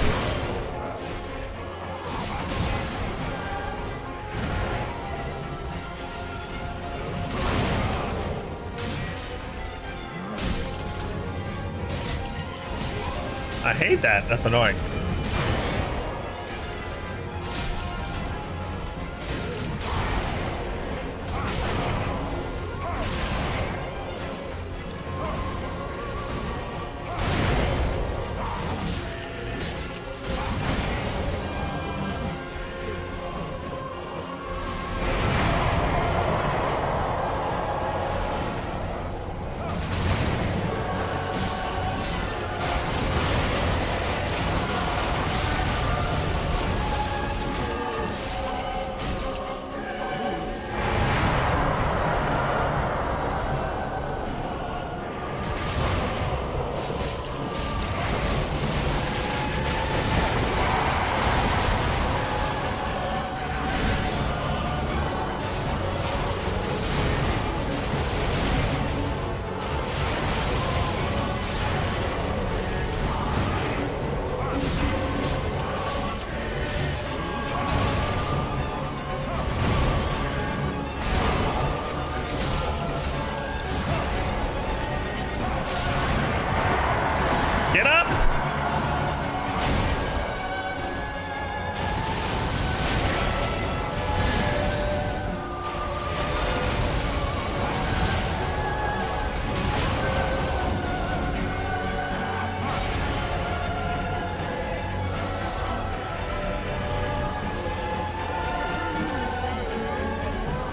S4: I hate that. That's annoying.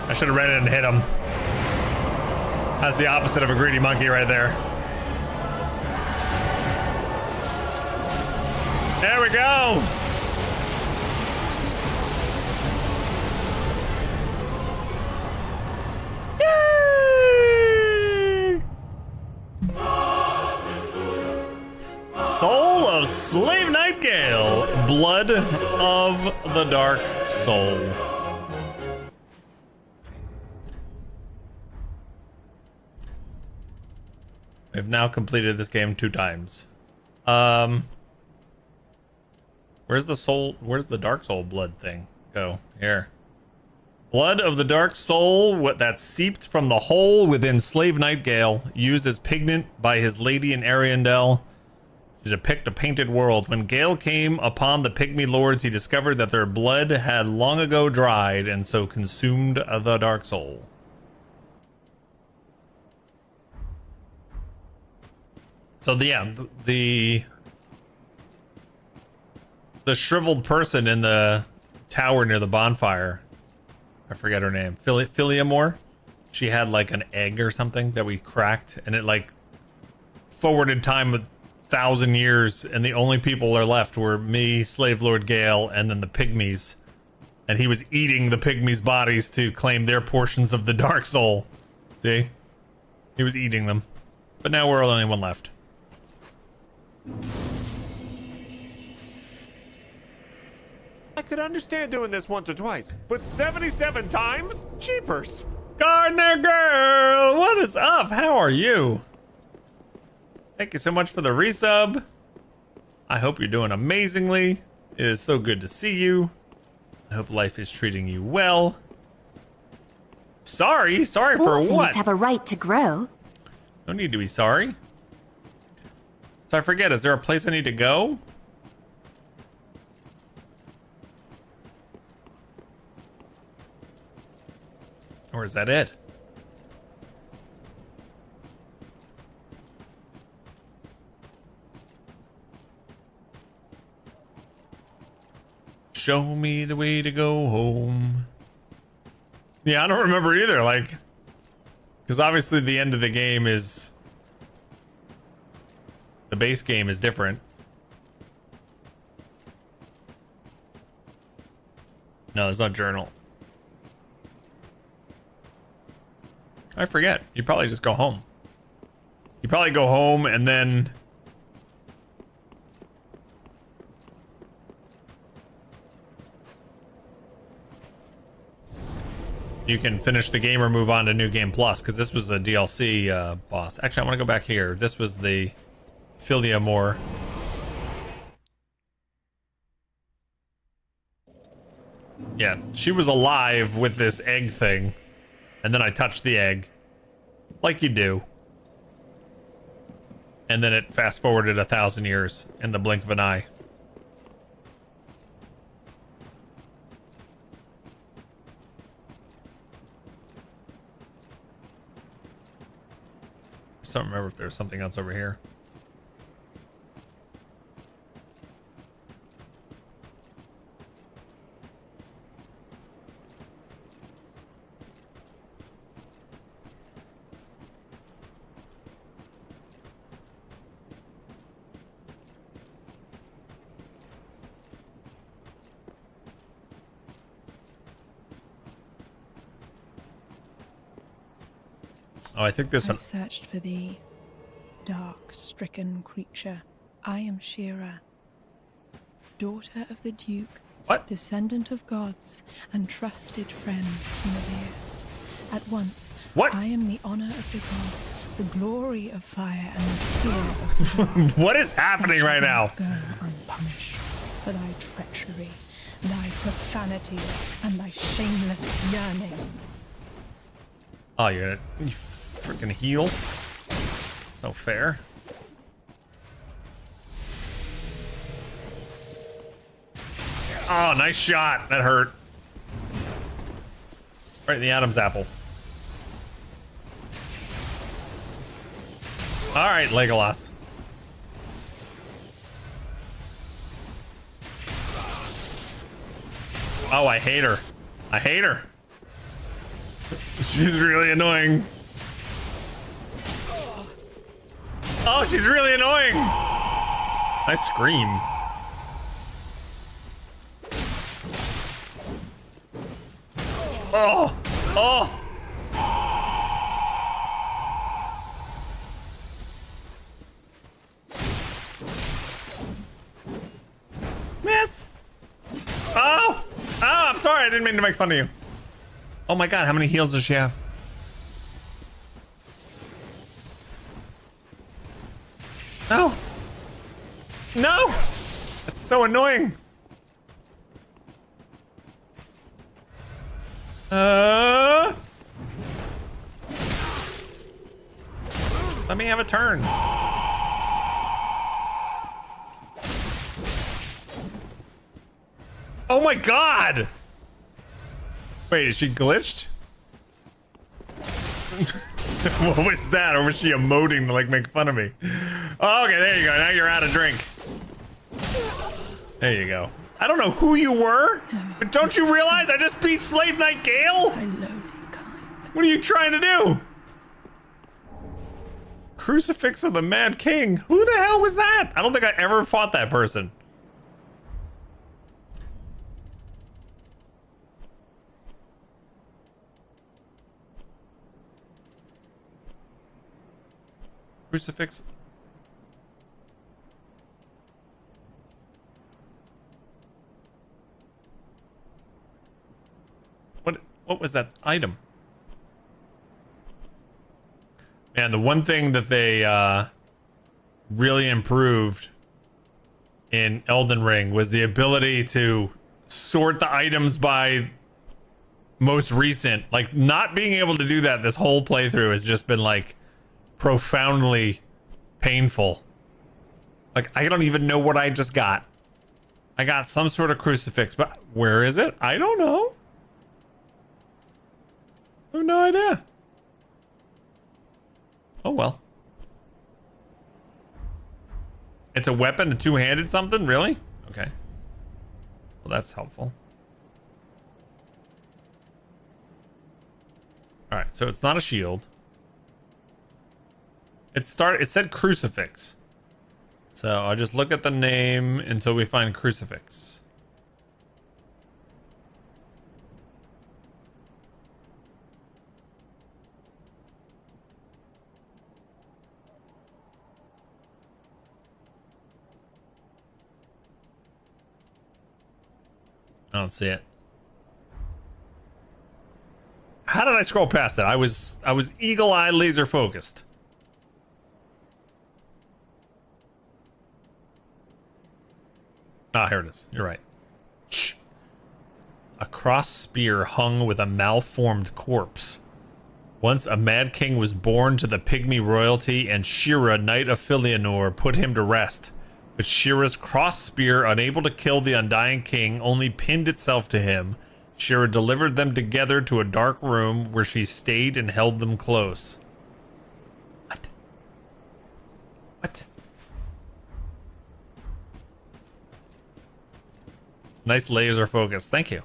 S4: I should have read it and hit him. That's the opposite of a greedy monkey right there. There we go. Yay! Soul of Slave Nightingale, Blood of the Dark Soul. We've now completed this game 2 times. Where's the Dark Soul blood thing? Go here. Blood of the Dark Soul, what that seeped from the hole within Slave Nightingale, used as pigment by his lady in Ariandel to depict a painted world. When Gale came upon the Pygmy Lords, he discovered that their blood had long ago dried and so consumed the Dark Soul. So the shriveled person in the tower near the bonfire, I forget her name, Philiamore. She had like an egg or something that we cracked, and it like forwarded time 1,000 years, and the only people are left were me, Slave Lord Gale, and then the Pygmies. And he was eating the Pygmies' bodies to claim their portions of the Dark Soul. See? He was eating them. But now we're only one left.
S7: I could understand doing this once or twice, but 77 times? Jeepers.
S4: Gardener girl, what is up? How are you? Thank you so much for the resub. I hope you're doing amazingly. It is so good to see you. I hope life is treating you well. Sorry for what?
S15: Things have a right to grow.
S4: No need to be sorry. So I forget, is there a place I need to go? Or is that it? Show me the way to go home. Yeah, I don't remember either, like, because obviously the end of the game is, the base game is different. No, there's no journal. I forget. You probably just go home. You probably go home and then you can finish the game or move on to New Game Plus, because this was a DLC boss. Actually, I want to go back here. This was the Philiamore. Yeah, she was alive with this egg thing. And then I touched the egg. Like you do. And then it fast forwarded 1,000 years in the blink of an eye. Just don't remember if there's something else over here. Oh, I think there's
S16: I've searched for thee, dark, stricken creature. I am Shira, daughter of the Duke, descendant of gods, and trusted friend to Medea. At once, I am the honor of the gods, the glory of fire, and the fear of the
S4: What is happening right now?
S16: Go unpunished for thy treachery, thy profanity, and thy shameless yearning.
S4: Oh, you freaking heal? It's no fair. Oh, nice shot. That hurt. Right in the Adam's apple. All right, Legolas. Oh, I hate her. I hate her. She's really annoying. Oh, she's really annoying. I scream. Oh, oh. Miss. Oh, I'm sorry. I didn't mean to make fun of you. Oh my God, how many heals does she have? No. No. That's so annoying. Let me have a turn. Oh my God. Wait, is she glitched? What was that? Or was she emoting to like make fun of me? Oh, okay, there you go. Now you're out of drink. There you go. I don't know who you were, but don't you realize I just beat Slave Knight Gale? What are you trying to do? Crucifix of the Mad King. Who the hell was that? I don't think I ever fought that person. Crucifix. What was that item? Man, the one thing that they really improved in Elden Ring was the ability to sort the items by most recent. Like, not being able to do that this whole playthrough has just been like profoundly painful. Like, I don't even know what I just got. I got some sort of crucifix, but where is it? I don't know. I have no idea. Oh well. It's a weapon, a two-handed something? Really? Okay. Well, that's helpful. Alright, so it's not a shield. It said crucifix. So I'll just look at the name until we find crucifix. I don't see it. How did I scroll past it? I was eagle-eyed, laser focused. Ah, here it is. You're right. Shh. A cross spear hung with a malformed corpse. Once a mad king was born to the pygmy royalty, and Shira, knight of Filianor, put him to rest. But Shira's cross spear, unable to kill the undying king, only pinned itself to him. Shira delivered them together to a dark room where she stayed and held them close. What? What? Nice laser focus. Thank you.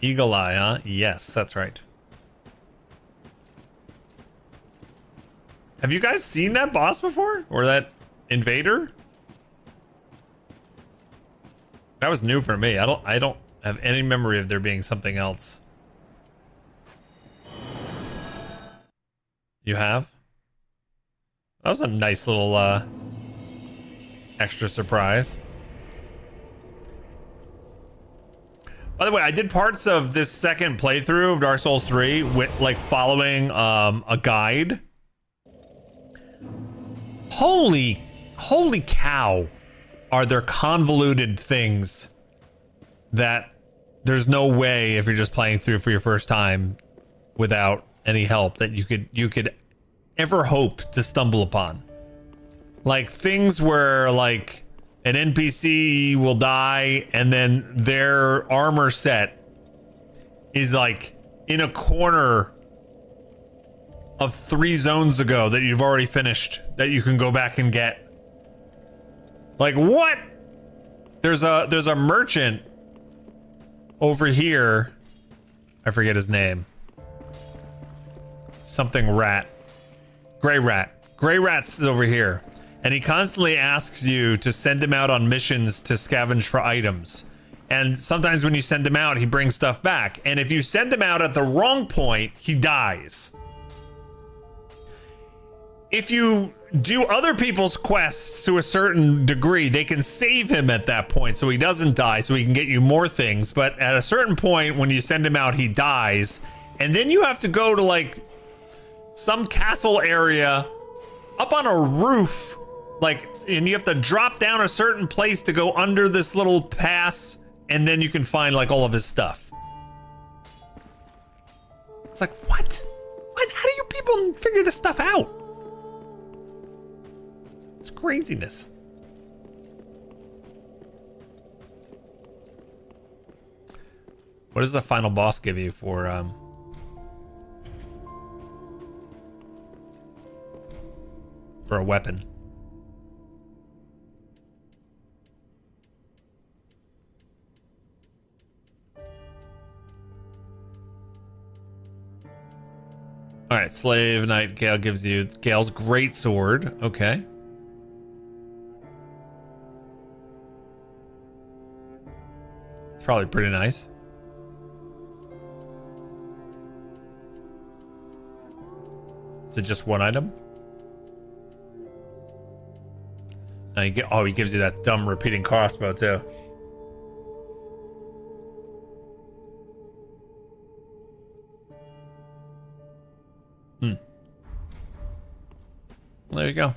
S4: Eagle eye, huh? Yes, that's right. Have you guys seen that boss before? Or that invader? That was new for me. I don't have any memory of there being something else. You have? That was a nice little extra surprise. By the way, I did parts of this second playthrough of Dark Souls 3 with like following a guide. Holy cow. Are there convoluted things that there's no way, if you're just playing through for your first time without any help, that you could ever hope to stumble upon? Like things where like an NPC will die and then their armor set is like in a corner of 3 zones ago that you've already finished, that you can go back and get. Like what? There's a merchant over here. I forget his name. something rat. Gray rat. Gray rat's over here. And he constantly asks you to send him out on missions to scavenge for items. And sometimes when you send him out, he brings stuff back. And if you send him out at the wrong point, he dies. If you do other people's quests to a certain degree, they can save him at that point so he doesn't die, so he can get you more things. But at a certain point, when you send him out, he dies. And then you have to go to like some castle area up on a roof, like, and you have to drop down a certain place to go under this little pass, and then you can find like all of his stuff. It's like, what? How do you people figure this stuff out? It's craziness. What does the final boss give you for a weapon? All right, Slave Knight Gale gives you Gale's great sword. Okay. It's probably pretty nice. Is it just one item? And he gives you that dumb repeating crossbow too. Well, there you go.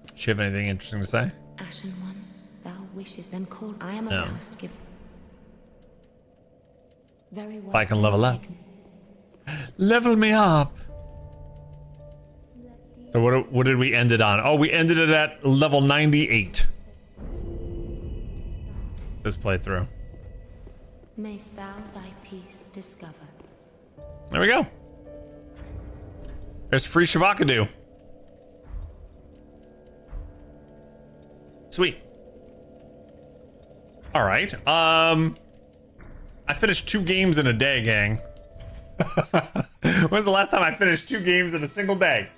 S4: Do you have anything interesting to say?
S13: Ashen one, thou wishes them call. I am
S4: No.
S13: aroused. Give. Very well.
S4: If I can level up. Level me up. So what did we end it on? Oh, we ended it at level 98. This playthrough.
S13: Mayst thou thy peace discover.
S4: There we go. There's free Shavakadu. Sweet. All right. I finished 2 games in a day, gang. When's the last time I finished 2 games in a single day?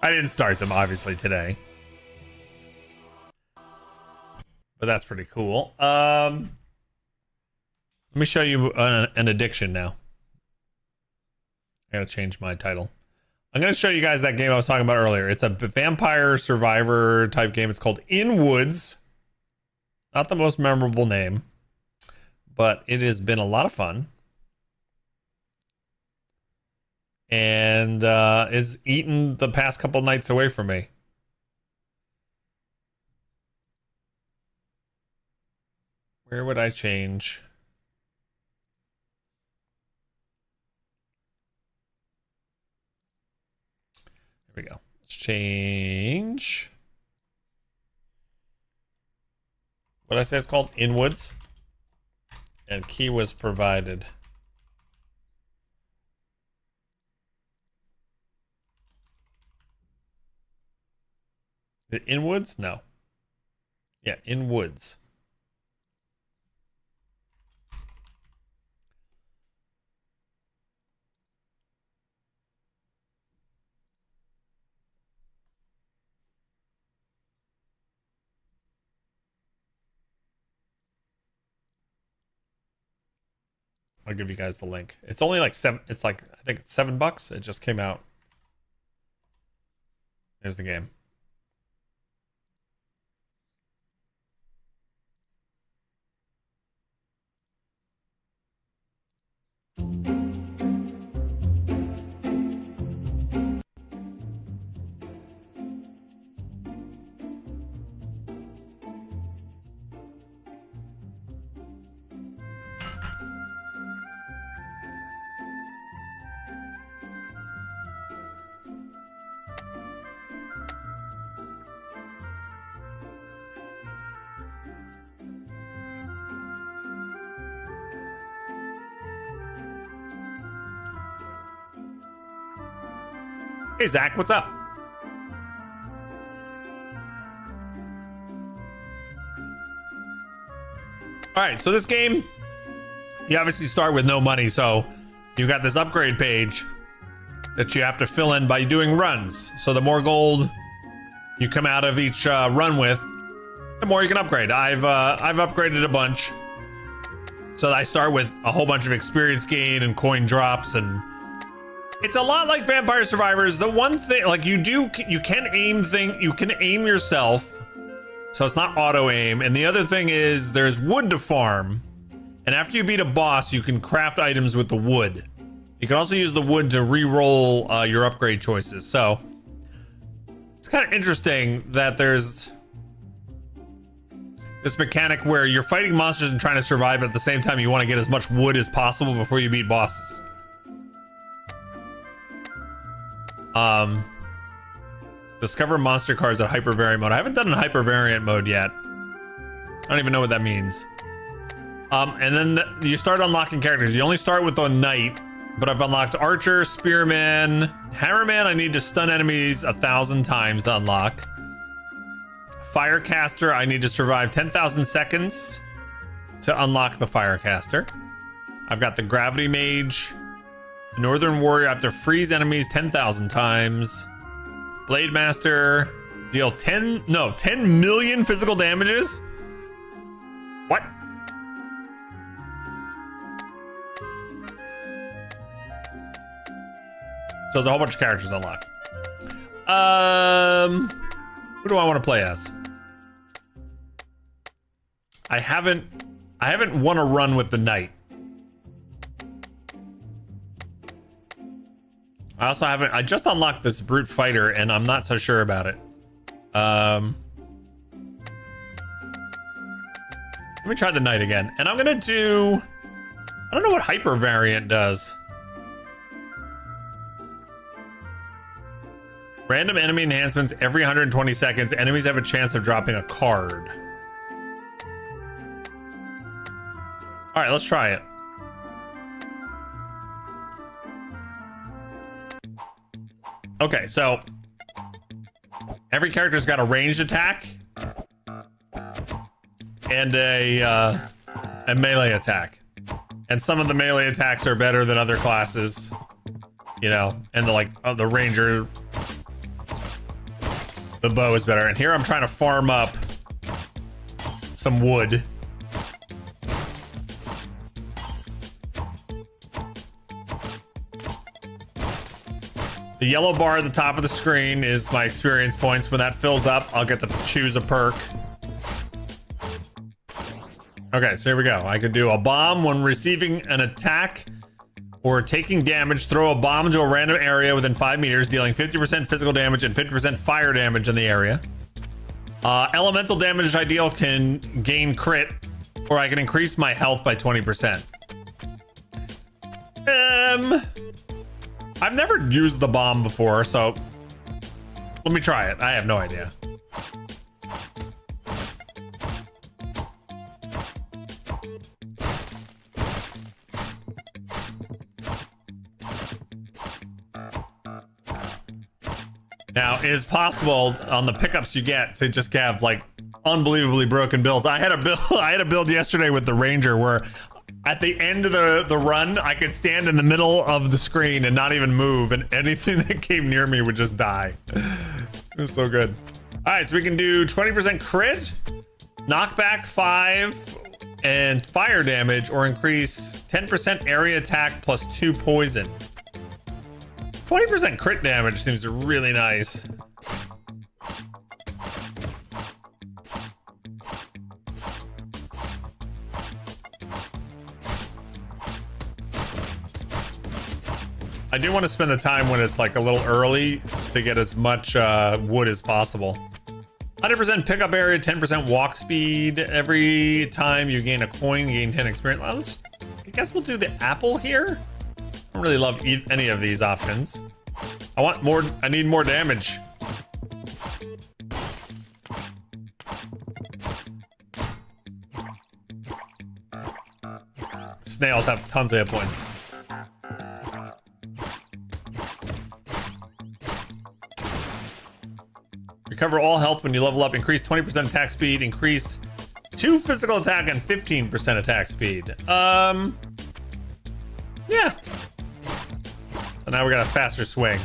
S4: I didn't start them, obviously, today. But that's pretty cool. Let me show you an addiction now. I gotta change my title. I'm gonna show you guys that game I was talking about earlier. It's a vampire survivor type game. It's called In Woods. Not the most memorable name, but it has been a lot of fun. And it's eaten the past couple nights away from me. Where would I change? There we go. Let's change. What did I say it's called? In Woods. And key was provided. In Woods? No. Yeah, In Woods. I'll give you guys the link. It's only like I think it's $7. It just came out. There's the game. Hey, Zach, what's up? All right, so this game You obviously start with no money, so you got this upgrade page that you have to fill in by doing runs. So the more gold you come out of each run with, the more you can upgrade. I've upgraded a bunch. So I start with a whole bunch of experience gain and coin drops, and it's a lot like Vampire Survivors. The one thing, like you can aim yourself, so it's not auto aim. And the other thing is there's wood to farm, and after you beat a boss, you can craft items with the wood. You can also use the wood to re-roll your upgrade choices. So it's kind of interesting that there's this mechanic where you're fighting monsters and trying to survive, but at the same time you want to get as much wood as possible before you beat bosses. Discover monster cards at hypervariant mode. I haven't done a hypervariant mode yet. I don't even know what that means. And then you start unlocking characters. You only start with the knight, but I've unlocked Archer, Spearman, Hammerman. I need to stun enemies 1,000 times to unlock. Firecaster, I need to survive 10,000 seconds to unlock the Firecaster. I've got the Gravity Mage. Northern Warrior, I have to freeze enemies 10,000 times. Blade Master, deal 10 million physical damages? What? So there's a whole bunch of characters unlocked. Who do I want to play as? I haven't won a run with the knight. I just unlocked this brute fighter and I'm not so sure about it. Let me try the knight again. And I'm gonna do, I don't know what hyper variant does. Random enemy enhancements every 120 seconds. Enemies have a chance of dropping a card. All right, let's try it. Okay, so every character's got a ranged attack and a melee attack. And some of the melee attacks are better than other classes, you know, and the ranger, the bow is better. And here I'm trying to farm up some wood. The yellow bar at the top of the screen is my experience points. When that fills up, I'll get to choose a perk. Okay, so here we go. I can do a bomb when receiving an attack or taking damage. Throw a bomb to a random area within 5 meters, dealing 50% physical damage and 50% fire damage in the area. Elemental damage I deal can gain crit, or I can increase my health by 20%. I've never used the bomb before, so let me try it. I have no idea. Now, it is possible on the pickups you get to just have like unbelievably broken builds. I had a build yesterday with the Ranger where at the end of the run, I could stand in the middle of the screen and not even move, and anything that came near me would just die. It was so good. All right, so we can do 20% crit, knockback 5, and fire damage, or increase 10% area attack plus 2 poison. 20% crit damage seems really nice. I do want to spend the time when it's like a little early to get as much wood as possible. 100% pickup area, 10% walk speed. Every time you gain a coin, you gain 10 experience. I guess we'll do the apple here. I don't really love any of these options. I need more damage. Snails have tons of hit points. Recover all health when you level up. Increase 20% attack speed. Increase 2 physical attack and 15% attack speed. Yeah. So now we got a faster swing.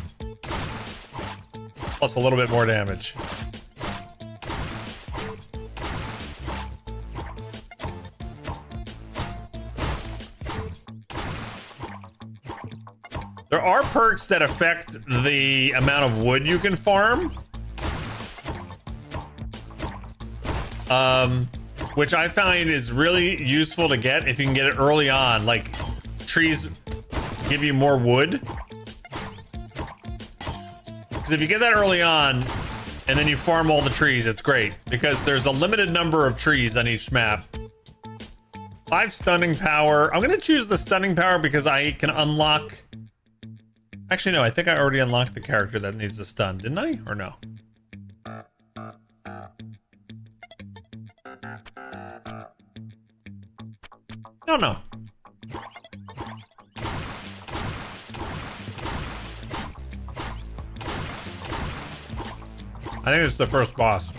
S4: Plus a little bit more damage. There are perks that affect the amount of wood you can farm. Which I find is really useful to get if you can get it early on. Like, trees give you more wood. Because if you get that early on, and then you farm all the trees, it's great. Because there's a limited number of trees on each map. 5 stunning power. I'm gonna choose the stunning power because I can unlock... Actually, no, I think I already unlocked the character that needs the stun, didn't I? Or no? No. I think it's the first boss.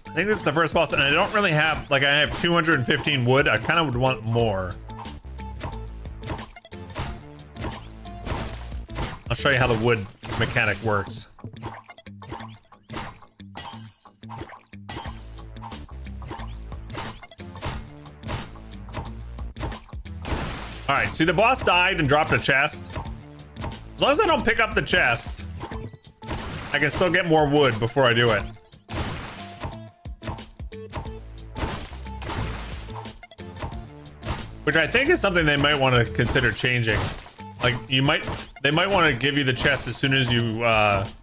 S4: I think this is the first boss, and I don't really have, like, I have 215 wood. I kind of would want more. I'll show you how the wood mechanic works. All right, see, the boss died and dropped a chest. As long as I don't pick up the chest, I can still get more wood before I do it. Which I think is something they might want to consider changing. Like, they might want to give you the chest as soon as you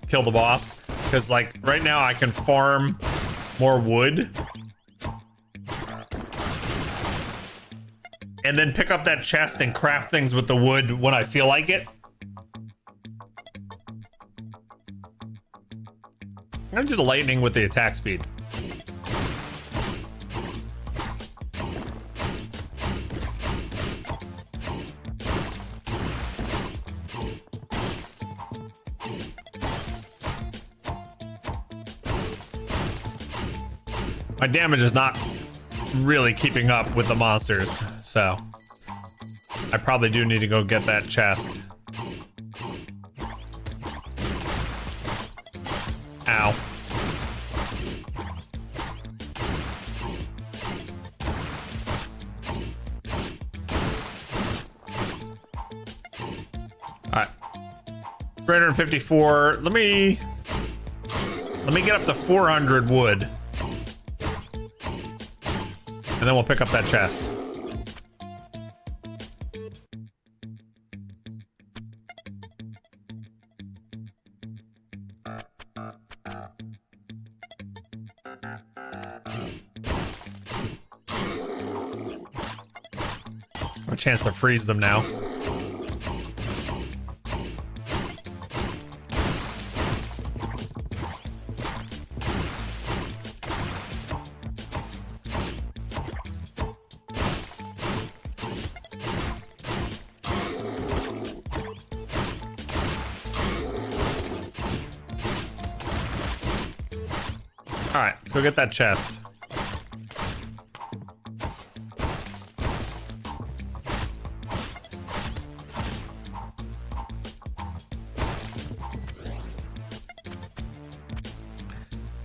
S4: kill the boss. Because, like, right now I can farm more wood. And then pick up that chest and craft things with the wood when I feel like it. I'm gonna do the lightning with the attack speed. My damage is not really keeping up with the monsters, so I probably do need to go get that chest. Ow. All right. 354. Let me get up to 400 wood. And then we'll pick up that chest. A chance to freeze them now. All right, let's go get that chest.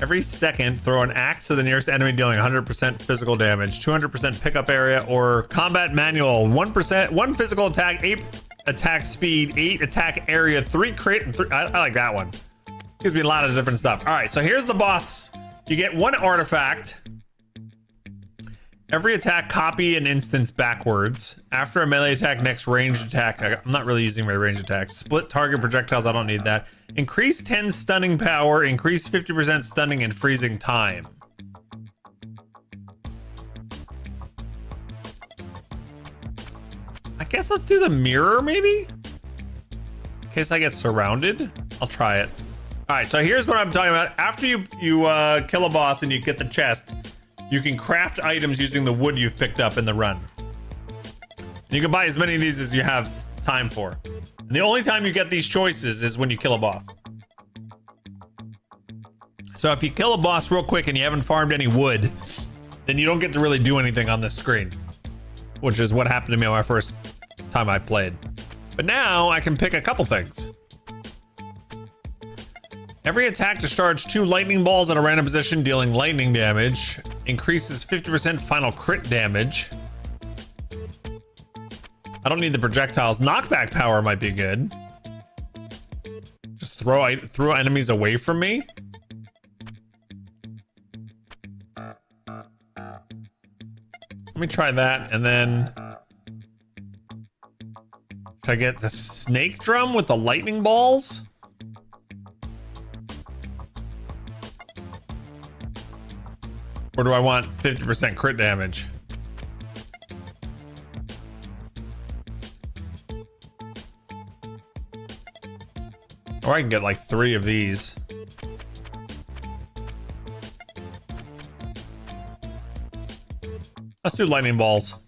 S4: Every second, throw an axe to the nearest enemy dealing 100% physical damage, 200% pickup area, or combat manual. 1%, 1 physical attack, 8 attack speed, 8 attack area, 3 crit, and 3. I like that one. Gives me a lot of different stuff. All right, so here's the boss. You get 1 artifact. Every attack, copy an instance backwards. After a melee attack, next ranged attack. I'm not really using my ranged attacks. Split target projectiles, I don't need that. Increase 10 stunning power, increase 50% stunning and freezing time. I guess let's do the mirror, maybe? In case I get surrounded, I'll try it. All right, so here's what I'm talking about. After you kill a boss and you get the chest, you can craft items using the wood you've picked up in the run. And you can buy as many of these as you have time for. And the only time you get these choices is when you kill a boss. So if you kill a boss real quick and you haven't farmed any wood, then you don't get to really do anything on this screen, which is what happened to me on my first time I played. But now I can pick a couple things. Every attack discharges 2 lightning balls at a random position, dealing lightning damage. Increases 50% final crit damage. I don't need the projectiles. Knockback power might be good. Just throw enemies away from me. Let me try that, and then should I get the snake drum with the lightning balls? Or do I want 50% crit damage? Or I can get like 3 of these. Let's do lightning balls.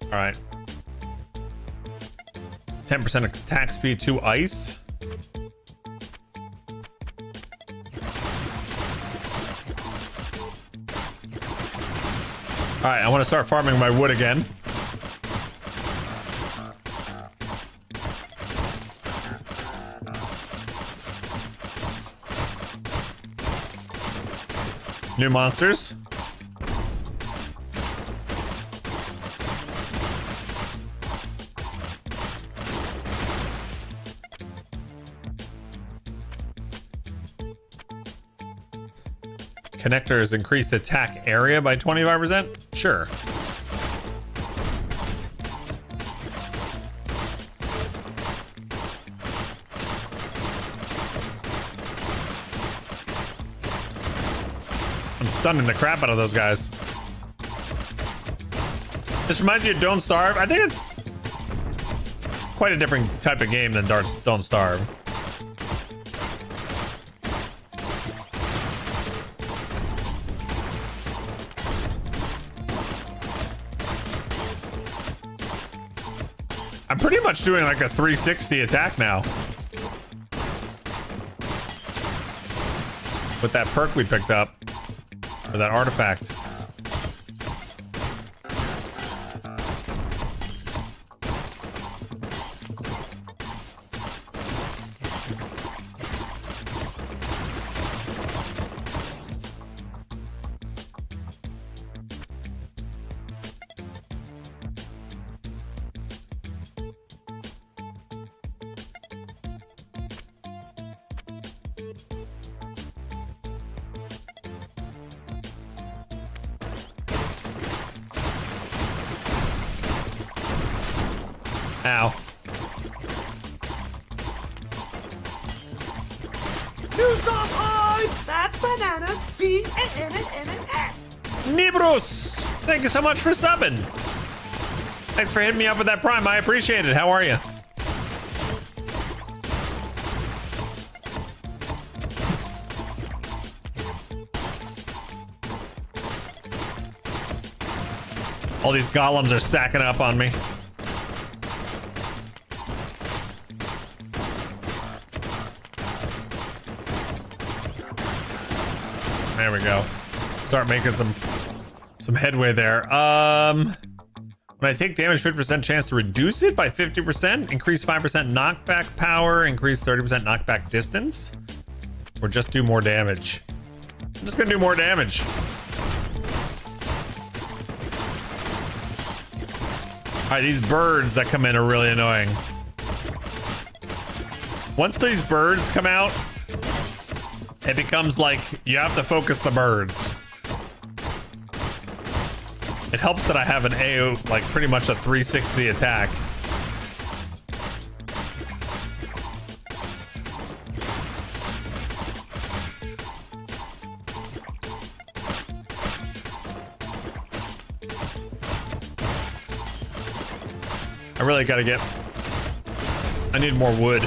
S4: All right. 10% attack speed to ice. All right, I want to start farming my wood again. New monsters. Connectors increase the attack area by 25%? Sure. I'm stunning the crap out of those guys. This reminds me of Don't Starve. I think it's quite a different type of game than Don't Starve. I'm pretty much doing like a 360 attack now. With that perk we picked up. Or that artifact. Ow.
S10: News on high! That's bananas, B-A-N-N-N-S!
S4: Nibros! Thank you so much for subbing. Thanks for hitting me up with that Prime. I appreciate it. How are you? All these golems are stacking up on me. There we go. Start making some headway there. When I take damage, 50% chance to reduce it by 50%, increase 5% knockback power, increase 30% knockback distance, or just do more damage. I'm just gonna do more damage. All right, these birds that come in are really annoying. Once these birds come out, it becomes like you have to focus the birds. It helps that I have an AO, like pretty much a 360 attack. I really gotta get, I need more wood.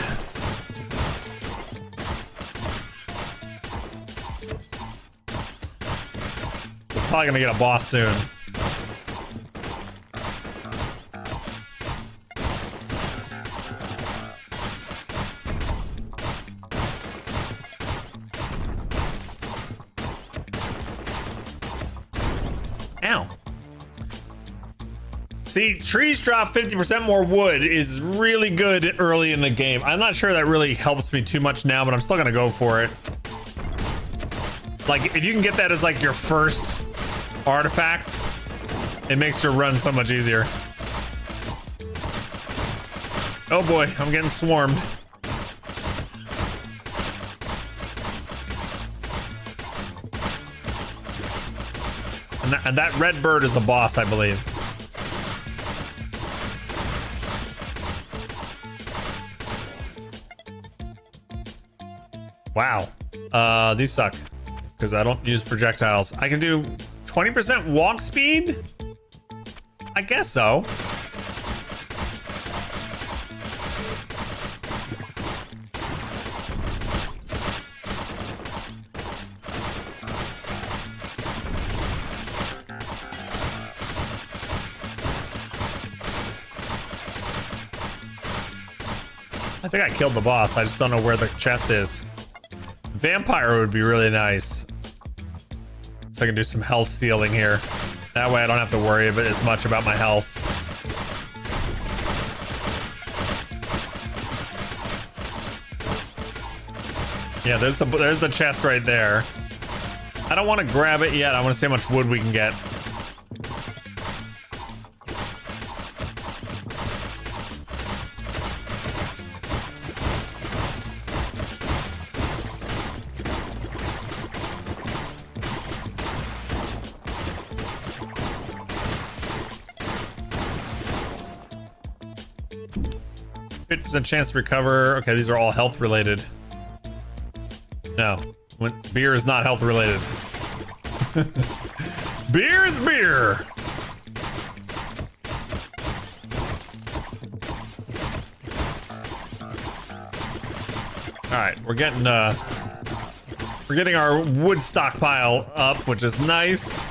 S4: probably gonna get a boss soon. Ow. See, trees drop 50% more wood is really good early in the game. I'm not sure that really helps me too much now, but I'm still gonna go for it. Like, if you can get that as like your first artifact, it makes your run so much easier. Oh boy, I'm getting swarmed. And that red bird is a boss, I believe. Wow. These suck because I don't use projectiles. I can do 20% walk speed? I guess so. I think I killed the boss. I just don't know where the chest is. Vampire would be really nice. So I can do some health stealing here. That way I don't have to worry as much about my health. Yeah, there's the chest right there. I don't want to grab it yet. I want to see how much wood we can get. % chance to recover. Okay, these are all health related. No, beer is not health related. Beer is beer. All right, we're getting our wood stockpile up, which is nice.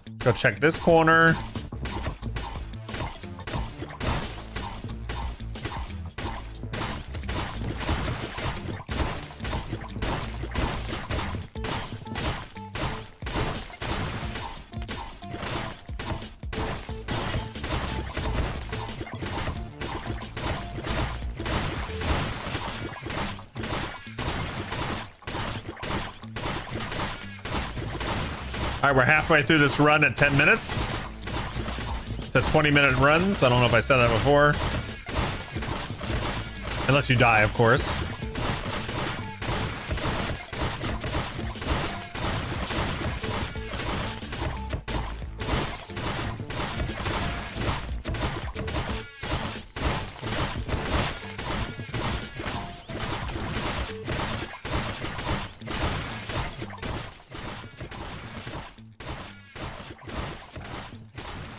S4: Let's go check this corner. All right, we're halfway through this run at 10 minutes. It's a 20-minute run, so I don't know if I said that before. Unless you die, of course.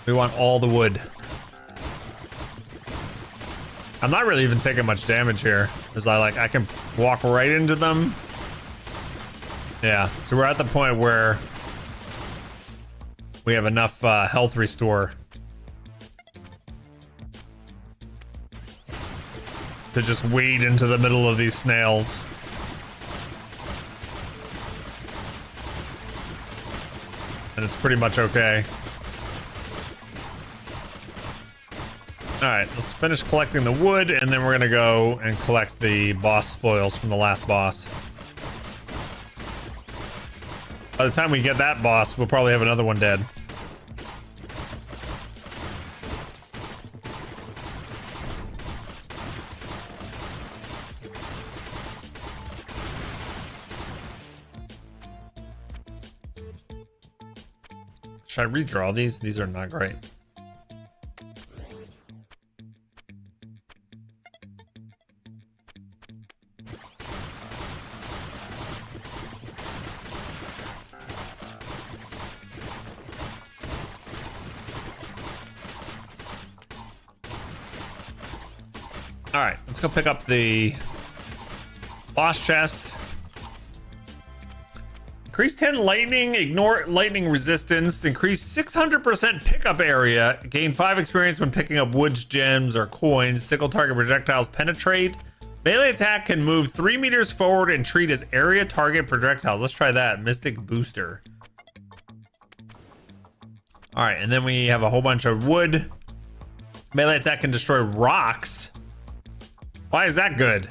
S4: We want all the wood. I'm not really even taking much damage here, because I can walk right into them. Yeah, so we're at the point where we have enough health restore to just wade into the middle of these snails. And it's pretty much okay. All right, let's finish collecting the wood, and then we're gonna go and collect the boss spoils from the last boss. By the time we get that boss, we'll probably have another one dead. Should I redraw these? These are not great. All right, let's go pick up the boss chest. Increase 10 lightning, ignore lightning resistance, increase 600% pickup area, gain 5 experience when picking up woods, gems, or coins, single target projectiles penetrate. Melee attack can move 3 meters forward and treat as area target projectiles. Let's try that. Mystic booster. All right, and then we have a whole bunch of wood. Melee attack can destroy rocks. Why is that good?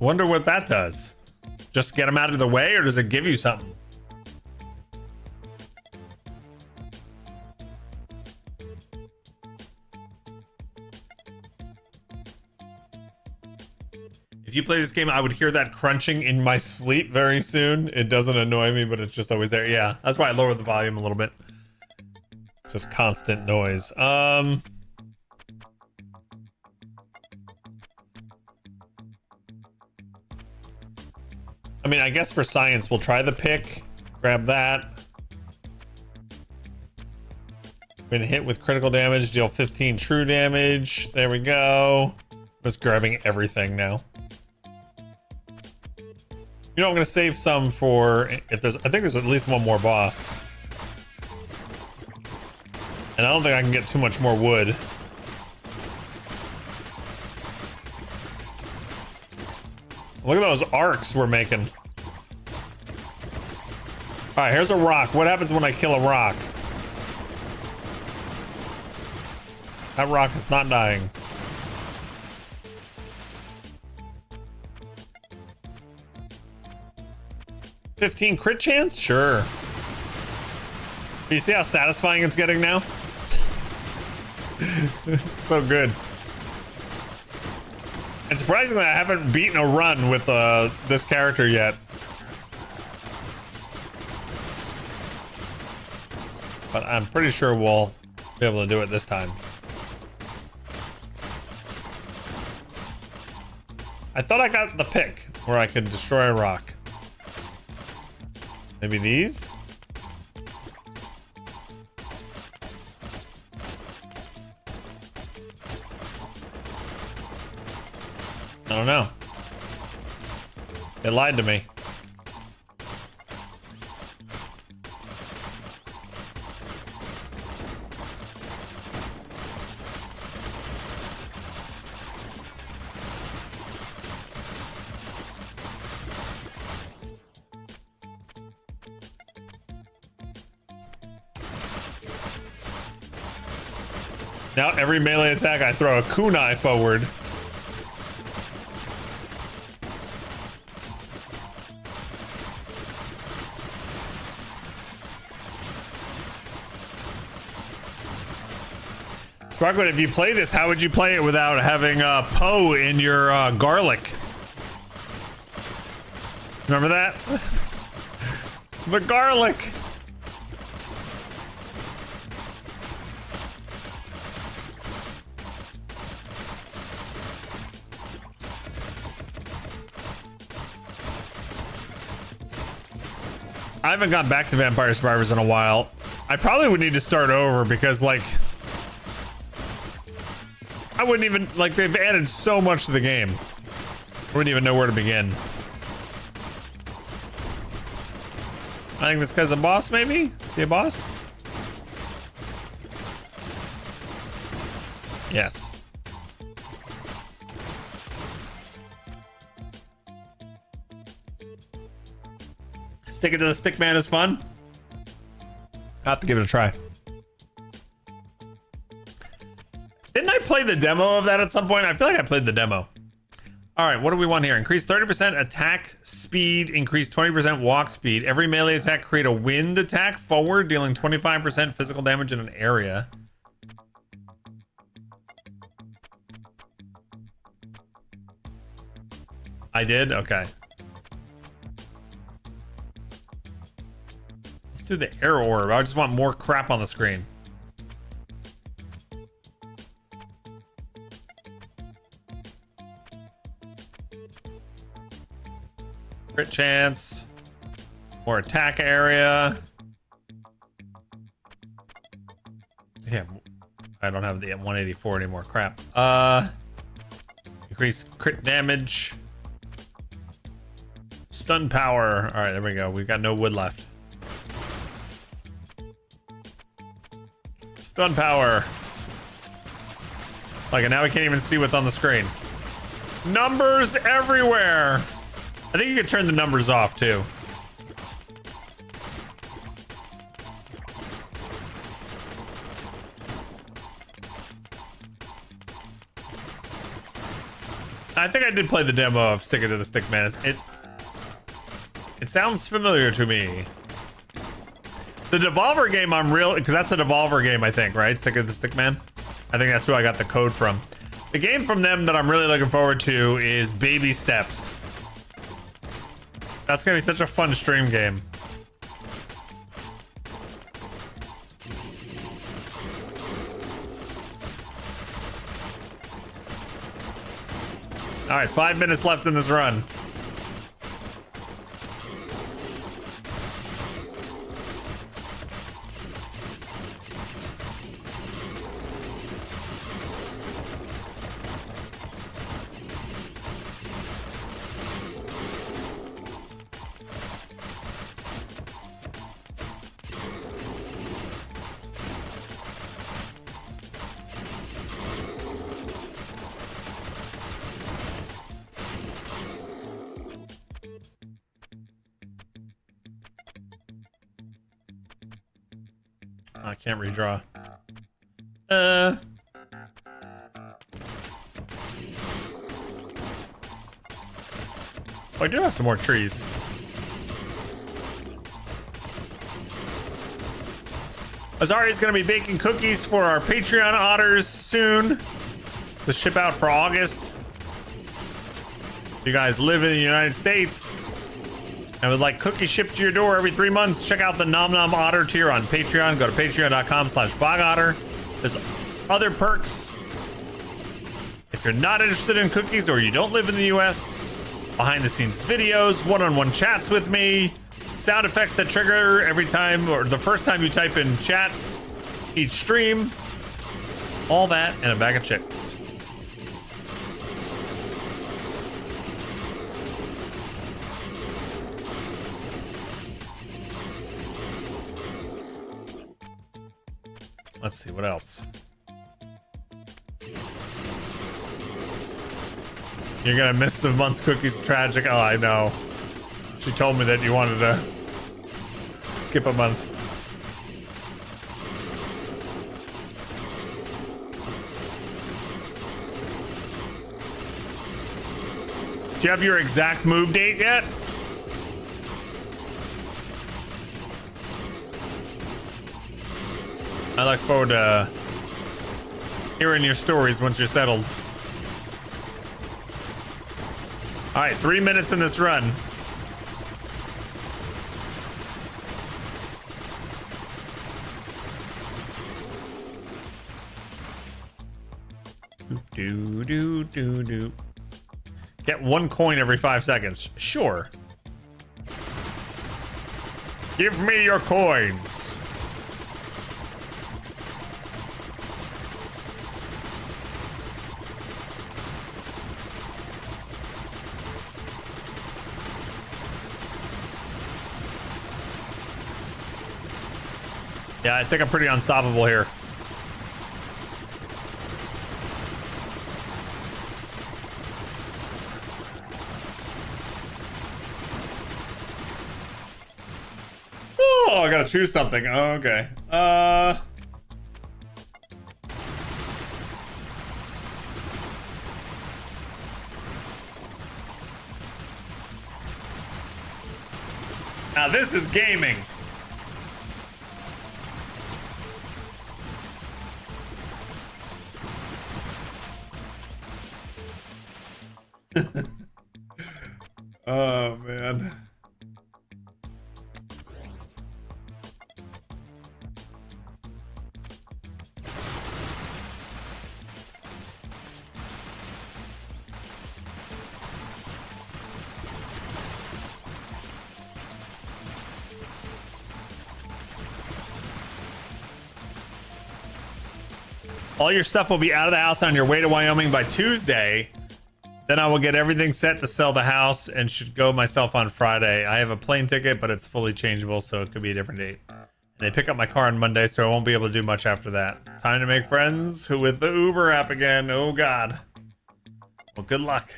S4: Wonder what that does. Just get them out of the way, or does it give you something? If you play this game, I would hear that crunching in my sleep very soon. It doesn't annoy me, but it's just always there. Yeah, that's why I lowered the volume a little bit. It's just constant noise. I mean, I guess for science, we'll try the pick. Grab that. Been hit with critical damage, deal 15 true damage. There we go. Just grabbing everything now. You know, I'm gonna save some for if there's. I think there's at least one more boss, and I don't think I can get too much more wood. Look at those arcs we're making. All right, here's a rock. What happens when I kill a rock? That rock is not dying. $15 crit chance? Sure. You see how satisfying it's getting now? It's so good. And surprisingly, I haven't beaten a run with this character yet. But I'm pretty sure we'll be able to do it this time. I thought I got the pick where I could destroy a rock. Maybe these? I don't know. They lied to me. Now every melee attack I throw a kunai forward. Sparkwood, if you play this, how would you play it without having Poe in your garlic? Remember that? The garlic. I haven't gone back to Vampire Survivors in a while. I probably would need to start over because, like, I wouldn't even, like, they've added so much to the game. I wouldn't even know where to begin. I think this guy's a boss, maybe? Is he a boss? Yes. Sticking to the stick man is fun. I'll have to give it a try. Didn't I play the demo of that at some point? I feel like I played the demo. All right, what do we want here? Increase 30% attack speed, increase 20% walk speed. Every melee attack create a wind attack forward, dealing 25% physical damage in an area. I did? Okay. Let's do the air orb. I just want more crap on the screen. Crit chance. More attack area. Yeah, I don't have the 184 anymore. Crap. Increase crit damage. Stun power. All right, there we go. We've got no wood left. Stun power. Like, and now we can't even see what's on the screen. Numbers everywhere. I think you could turn the numbers off too. I think I did play the demo of Stick It to the Stick Man. It sounds familiar to me. The Devolver game I'm real, because that's a Devolver game, I think, right? Stick It to the Stick Man. I think that's who I got the code from. The game from them that I'm really looking forward to is Baby Steps. That's gonna be such a fun stream game. All right, 5 minutes left in this run. I can't redraw. Oh, I do have some more trees. Azari's gonna be baking cookies for our Patreon otters soon to ship out for August. If you guys live in the United States and would like cookies shipped to your door every 3 months, check out the Nom Nom Otter tier on Patreon. Go to patreon.com/bogotter. There's other perks. If you're not interested in cookies or you don't live in the US, behind the scenes videos, one-on-one chats with me, sound effects that trigger every time or the first time you type in chat each stream, all that and a bag of chips. Let's see, what else? You're gonna miss the month's cookies. Tragic. Oh, I know. She told me that you wanted to skip a month. Do you have your exact move date yet? I look forward to hearing your stories once you're settled. All right, 3 minutes in this run. Do. Get 1 coin every 5 seconds. Sure. Give me your coins. Yeah, I think I'm pretty unstoppable here. Oh, I gotta choose something. Oh, okay. Now this is gaming. Oh, man. All your stuff will be out of the house on your way to Wyoming by Tuesday. Then I will get everything set to sell the house and should go myself on Friday. I have a plane ticket, but it's fully changeable, so it could be a different date. And they pick up my car on Monday, so I won't be able to do much after that. Time to make friends with the Uber app again. Oh, God. Well, good luck.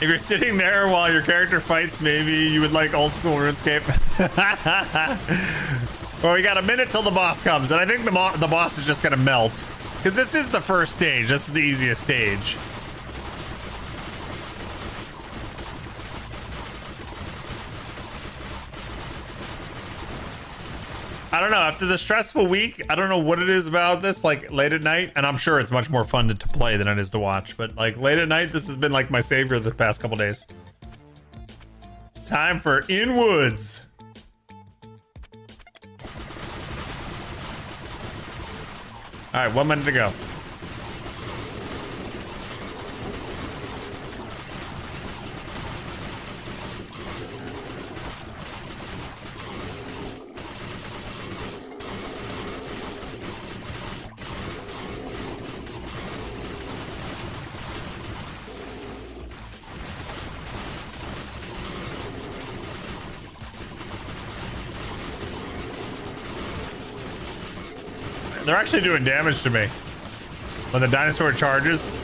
S4: If you're sitting there while your character fights, maybe you would like old school RuneScape. Well, we got a minute till the boss comes, and I think the boss is just gonna melt. Because this is the first stage. This is the easiest stage. I don't know, after the stressful week, I don't know what it is about this, like late at night, and I'm sure it's much more fun to play than it is to watch, but like late at night, this has been like my savior the past couple days. It's time for In Woods. All right, 1 minute to go. They're actually doing damage to me when the dinosaur charges.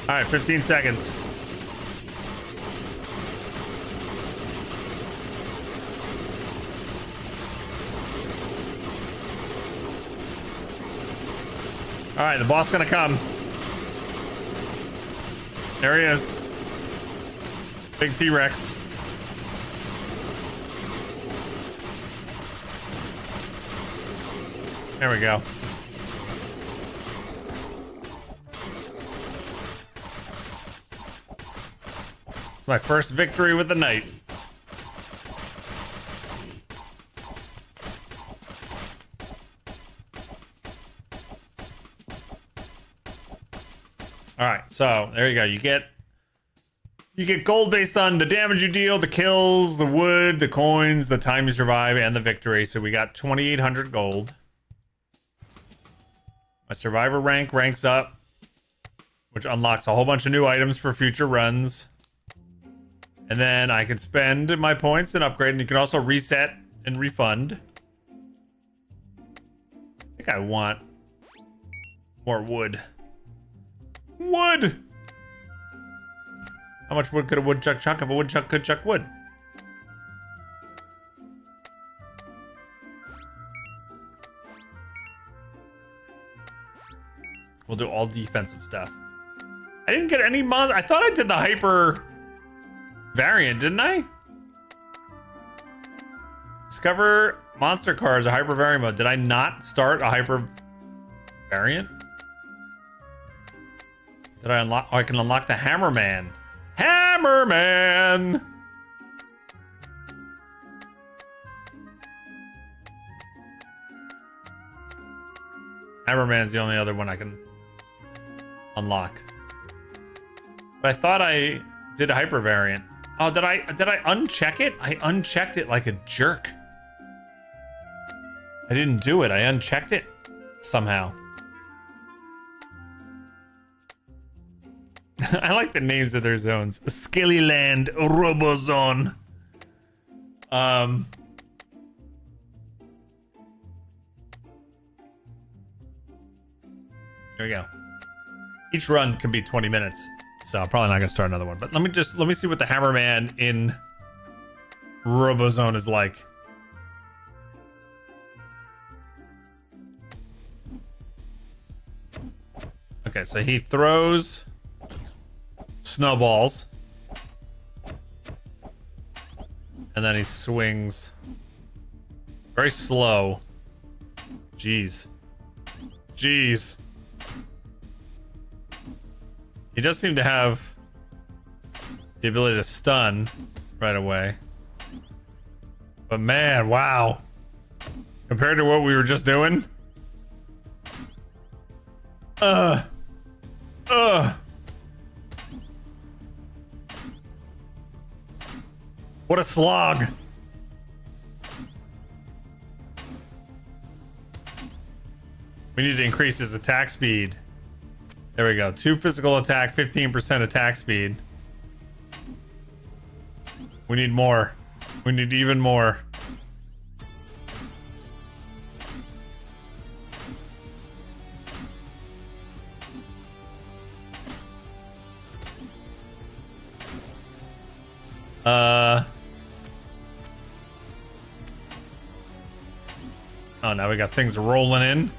S4: All right, 15 seconds. All right, the boss is gonna come. There he is. Big T-Rex. There we go. My first victory with the knight. All right, so there you go. You get gold based on the damage you deal, the kills, the wood, the coins, the time you survive, and the victory. So we got 2,800 gold. My survivor rank ranks up, which unlocks a whole bunch of new items for future runs. And then I can spend my points and upgrade, and you can also reset and refund. I think I want more wood. Wood! How much wood could a woodchuck chuck if a woodchuck could chuck wood? We'll do all defensive stuff. I didn't get any mon- I thought I did the hyper variant, didn't I? Discover monster cards, a hyper variant mode. Did I not start a hyper variant? Did I unlock? Oh, I can unlock the Hammerman. Hammerman! Hammerman's the only other one I can unlock. But I thought I did a hyper variant. Oh, did I uncheck it? I unchecked it like a jerk. I didn't do it. I unchecked it somehow. I like the names of their zones. Skellyland Robozone. There we go. Each run can be 20 minutes. So I'm probably not gonna start another one. But let me see what the Hammerman in Robozone is like. Okay, so he throws snowballs. And then he swings very slow. Jeez. Jeez. He does seem to have the ability to stun right away. But man, wow. Compared to what we were just doing. What a slog. We need to increase his attack speed. There we go. 2 physical attack, 15% attack speed. We need more. We need even more. Oh, now we got things rolling in.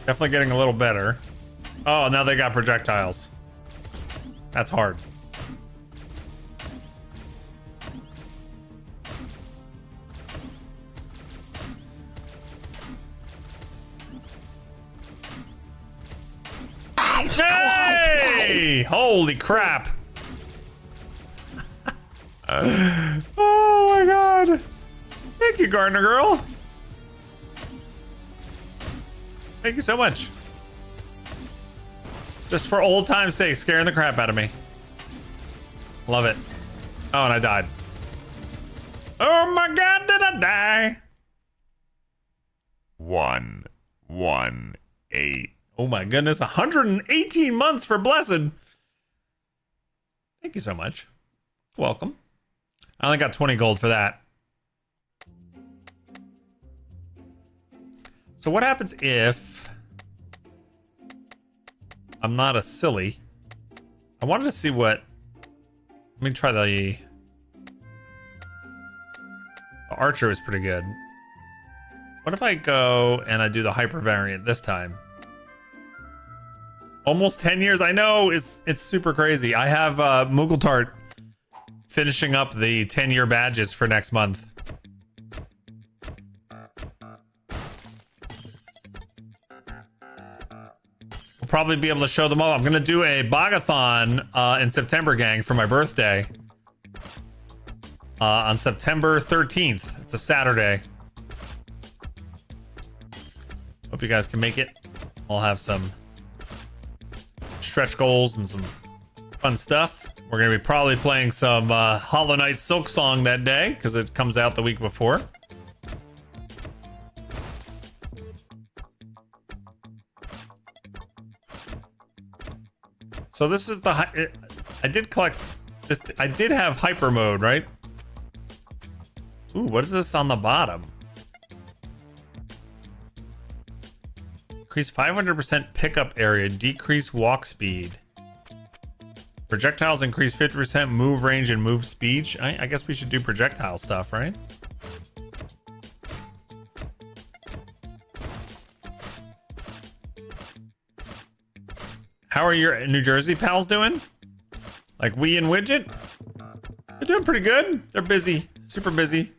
S4: Definitely getting a little better. Oh, now they got projectiles. That's hard. Hey! Holy crap. Oh my god. Thank you, Gardener Girl. Thank you so much. Just for old time's sake, scaring the crap out of me. Love it. Oh, and I died. Oh my god, did I die? 118. Oh my goodness, 118 months for Blessed. Thank you so much. Welcome. I only got 20 gold for that. So what happens if I'm not a silly? I wanted to see what... Let me try the Archer is pretty good. What if I go and I do the hyper variant this time? Almost 10 years. I know it's super crazy. I have Muggletart finishing up the 10-year badges for next month. We'll probably be able to show them all. I'm gonna do a Bogathon in September, gang, for my birthday. On September 13th. It's a Saturday. Hope you guys can make it. I'll have some stretch goals and some fun stuff. We're gonna be probably playing some Hollow Knight Silk Song that day because it comes out the week before. So this is the I did collect this. I did have hyper mode, right? Ooh, what is this on the bottom? Increase 500% pickup area, decrease walk speed. Projectiles increase 50% move range and move speed. I guess we should do projectile stuff, right? How are your New Jersey pals doing? Like Wee and Widget? They're doing pretty good. They're busy, super busy.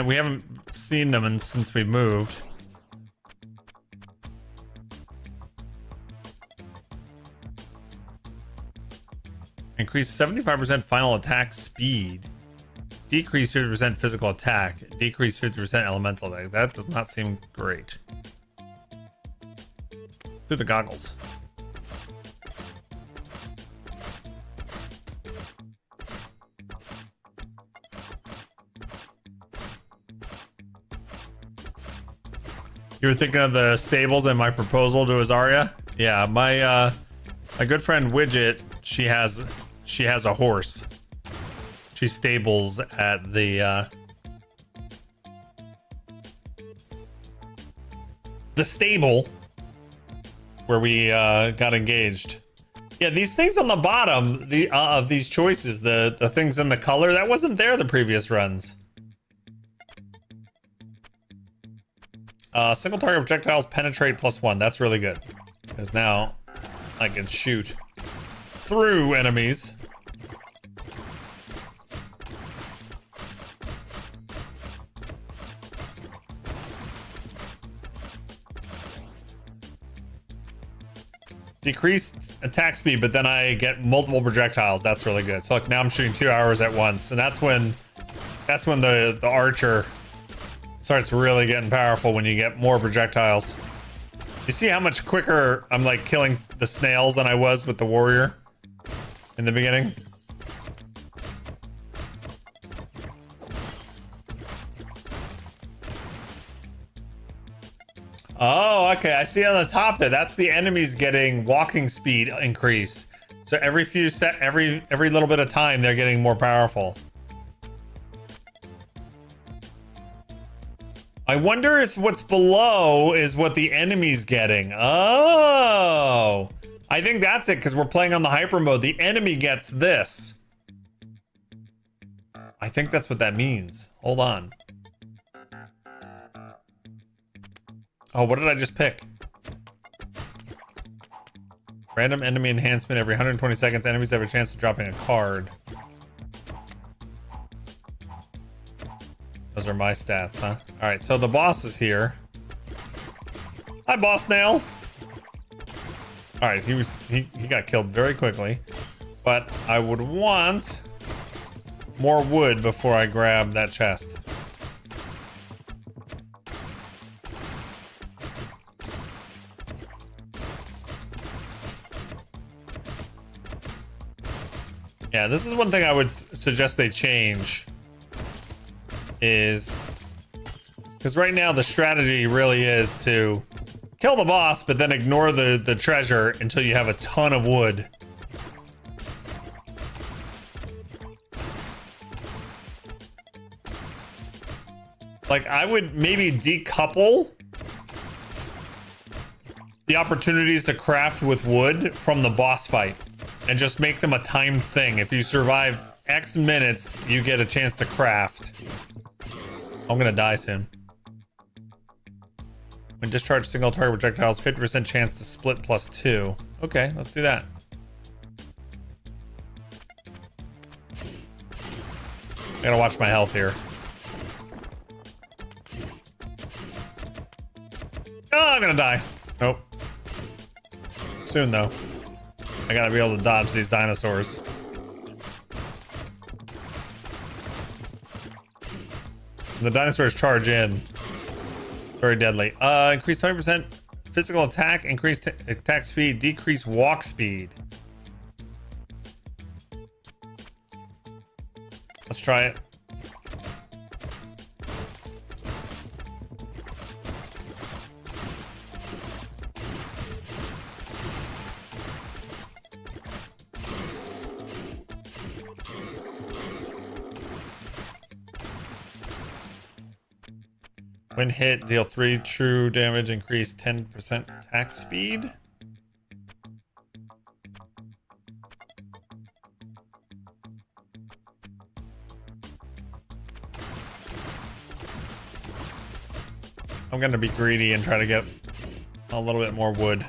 S4: We haven't seen them since we moved. Increase 75% final attack speed. Decrease 50% physical attack. Decrease 50% elemental attack. That does not seem great. Do the goggles. You were thinking of the stables and my proposal to Azaria? Yeah, my good friend Widget, she has a horse. She stables at the stable where we got engaged. Yeah, these things on the bottom of these choices, the things in the color, that wasn't there the previous runs. Single target projectiles penetrate +1. That's really good. Because now I can shoot through enemies. Decreased attack speed, but then I get multiple projectiles. That's really good. So like now I'm shooting 2 arrows at once, and that's when the archer starts really getting powerful, when you get more projectiles. You see how much quicker I'm like killing the snails than I was with the warrior in the beginning? Oh, okay. I see on the top there. That's the enemies getting walking speed increase. So every little bit of time, they're getting more powerful. I wonder if what's below is what the enemy's getting. Oh, I think that's it, because we're playing on the hyper mode. The enemy gets this. I think that's what that means. Hold on. Oh, what did I just pick? Random enemy enhancement every 120 seconds. Enemies have a chance of dropping a card. Those are my stats, huh? All right, so the boss is here. Hi, boss snail. All right, he got killed very quickly, but I would want more wood before I grab that chest. Yeah, this is one thing I would suggest they change, is because right now the strategy really is to kill the boss, but then ignore the treasure until you have a ton of wood. Like, I would maybe decouple the opportunities to craft with wood from the boss fight, and just make them a timed thing. If you survive X minutes, you get a chance to craft. I'm gonna die soon. When discharge single target projectiles, 50% chance to split +2. Okay, let's do that. I gotta watch my health here. Oh, I'm gonna die. Nope. Soon though. I gotta be able to dodge these dinosaurs. The dinosaurs charge in. Very deadly. Increase 20% physical attack, increase attack speed, decrease walk speed. Let's try it. When hit, deal 3 true damage, increase 10% attack speed. I'm gonna be greedy and try to get a little bit more wood.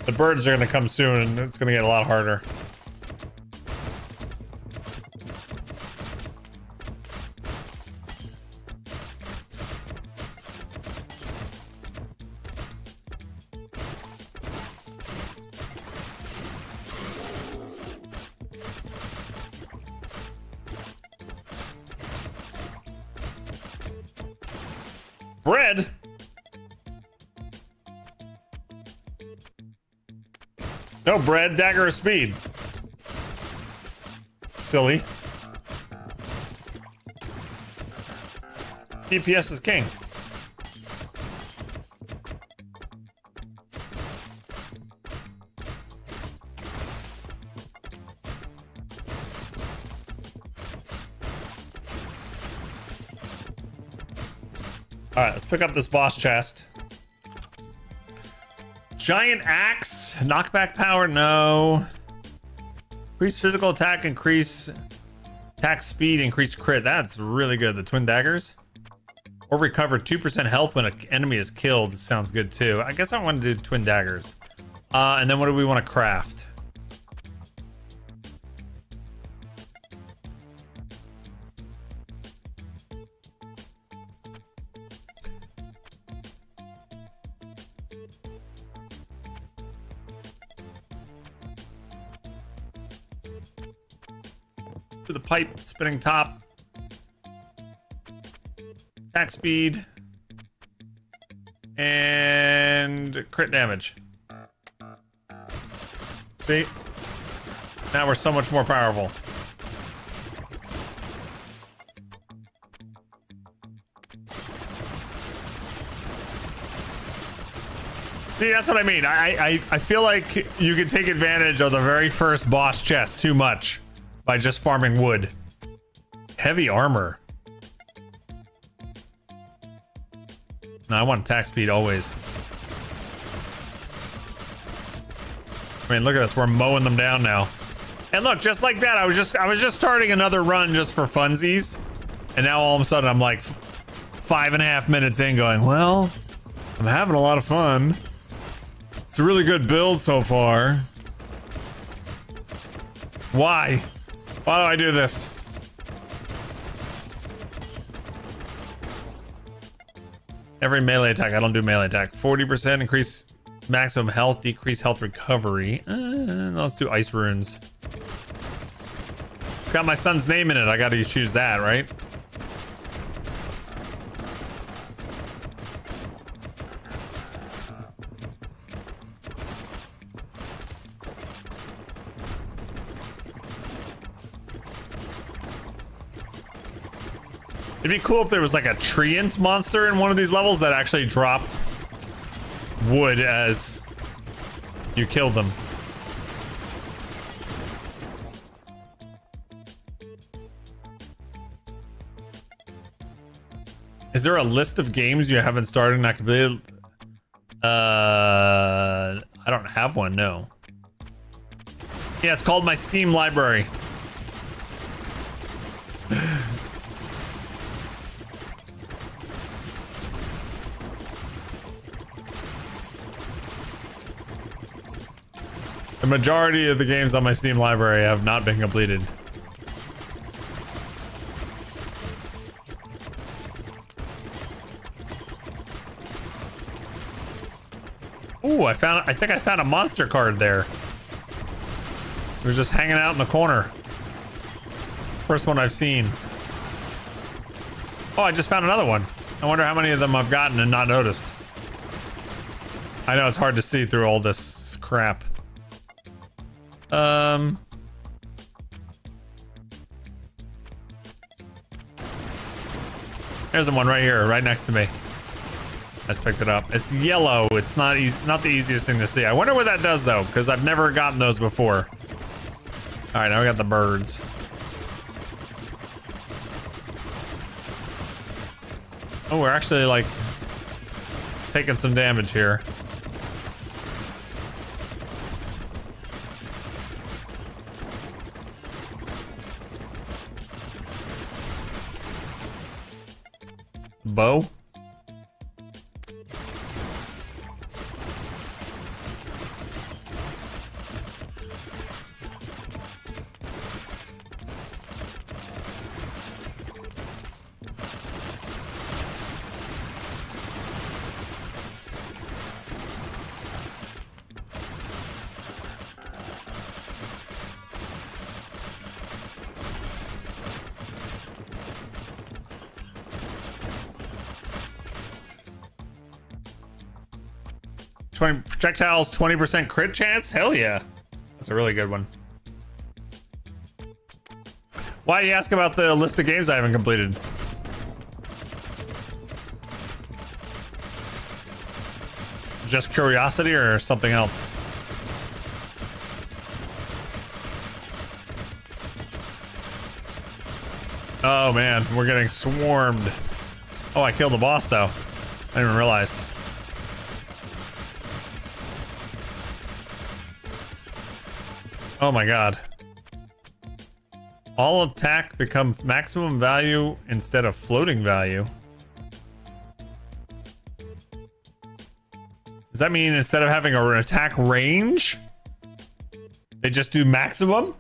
S4: The birds are gonna come soon, and it's gonna get a lot harder. Bread? No bread, dagger of speed. Silly. DPS is king. Alright, let's pick up this boss chest. Giant axe, knockback power, no. Increase physical attack, increase attack speed, increase crit. That's really good. The twin daggers. Or recover 2% health when an enemy is killed. Sounds good too. I guess I want to do twin daggers. And then what do we want to craft? To the pipe, spinning top, attack speed, and crit damage. See? Now we're so much more powerful. See, that's what I mean. I feel like you can take advantage of the very first boss chest too much by just farming wood. Heavy armor. No, I want attack speed always. I mean, look at this. We're mowing them down now. And look, just like that, I was just starting another run just for funsies. And now all of a sudden I'm like 5.5 minutes in going, well, I'm having a lot of fun. It's a really good build so far. Why? Why do I do this? Every melee attack. I don't do melee attack. 40% increase maximum health, decrease health recovery. Let's do ice runes. It's got my son's name in it. I gotta choose that, right? It'd be cool if there was like a treant monster in one of these levels that actually dropped wood as you killed them. Is there a list of games you haven't started and not completed? I don't have one, no. Yeah, it's called my Steam library. The majority of the games on my Steam library have not been completed. Ooh, I think I found a monster card there. It was just hanging out in the corner. First one I've seen. Oh, I just found another one. I wonder how many of them I've gotten and not noticed. I know it's hard to see through all this crap. There's the one right here, right next to me. I just picked it up. It's yellow. It's not easy, not the easiest thing to see. I wonder what that does though, because I've never gotten those before. All right, now we got the birds. Oh, we're actually like taking some damage here. Bow. 20 projectiles, 20% crit chance? Hell yeah. That's a really good one. Why do you ask about the list of games I haven't completed? Just curiosity or something else? Oh man, we're getting swarmed. Oh, I killed the boss though. I didn't even realize. Oh my god. All attack become maximum value instead of floating value. Does that mean instead of having an attack range, they just do maximum?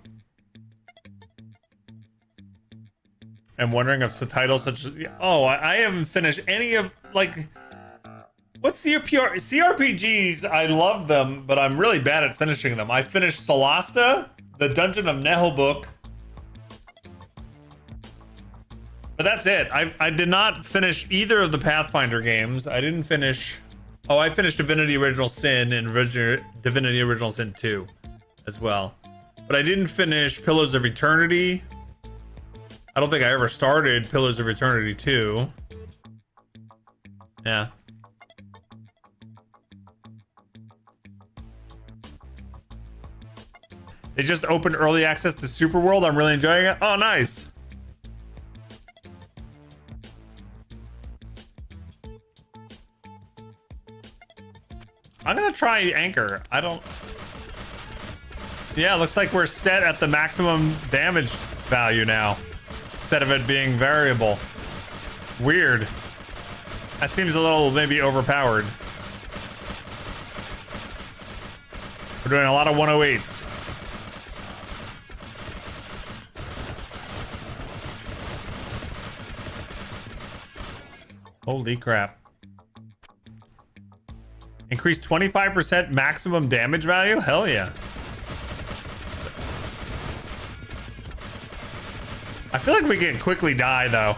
S4: I'm wondering if titles such as... Oh, I haven't finished any of, like... What's CRPGs? I love them, but I'm really bad at finishing them. I finished Solasta, the Dungeon of Nehel book. But that's it. I did not finish either of the Pathfinder games. I didn't finish... Oh, I finished Divinity Original Sin and Divinity Original Sin 2 as well. But I didn't finish Pillars of Eternity. I don't think I ever started Pillars of Eternity 2. Yeah. They just opened early access to Superworld. I'm really enjoying it. Oh, nice. I'm gonna try Anchor. I don't... Yeah, looks like we're set at the maximum damage value now, instead of it being variable. Weird. That seems a little maybe overpowered. We're doing a lot of 108s. Holy crap. Increase 25% maximum damage value? Hell yeah. I feel like we can quickly die though.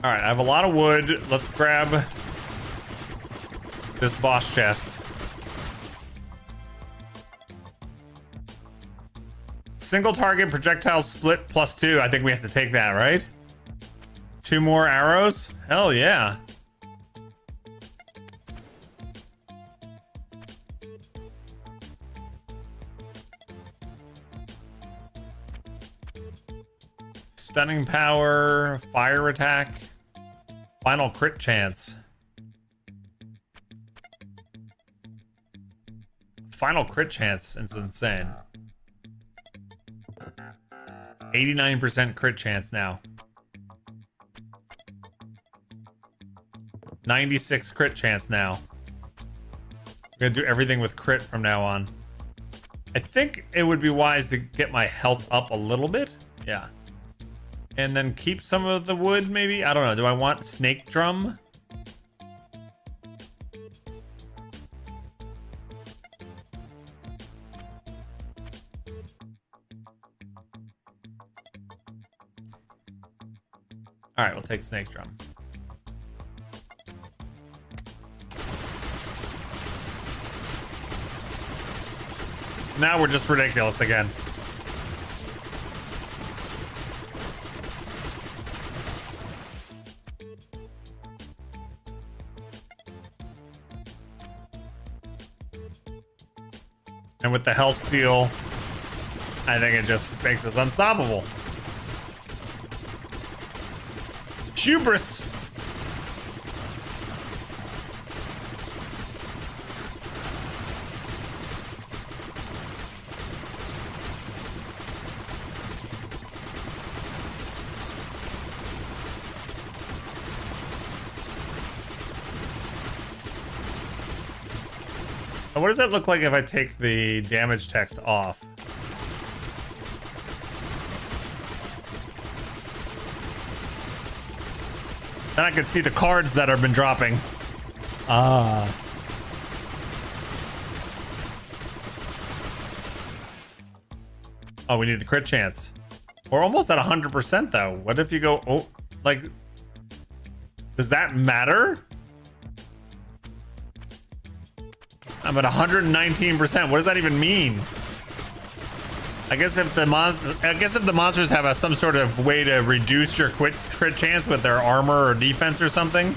S4: All right, I have a lot of wood. Let's grab this boss chest. Single target projectile split +2. I think we have to take that, right? 2 more arrows? Hell yeah. Stunning power, fire attack, final crit chance. Final crit chance is insane. 89% crit chance now. 96 crit chance now. I'm gonna do everything with crit from now on. I think it would be wise to get my health up a little bit. Yeah. And then keep some of the wood, maybe? I don't know. Do I want snake drum? All right, we'll take snake drum. Now we're just ridiculous again. And with the Hell Steel, I think it just makes us unstoppable. Hubris! Now, what does that look like if I take the damage text off? Then I can see the cards that have been dropping. Ah. Oh, we need the crit chance. We're almost at 100% though. What if you go, oh, like, does that matter? I'm at 119%. What does that even mean? I guess if the monsters have some sort of way to reduce your crit chance with their armor or defense or something,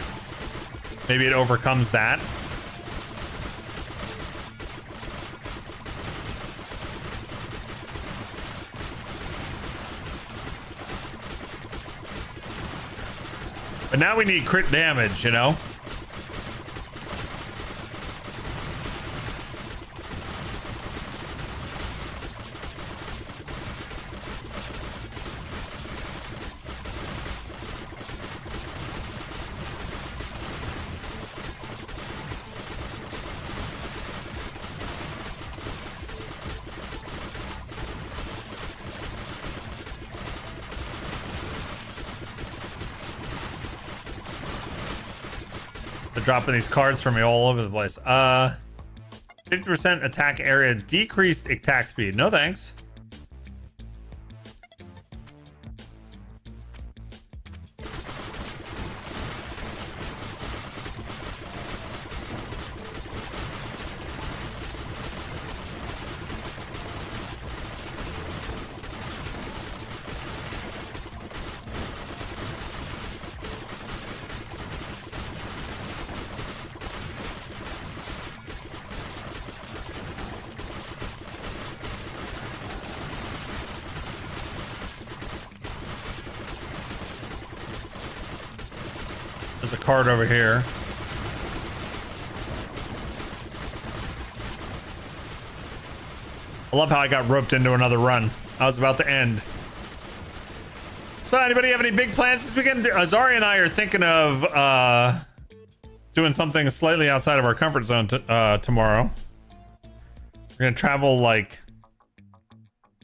S4: maybe it overcomes that. But now we need crit damage, you know? dropping these cards for me all over the place. 50% attack area, decreased attack speed. No thanks. There's a card over here. I love how I got roped into another run. I was about to end. So anybody have any big plans this weekend? Azari and I are thinking of doing something slightly outside of our comfort zone tomorrow. We're gonna travel like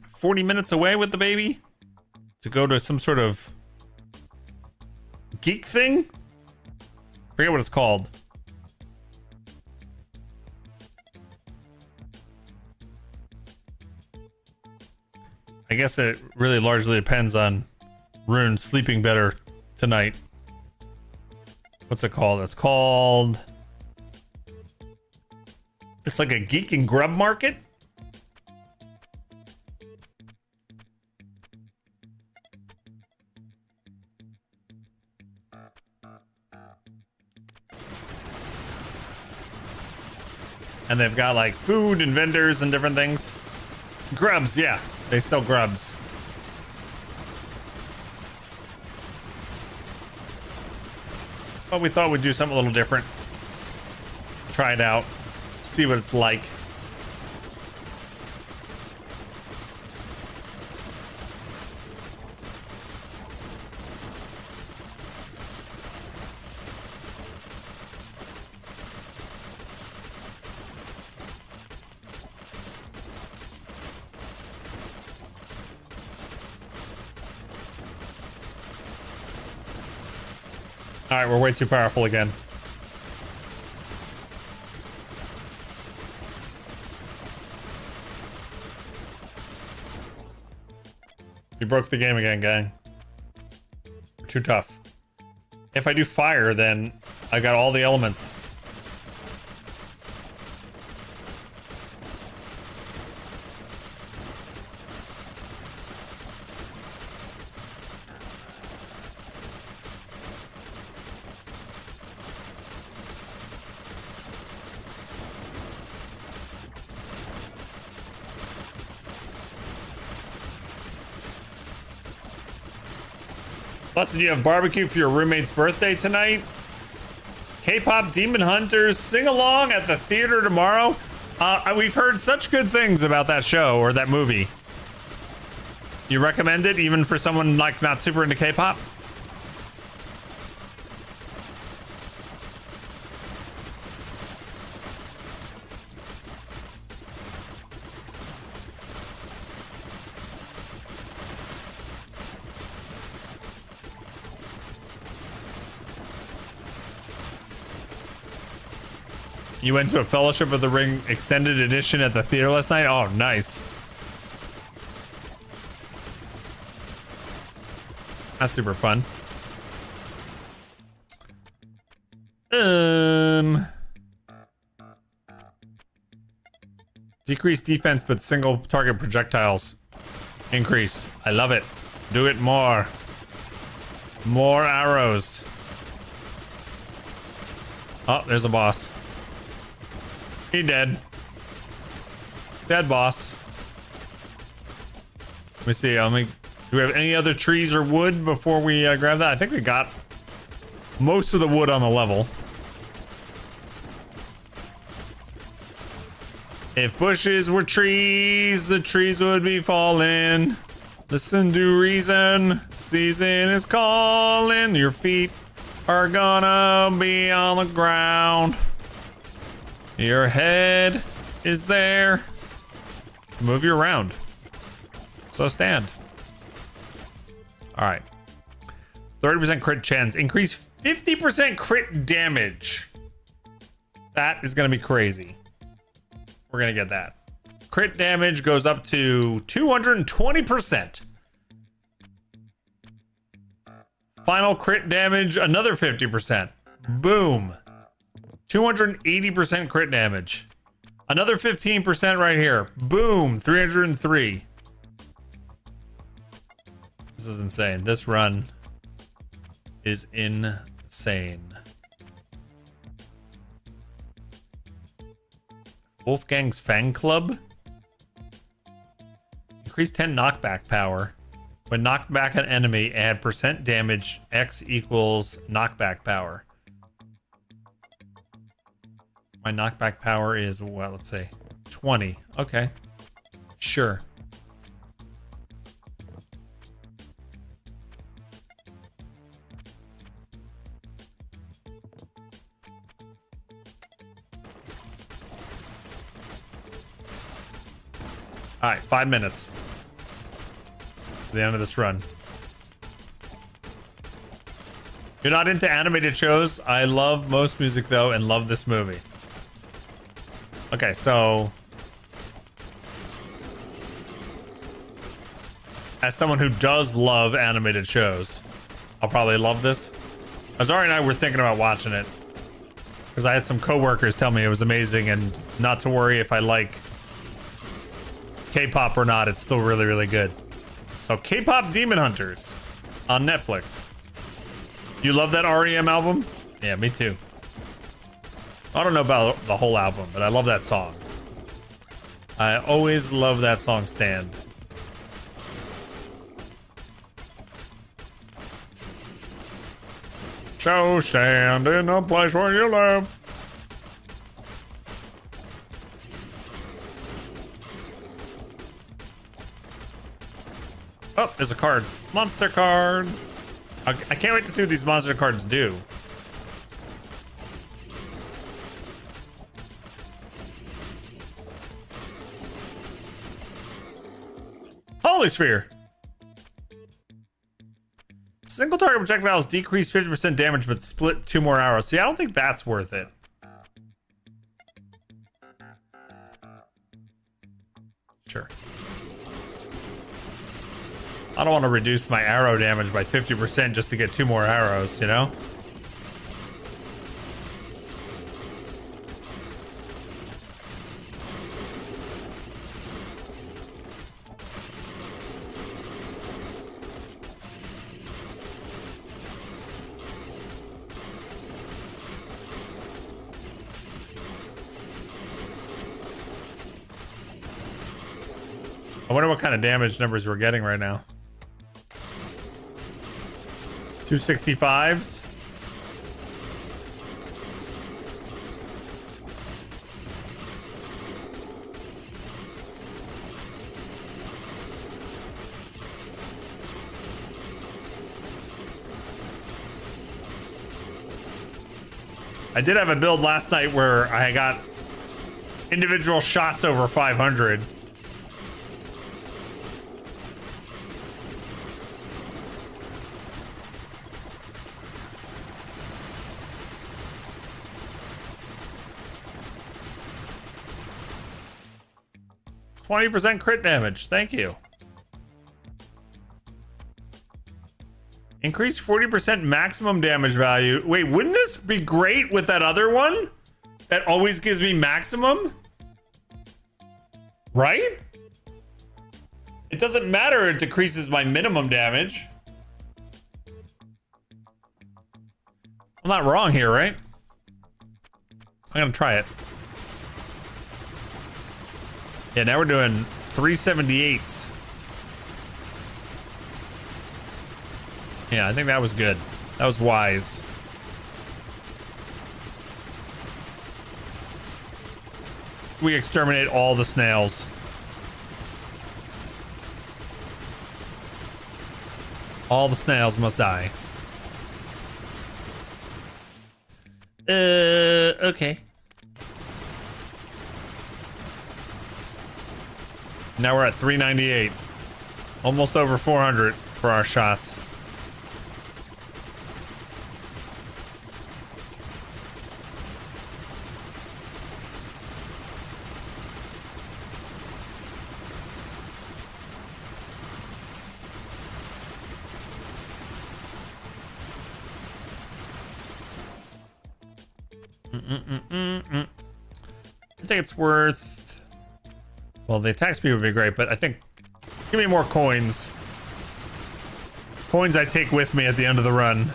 S4: 40 minutes away with the baby to go to some sort of geek thing. Forget what it's called. I guess it really largely depends on Rune sleeping better tonight. What's it called? It's called... It's like a geek and grub market? And they've got like food and vendors and different things. Grubs, yeah. They sell grubs. But we thought we'd do something a little different. Try it out. See what it's like. All right, we're way too powerful again. We broke the game again, gang. We're too tough. If I do fire, then I got all the elements. Plus, do you have barbecue for your roommate's birthday tonight? K-pop Demon Hunters sing along at the theater tomorrow. We've heard such good things about that show or that movie. You recommend it even for someone like not super into K-pop? You went to a Fellowship of the Ring extended edition at the theater last night? Oh, nice. That's super fun. Decrease defense, but single target projectiles increase. I love it. Do it more. More arrows. Oh, there's a boss. He dead. Dead boss. Let me see. Do we have any other trees or wood before we grab that? I think we got most of the wood on the level. If bushes were trees, the trees would be falling. Listen to reason. Season is calling. Your feet are gonna be on the ground. Your head is there. Move you around. So stand. All right. 30% crit chance. Increase 50% crit damage. That is going to be crazy. We're going to get that. Crit damage goes up to 220%. Final crit damage, another 50%. Boom. 280% crit damage. Another 15% right here. Boom. 303. This is insane. This run is insane. Wolfgang's Fang Club. Increase 10 knockback power. When knocked back an enemy, add percent damage. X equals knockback power. My knockback power is, well, let's say 20. Okay. Sure. All right, 5 minutes. The end of this run. You're not into animated shows? I love most music though, and love this movie. Okay, so as someone who does love animated shows, I'll probably love this. Azari and I were thinking about watching it because I had some coworkers tell me it was amazing, and not to worry if I like K-pop or not, it's still really, really good. So K-pop Demon Hunters on Netflix. You love that REM album? Yeah, me too. I don't know about the whole album, but I love that song. I always love that song, Stand. So stand in a place where you live. Oh, there's a card. Monster card. I can't wait to see what these monster cards do. Holy Sphere. Single target projectiles decrease 50% damage, but split 2 more arrows. See, I don't think that's worth it. Sure. I don't want to reduce my arrow damage by 50% just to get 2 more arrows, you know? I wonder what kind of damage numbers we're getting right now. 265s. I did have a build last night where I got individual shots over 500. %, crit damage. Thank you. Increase 40% maximum damage value. Wait, wouldn't this be great with that other one? That always gives me maximum? Right? It doesn't matter, it decreases my minimum damage. I'm not wrong here, right? I'm gonna try it. Yeah, now we're doing 378s. Yeah, I think that was good. That was wise. We exterminate all the snails. All the snails must die. Okay. Now we're at 398. Almost over 400 for our shots. I think it's worth... Well, the attack speed would be great, but I think... Give me more coins. Coins I take with me at the end of the run.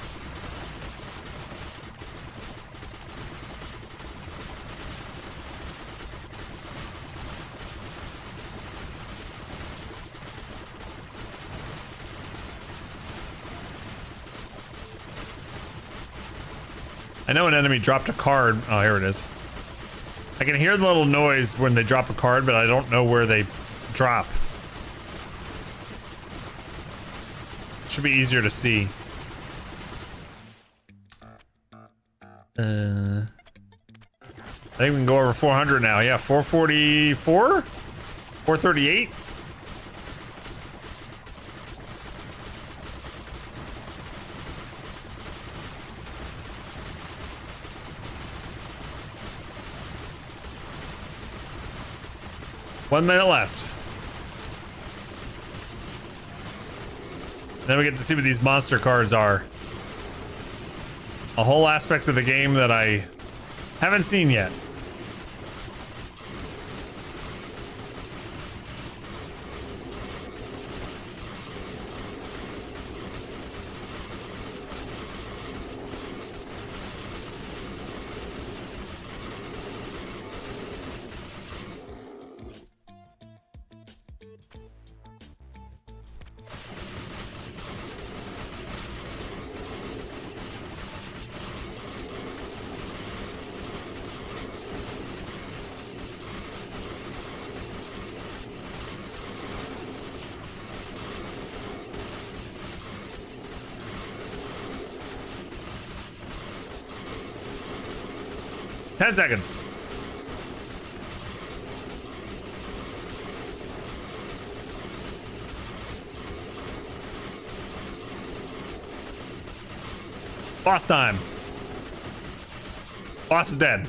S4: I know an enemy dropped a card. Oh, here it is. I can hear the little noise when they drop a card, but I don't know where they drop. Should be easier to see. I think we can go over 400 now. Yeah, 444? 438? One minute left. Then we get to see what these monster cards are. A whole aspect of the game that I haven't seen yet. Ten seconds. Boss time. Boss is dead.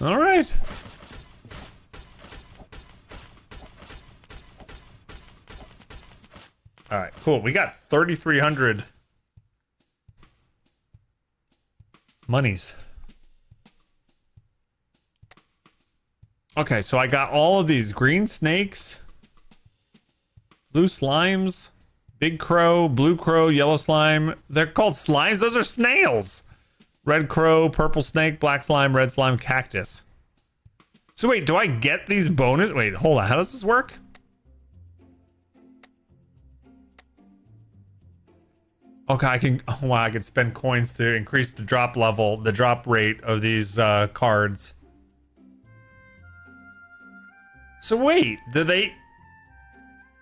S4: All right. All right, cool. We got 3,300 monies. Okay, so I got all of these green snakes, blue slimes, big crow, blue crow, yellow slime. They're called slimes. Those are snails. Red crow, purple snake, black slime, red slime, cactus. So wait, do I get these bonus? Wait, hold on. How does this work? Okay, I can. Oh, wow, I can spend coins to increase the drop level, the drop rate of these cards. So wait, do they?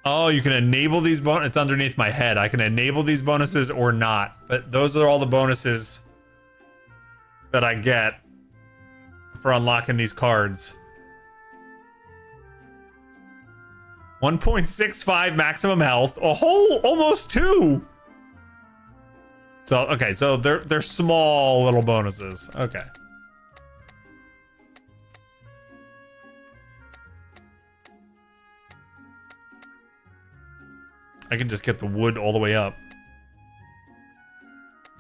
S4: Oh, you can enable these bonus. It's underneath my head. I can enable these bonuses or not, but those are all the bonuses that I get for unlocking these cards. 1.65 maximum health. A whole almost 2. So okay, so they're small little bonuses. Okay. I can just get the wood all the way up.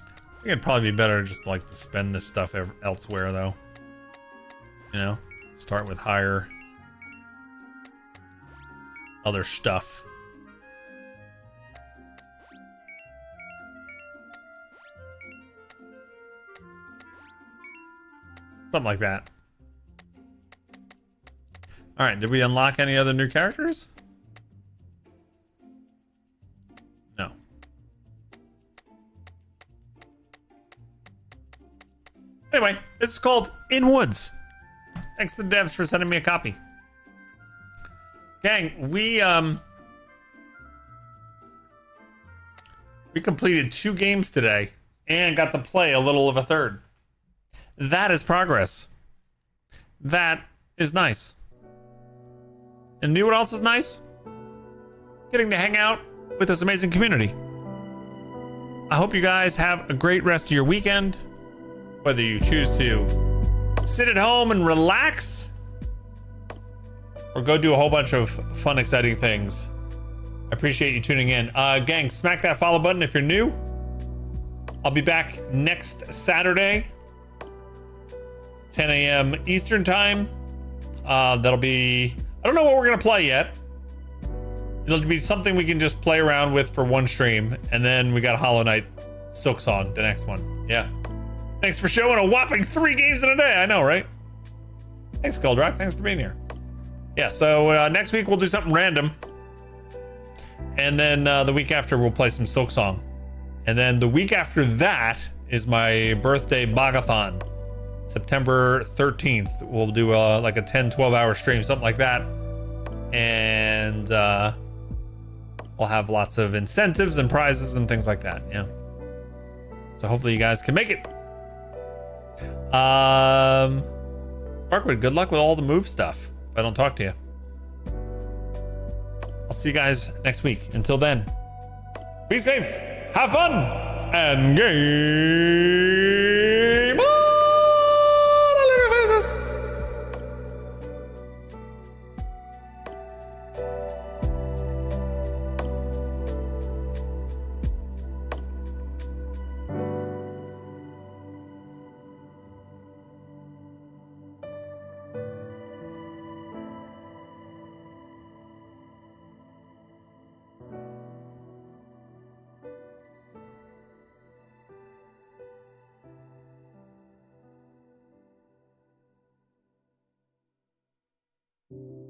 S4: I think it'd probably be better just like to spend this stuff elsewhere though. You know, start with higher other stuff. Something like that. All right, did we unlock any other new characters? No. Anyway, this is called In Woods. Thanks to the devs for sending me a copy. Gang, we completed 2 games today and got to play a little of a third. That is progress. That is nice. And you know what else is nice? Getting to hang out with this amazing community. I hope you guys have a great rest of your weekend. Whether you choose to sit at home and relax, or go do a whole bunch of fun, exciting things. I appreciate you tuning in. Gang, smack that follow button if you're new. I'll be back next Saturday, 10 a.m. Eastern time. That'll be, I don't know what we're gonna play yet. It'll be something we can just play around with for one stream, and then we got Hollow Knight Silk Song, the next one. Yeah. Thanks for showing a whopping 3 games in a day. I know, right? Thanks, Goldrock. Thanks for being here. Yeah, so next week we'll do something random. And then the week after we'll play some Silk Song. And then the week after that is my birthday Bagathon. September 13th. We'll do like a 10-12 hour stream, something like that. And we'll have lots of incentives and prizes and things like that. Yeah. So hopefully you guys can make it. Sparkwood, good luck with all the move stuff if I don't talk to you. I'll see you guys next week. Until then, be safe, have fun, and game on! I love your faces.
S11: you